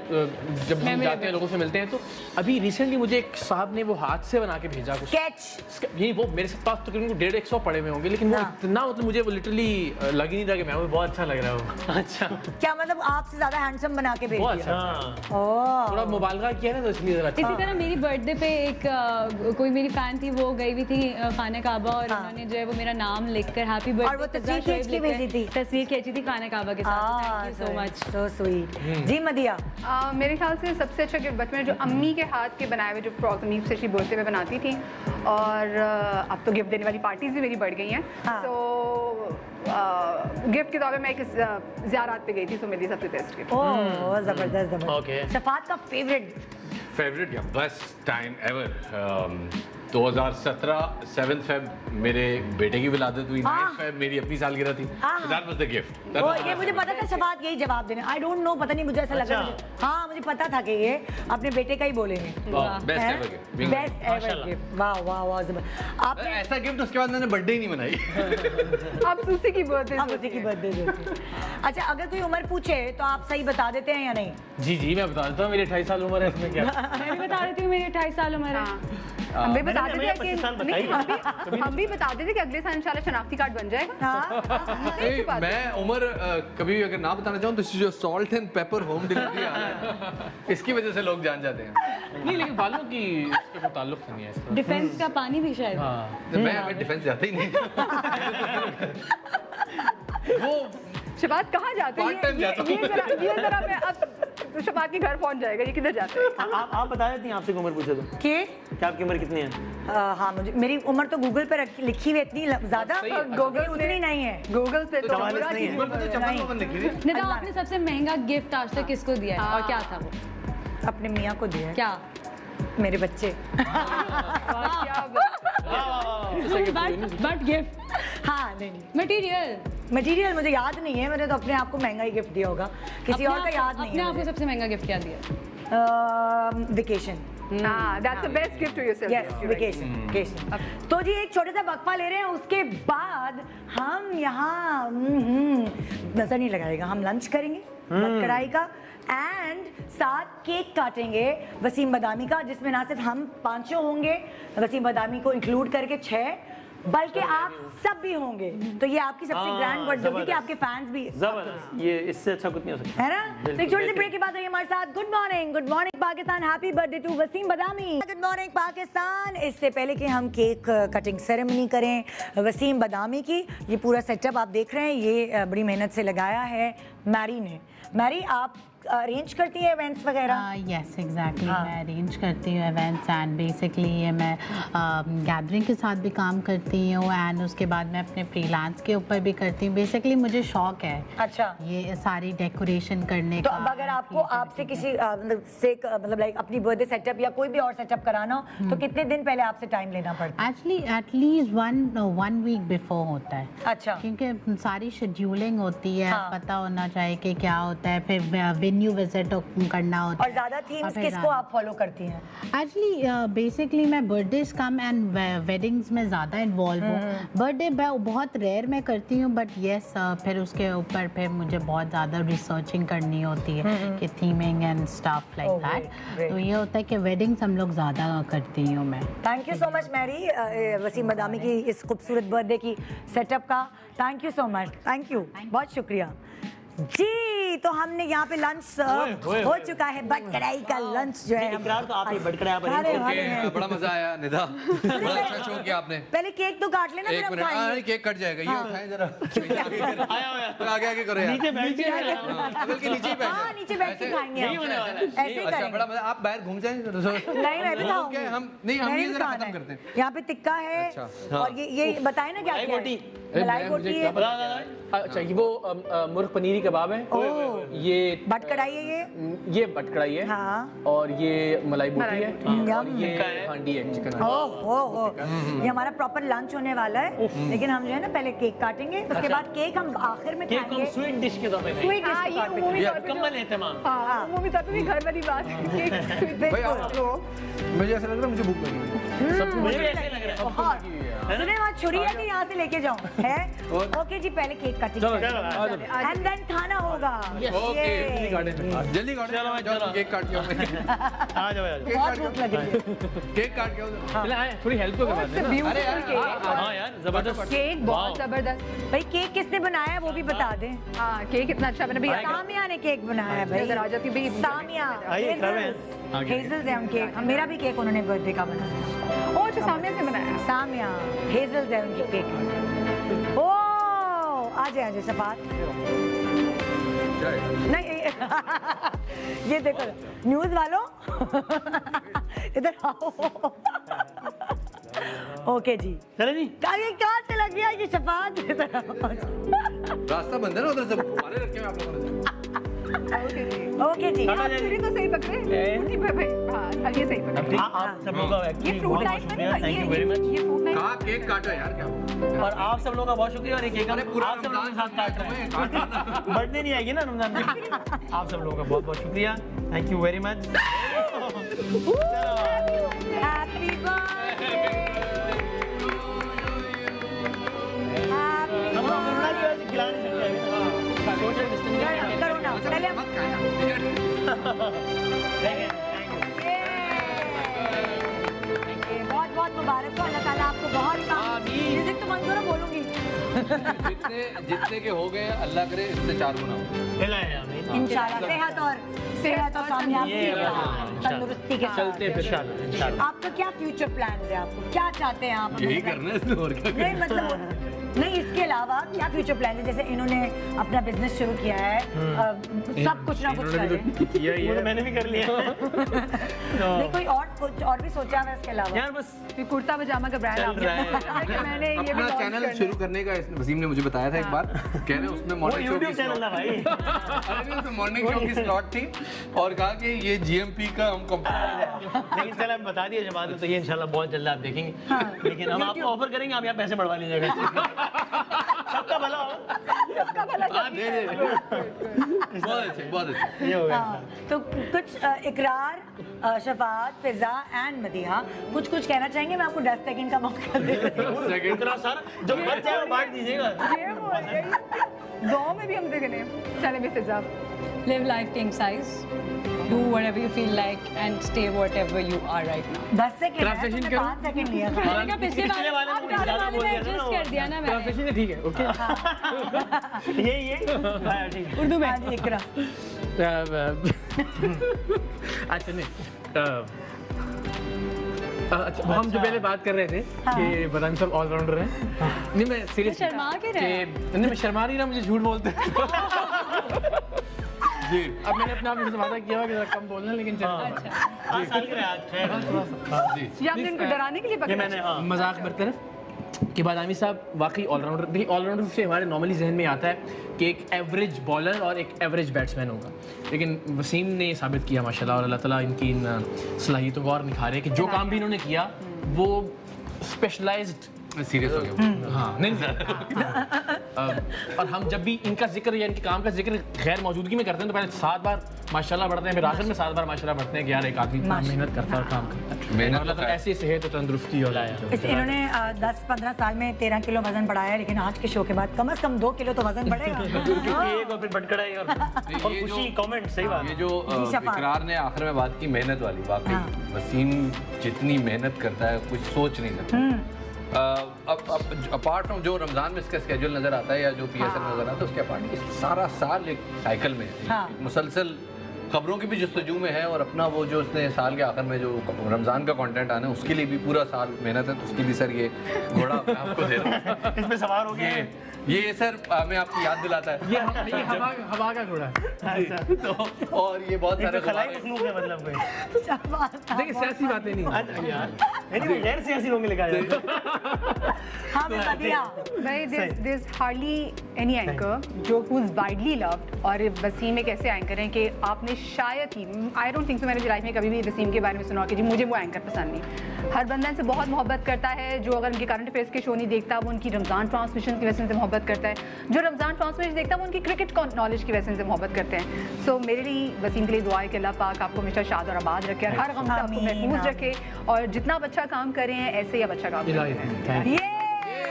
जब हम जाते हैं लोगों से मिलते हैं तो अभी रिसेंटली मुझे एक साहब ने वो हाथ से बना के भेजा कुछ स्केच यही वो मेरे पास तकरीबन 150 पड़े हुए होंगे लेकिन वो हाँ। इतना मतलब मुझे वो लिटरली लग ही नहीं था कि मैं बहुत अच्छा लग रहा है वो अच्छा क्या मतलब आपसे ज्यादा हैंडसम बना के भेज बहुत दिया अच्छा हाँ ओह थोड़ा मुबालगा किया ना तो इसलिए जरा इसी तरह मेरी बर्थडे पे एक कोई मेरी फैन थी, वो गई हुई थी खाने काबा और उन्होंने जो है वो मेरा नाम लिखकर हैप्पी बर्थडे और वो तस्वीर खींच के भेजी थी। तस्वीर खींची थी खाने काबा के साथ। Thank you so much. So sweet. जी मदिया। मेरे ख्याल से सबसे अच्छा गिफ्ट बचपन में जो अम्मी के हाथ के बनाए हुए जो फ्रॉक अम्मी से बर्थडे पे बनाती थी, और अब तो गिफ्ट देने वाली पार्टीज भी मेरी बढ़ गई हैं। तो गिफ्ट के तौर पे मैं एक ज़ियारत पे गई थी, तो मेरी सबसे बेस्ट गिफ्ट। ओह जबरदस्त जबरदस्त। Okay. शफात का फेवरेट या बेस्ट टाइम एवर 2017 7 फेब मेरे बेटे की विलादत हुई, 9 फेब मेरी अपनी सालगिरह थी। So that was the gift. That वो was the ये best मुझे gift. पता था शफात यही जवाब देने। आई डोंट नो, पता नहीं मुझे ऐसा लगा। अच्छा। हाँ मुझे पता था कि ये अपने बेटे का ही बोलेंगे। Best ever gift. Being like- best ever gift. वाह वाह वाह जबरदस्त। आपने ऐसा गिफ्ट उसके बाद मैंने बर्थडे ही नहीं मनाई। आप उसी की बर्थडे आप उसी की बर्थडे देते हैं। अच्छा अगर कोई उम्र पूछे तो आप सही बता देते हैं या नहीं? जी मैं बता देता हूँ, मेरी 28 साल उम्र है, इसमें क्या मैं भी बता देती हूँ मेरी 28 साल उम्र है। हम भी बता मैंने देते 25 साल हैं कि बताई। हम भी बता देते कि अगले साल इंशाल्लाह शनाख्ती कार्ड बन जाएगा। नहीं, मैं उम्र कभी अगर ना बताना चाहूँ तो जो salt and pepper home delivery आ रहा है, इसकी वजह से लोग जान जाते हैं। नहीं, लेकिन बालों की इसके कोई ताल्लुक नहीं है इस तरह। डिफेंस का पानी भी शायद। हाँ तो मैं डिफेंस जाता ही नहीं। वो शबात कहाँ जाते हैं? Part time जाता हूँ। ये जरा मैं अब शबात के घर पहुंच जाएगा, ये किधर जाते हैं? आप बता देती हैं, आपसे कोई उम्र पूछे तो कि क्या आपकी उम्र कितनी है? हाँ मुझे मेरी उम्र तो गूगल पे लिखी हुई इतनी ज्यादा, गूगल उतनी नहीं है। गूगल पे तो चवालीस पूरा नहीं है। की उम्र पता चप्पल वपन लिखी थी। निदा, आपने सबसे महंगा गिफ्ट आज तक किसको दिया है और क्या था वो? अपने मियाँ को दिया है। क्या? मेरे बच्चे। क्या बट गिफ्ट हाँ नहीं मटेरियल मटेरियल मुझे याद नहीं है, मैंने तो अपने आप को महंगा ही गिफ्ट दिया होगा, किसी और का याद नहीं अपने है आप को मुझे। सबसे महंगा गिफ्ट क्या दिया? Vacation. That's the best gift to yourself. Yes vacation. तो जी एक छोटा सा वक्फा ले रहे हैं, उसके बाद हम यहाँ नजर नहीं लगाएगा, हम लंच करेंगे कढ़ाई का एंड साथ केक काटेंगे वसीम बदामी का, जिसमें ना सिर्फ हम 5 होंगे, वसीम बदामी को इंक्लूड करके 6, बल्कि आप सब भी होंगे। तो ये आपकी सबसे ग्रैंड बर्थडे होगी कि आपके फैंस भी। जबरदस्त, ये इससे अच्छा कुछ नहीं हो सकता है ना? तो एक छोटे से ब्रेक के बाद रहिए हमारे साथ। Good morning Pakistan, happy birthday to Wasim Badami. Good morning Pakistan. इससे पहले कि हम केक कटिंग सेरेमनी करें वसीम बदामी की, ये पूरा सेटअप आप देख रहे हैं, ये बड़ी मेहनत से लगाया है मैरी ने। मैरी, आप अरेंज करती है इवेंट्स वगैरह? यस एग्जैक्टली, मैं अरेंज करती हूँ इवेंट्स एंड बेसिकली ये मैं गैदरिंग के साथ भी काम करती हूँ एंड उसके बाद मैं अपने फ्रीलांस के ऊपर भी करती हूँ। बेसिकली मुझे शौक है अच्छा ये सारी डेकोरेशन करने तो का। अब अगर आपको आपसे किसी मतलब लाइक अपनी बर्थडे सेटअप या कोई भी और सेटअप कराना हो तो कितने दिन पहले आपसे टाइम लेना पड़ता है? Actually at least one week before होता है। अच्छा। क्योंकि सारी शेड्यूलिंग होती है, हाँ। पता होना चाहिए कि क्या होता है, फिर वेन्यू विजिट करना होता और है। ज्यादा थीम्स किसको आप फॉलो करती हैं? एक्चुअली बेसिकली मैं बर्थडेज कम एंड वेडिंग्स में ज़्यादा इन्वॉल्व हूँ। बर्थडे बहुत रेयर मैं करती हूँ, बट येस फिर उसके ऊपर फिर मुझे बहुत ज़्यादा रिसर्चिंग करनी होती है कि theming and stuff like that. तो ये होता है कि वेडिंग्स हम लोग ज़्यादा करती हूँ मैं। Thank you so much Mary, Waseem Badami की इस खूबसूरत बर्थडे की सेटअप का thank you so much. Thank you, बहुत शुक्रिया जी। तो हमने यहाँ पे लंच हो चुका है, बट कढ़ाई का लंच जो है इकरार तो आप ही बटकड़ा बड़ा मजा आया निधा, बड़ा अच्छा शो किया आपने। पहले केक तो काट लेना, फिर एक हम मिनट, खाएंगे। केक कट जाएगा, ये उठाएं जरा। आगे आगे करो यार, नीचे बैठ जाइए। बल्कि नीचे ही बैठ हाँ जाओ। नीचे बैठ के खाएंगे हम। ऐसे ही अच्छा करेंगे। बड़ा मजा, आप बाहर घूम जाएं। नहीं मैं भी खाऊंगी। हम नहीं, हम मैंने ये भी जरा खाना खत्म है। करते हैं। यहाँ पे टिक्का है अच्छा, और ये बताए ना क्या क्या है? मलाई मुझे बोटी क्या है। पता। अच्छा, ये वो मुर्ग पनीरी कबाब है, ये बट कढ़ाई है ये बट कढ़ाई है, हाँ। और ये मलाई बोटी है, और यम। ये हांडी है चिकन। ओह ये हमारा प्रॉपर लंच होने वाला है, लेकिन हम जो है ना पहले केक काटेंगे, उसके बाद केक हम आखिर में केक हम खाएंगे। स्वीट डिश के तौर पे स्वीट डिश हाँ, के ये तौर पे उम्मीद खाएंगे। तौर पे मुकम्मल एहतमाम। हाँ उम्मीद तौर पे घर वाली बात है। भाई आप मुझे ऐसा लग रहा है मुझे भूख लगी है। मुझे भी ऐसे लग रहा है। बहुत सुने वहाँ छुरी है कि यहाँ से लेके जाऊँ? है। ओके जी, पहले केक कटिंग एंड देन खाना होगा। ओके जल्दी काटो, चलो केक काट के आओ। आ जाओ बहुत भूख लगी है। केक काट के आओ। चले आए, थोड़ी हेल्प तो करवा दें। ब्यूटीफुल केक, हाँ यार जबरदस्त केक बहुत जबरदस्त। भाई केक किसने बनाया है वो भी बता दें। हाँ केक इतना अच्छा बना भैया। सामिया ने केक बनाया है भाई। इधर आ जाती भाई। सामिया हेजल्स है उनके, मेरा भी केक उन्होंने बर्थडे का बनाया। ओ अच्छा, सामने से बनाया। सामिया हेजल्स है उनकी केक। ओ आजे शफात नहीं ये देखो न्यूज वालों इधर आओ। ओके जी, चले जी। कहाँ चला गया ये शफात? रास्ता बंद है ना उधर से, हमारे रखे हैं आप लोगों ने। ओके जी, आप चुरी तो सही पकड़े। उठी पे भाई, हाँ ये सही पकड़े। आप सब लोगों का ये एक्चुअली फ्रूट बहुत नाइट बहुत में शुक्रिया, थैंक यू वेरी मच। ये फ्रूट नाइट। कहाँ केक काटो यार, क्या और आप सब लोगों का बहुत शुक्रिया। और एक केक अरे पूरा आप सब लोगों के साथ काट रहे हैं। बर्थडे नहीं आएगी ना रमजान में। आप सब लोगों का बहुत बहुत शुक्रिया, thank you very much. Happy birthday, खिला नहीं सकते करो ना पहले हम बहुत बहुत मुबारक हो, अल्लाह ताला आपको बहुत काम। म्यूजिक तो मंजूर है, बोलूंगी। जितने के हो गए अल्लाह करे इससे 4 गुना हो। इंशाल्लाह सेहत और कामयाबी तंदुरुस्ती के साथ चलते फिर इंशाल्लाह। आपका क्या फ्यूचर प्लान है? आपको क्या चाहते हैं आप? यही करना है इसमें और क्या। नहीं मतलब नहीं, इसके अलावा क्या फ्यूचर प्लान है? जैसे इन्होंने अपना बिजनेस शुरू किया है, सब कुछ ना कुछ कर रहे हैं। वो तो मैंने भी कर लिया। नहीं कोई और कुछ और भी सोचा है इसके अलावा? यार बस कुर्ता पजामा का ब्रांड चल रहा है। मैंने ये भी अपना launch चैनल करना है। शुरू करने का वसीम ने मुझे बताया था एक बार, कह रहे उसमें वो मॉर्निंग शो यूट्यूब की चैनल था भाई। अरे नहीं, उसमें मॉर्निंग शो की स्लॉट थी और कहा कि ये जीएमपी का हम कंपनी। लेकिन चल आप बता दिए जब बात तो ये इंशाल्लाह बहुत जल्द आप देखेंगे। लेकिन हम आपको ऑफर करेंगे, आप यहाँ पैसे बढ़वा लीजिएगा। सबका भला हो। सबका भला हाँ, दे दे। बहुत अच्छे, बहुत अच्छे। ये हो गया। हाँ, तो कुछ इकरार, शफात, फिजा एंड मदीहा कुछ कहना चाहेंगे? मैं आपको 10 सेकंड का मौका दे रही हूँ। इतना सारा जो बच जाए वो बांट दीजिएगा। ये वो है। दो में भी हम देखने चले भी फिजा। Live life king size. Do whatever you feel like and stay whatever you are right now. 10 second है, तुमने 5 सेकंड लिया था। मैंने कहा पिछले वाले में ज़्यादा बोल दिया था ना एडजस्ट कर दिया ना मैंने। ट्रांसलेशन ठीक है, ओके। ये हाँ, ठीक है। उर्दू में। हाँ जी, इकरा। अच्छा नहीं अच्छा, वो हम जो पहले बात कर रहे थे कि पता नहीं सब ऑलराउंडर हैं। नहीं मैं सीरियस शर्मा के रहे हैं। नहीं मैं शर्मा नहीं रहा, मुझे झूठ बोलते हैं। जी अब मैंने अपने आप से वादा किया हुआ कि जरा कम बोलना, लेकिन चलो। हाँ, साल के रहे आज खैर। ये आपने इनको डराने के लिए ये पकड़ा। मैंने हाँ। मजाक बरतरफ कि बादामी साहब वाकई ऑलराउंडर। देखिए ऑलराउंडर से हमारे नॉर्मली जहन में आता है कि एक एवरेज बॉलर और एक एवरेज बैट्समैन होगा, लेकिन वसीम ने साबित किया माशाल्लाह, और अल्लाह ताला इनकी इन सलाहियतों को और निखारे कि जो काम भी इन्होंने किया वो स्पेशलाइज्ड। सीरियस हो गया। हाँ नहीं और हम जब भी इनका जिक्र या इनके काम का जिक्र गैर मौजूदगी में करते हैं तो पहले 7 बार माशाल्लाह बढ़ते हैं, फिर आखिर में 7 बार माशाल्लाह बढ़ते हैं कि यार एक आदमी मेहनत करता है और काम करता है। मेहनत अल्लाह ताला ऐसी सेहत और तंदुरुस्ती और लाया। इन्होंने 10-15 साल में 13 किलो वजन बढ़ाया है, लेकिन आज के शो के बाद कम से कम 2 किलो तो वजन बढ़ेगा। एक और फिर बटकड़ाई और ये जो- खुशी कमेंट सही बात। ये जो इकरार ने आखिर में बात की मेहनत वाली, वाकई वसीम जितनी मेहनत करता है कुछ सोच नहीं सकता। अब अपार्ट फ्रॉम जो रमजान में इसका स्केड्यूल नजर आता है या जो पीएसएल नजर आता है, उसके अपार्ट इस सारा साल एक साइकिल में एक मुसलसल खबरों की भी जस्तजू में है, और अपना वो जो उसने साल के आखिर में जो रमजान का कंटेंट आना है उसके लिए भी पूरा साल मेहनत है, तो उसके लिए सर ये घोड़ा मैं आपको दे रहा हूं। इसमें सवार हो गए। ये सर हमें आपकी याद दिलाता है। ये हवा का घोड़ा है। तो और ये बहुत सारे खलाई गुब्बारे- मखलूक है मतलब कोई। देखिए सियासी बातें नहीं होती। अच्छा यार, नहीं वो गैर सियासी लोग लिखा जाए। हाँ मैं बदिया। भाई there's hardly any anchor जो who's widely loved, और वसीम एक ऐसे एंकर हैं कि आपने शायद ही आई डोंट थिंक सो मैंने लाइफ में कभी भी वसीम के बारे में सुना कि जी मुझे वो एंकर पसंद नहीं। हर बंदा इनसे बहुत मोहब्बत करता है, जो अगर उनके करंट अफेयर्स के शो नहीं देखता वो उनकी रमज़ान ट्रांसमिशन की वजह से इनसे मोहब्बत करता है, जो रमज़ान ट्रांसमिशन देखता है वो उनकी क्रिकेट नॉलेज की वजह से इनसे मोहब्बत करते हैं। सो मेरे लिए वसीम के लिए दुआ है कि अल्लाह पाक आपको हमेशा शाद और आबाद रखे और हर गम से आपको महफूज रखे, और जितना आप अच्छा काम कर रहे हैं ऐसे ही आप अच्छा काम करें। ये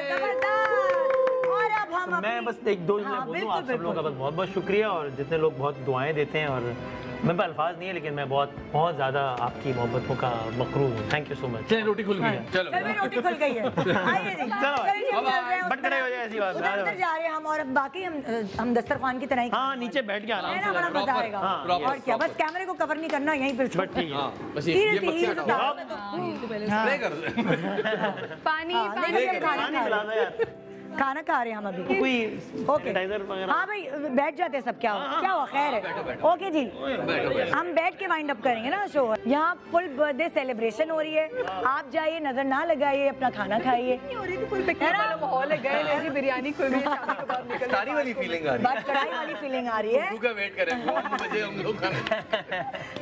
जबरदस्त। मैं बस एक दो जुमले बोल दूं, आप सब लोगों का बहुत बहुत शुक्रिया, और जितने लोग बहुत दुआएं देते हैं, और मैं अल्फाज नहीं है लेकिन मैं बहुत बहुत ज़्यादा आपकी मोहब्बतों का मकरूर हूँ। Thank you so much. चलिए रोटी खुल गई है, चलो रोटी खुल गई है। आइए जी, चलिए जी, हम चल रहे हैं बट खड़े हो जाए, ऐसी बात उधर जा रहे हैं हम, और अब बाकी हम दस्तरखान की तरह ही हाँ, नीचे बैठ के आराम से बड़ा मजा आएगा। और क्या, बस कैमरे को कवर नहीं करना, यहीं पर बट ठीक है। बस ये पानी खाना खा रहे हैं हम अभी। कोई ओके, सैनिटाइजर वगैरह? हाँ भाई बैठ जाते हैं सब। क्या हुआ, खैर है। ओके जी, हम बैठ के वाइंड अप करेंगे ना शो। यहाँ फुल बर्थडे सेलिब्रेशन हो रही है, आप जाइए, नजर ना लगाइए, अपना खाना खाइए। माहौल है, गए जी बिरयानी खुल गई, सारी वाली फीलिंग आ रही है, बस कढ़ाई वाली फीलिंग आ रही है। का वेट करेंगे 9 बजे हम लोग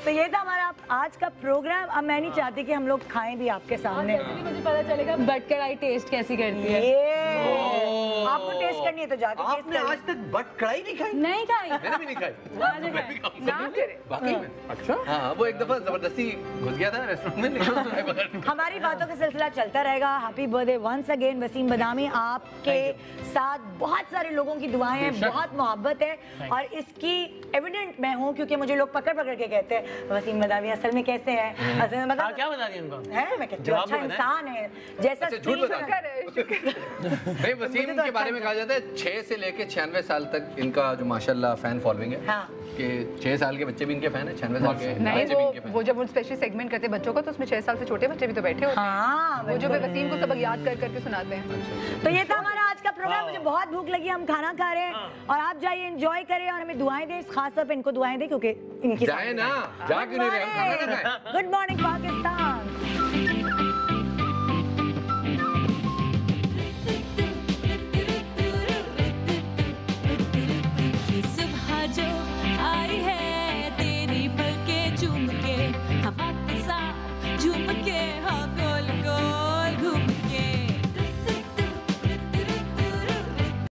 तो ये था हमारा आज का प्रोग्राम। अब मैं नहीं चाहती कि हम लोग खाएं भी आपके सामने। मुझे पता चलेगा बट कढ़ाई टेस्ट कैसी करती है। आपको टेस्ट करनी है तो जाके टेस्ट आपने आज तक बट कढ़ाई नहीं खाई? नहीं खाई, मैंने भी नहीं खाई। ना अच्छा, हाँ, वो एक दफा जबरदस्ती घुस गया था रेस्टोरेंट में। हमारी बातों का सिलसिला चलता रहेगा। Happy birthday once again Waseem Badami. आपके साथ बहुत सारे लोगों की दुआएं हैं, बहुत मोहब्बत है, और इसकी एविडेंट मैं हूँ क्योंकि मुझे लोग पकड़ पकड़ के कहते हैं वसीम बदामी असल में कैसे हैं, असल में मतलब क्या बता दिया उनको? है, मैं कहती हूँ अच्छा इंसान है, जैसा झूठ बता नहीं, वसीम के बारे में कहा जाता है 6 से लेके 96 साल तक इनका जो माशाल्लाह फैन फॉलोइंग है। हाँ। कि 6 साल के बच्चे भी इनके फैन है, 96 साल के नहीं, बच्चे भी इनके फैन वो जब उन स्पेशल सेगमेंट करते हैं बच्चों को, तो उसमें 6 साल से छोटे बच्चे भी तो बैठे होते हैं। हाँ, वो जो वसीम को सबक याद कर करके सुनाते हैं। तो ये था हमारा आज का प्रोग्राम। मुझे बहुत भूख लगी, हम खाना खा रहे हैं, और आप जाइए एंजॉय करें और हमें दुआएं दें, खास तौर पे इनको दुआएं दें क्योंकि इनकी जाए ना, जा क्यों नहीं रहे, हम खाना ना खाएं। Good morning Pakistan.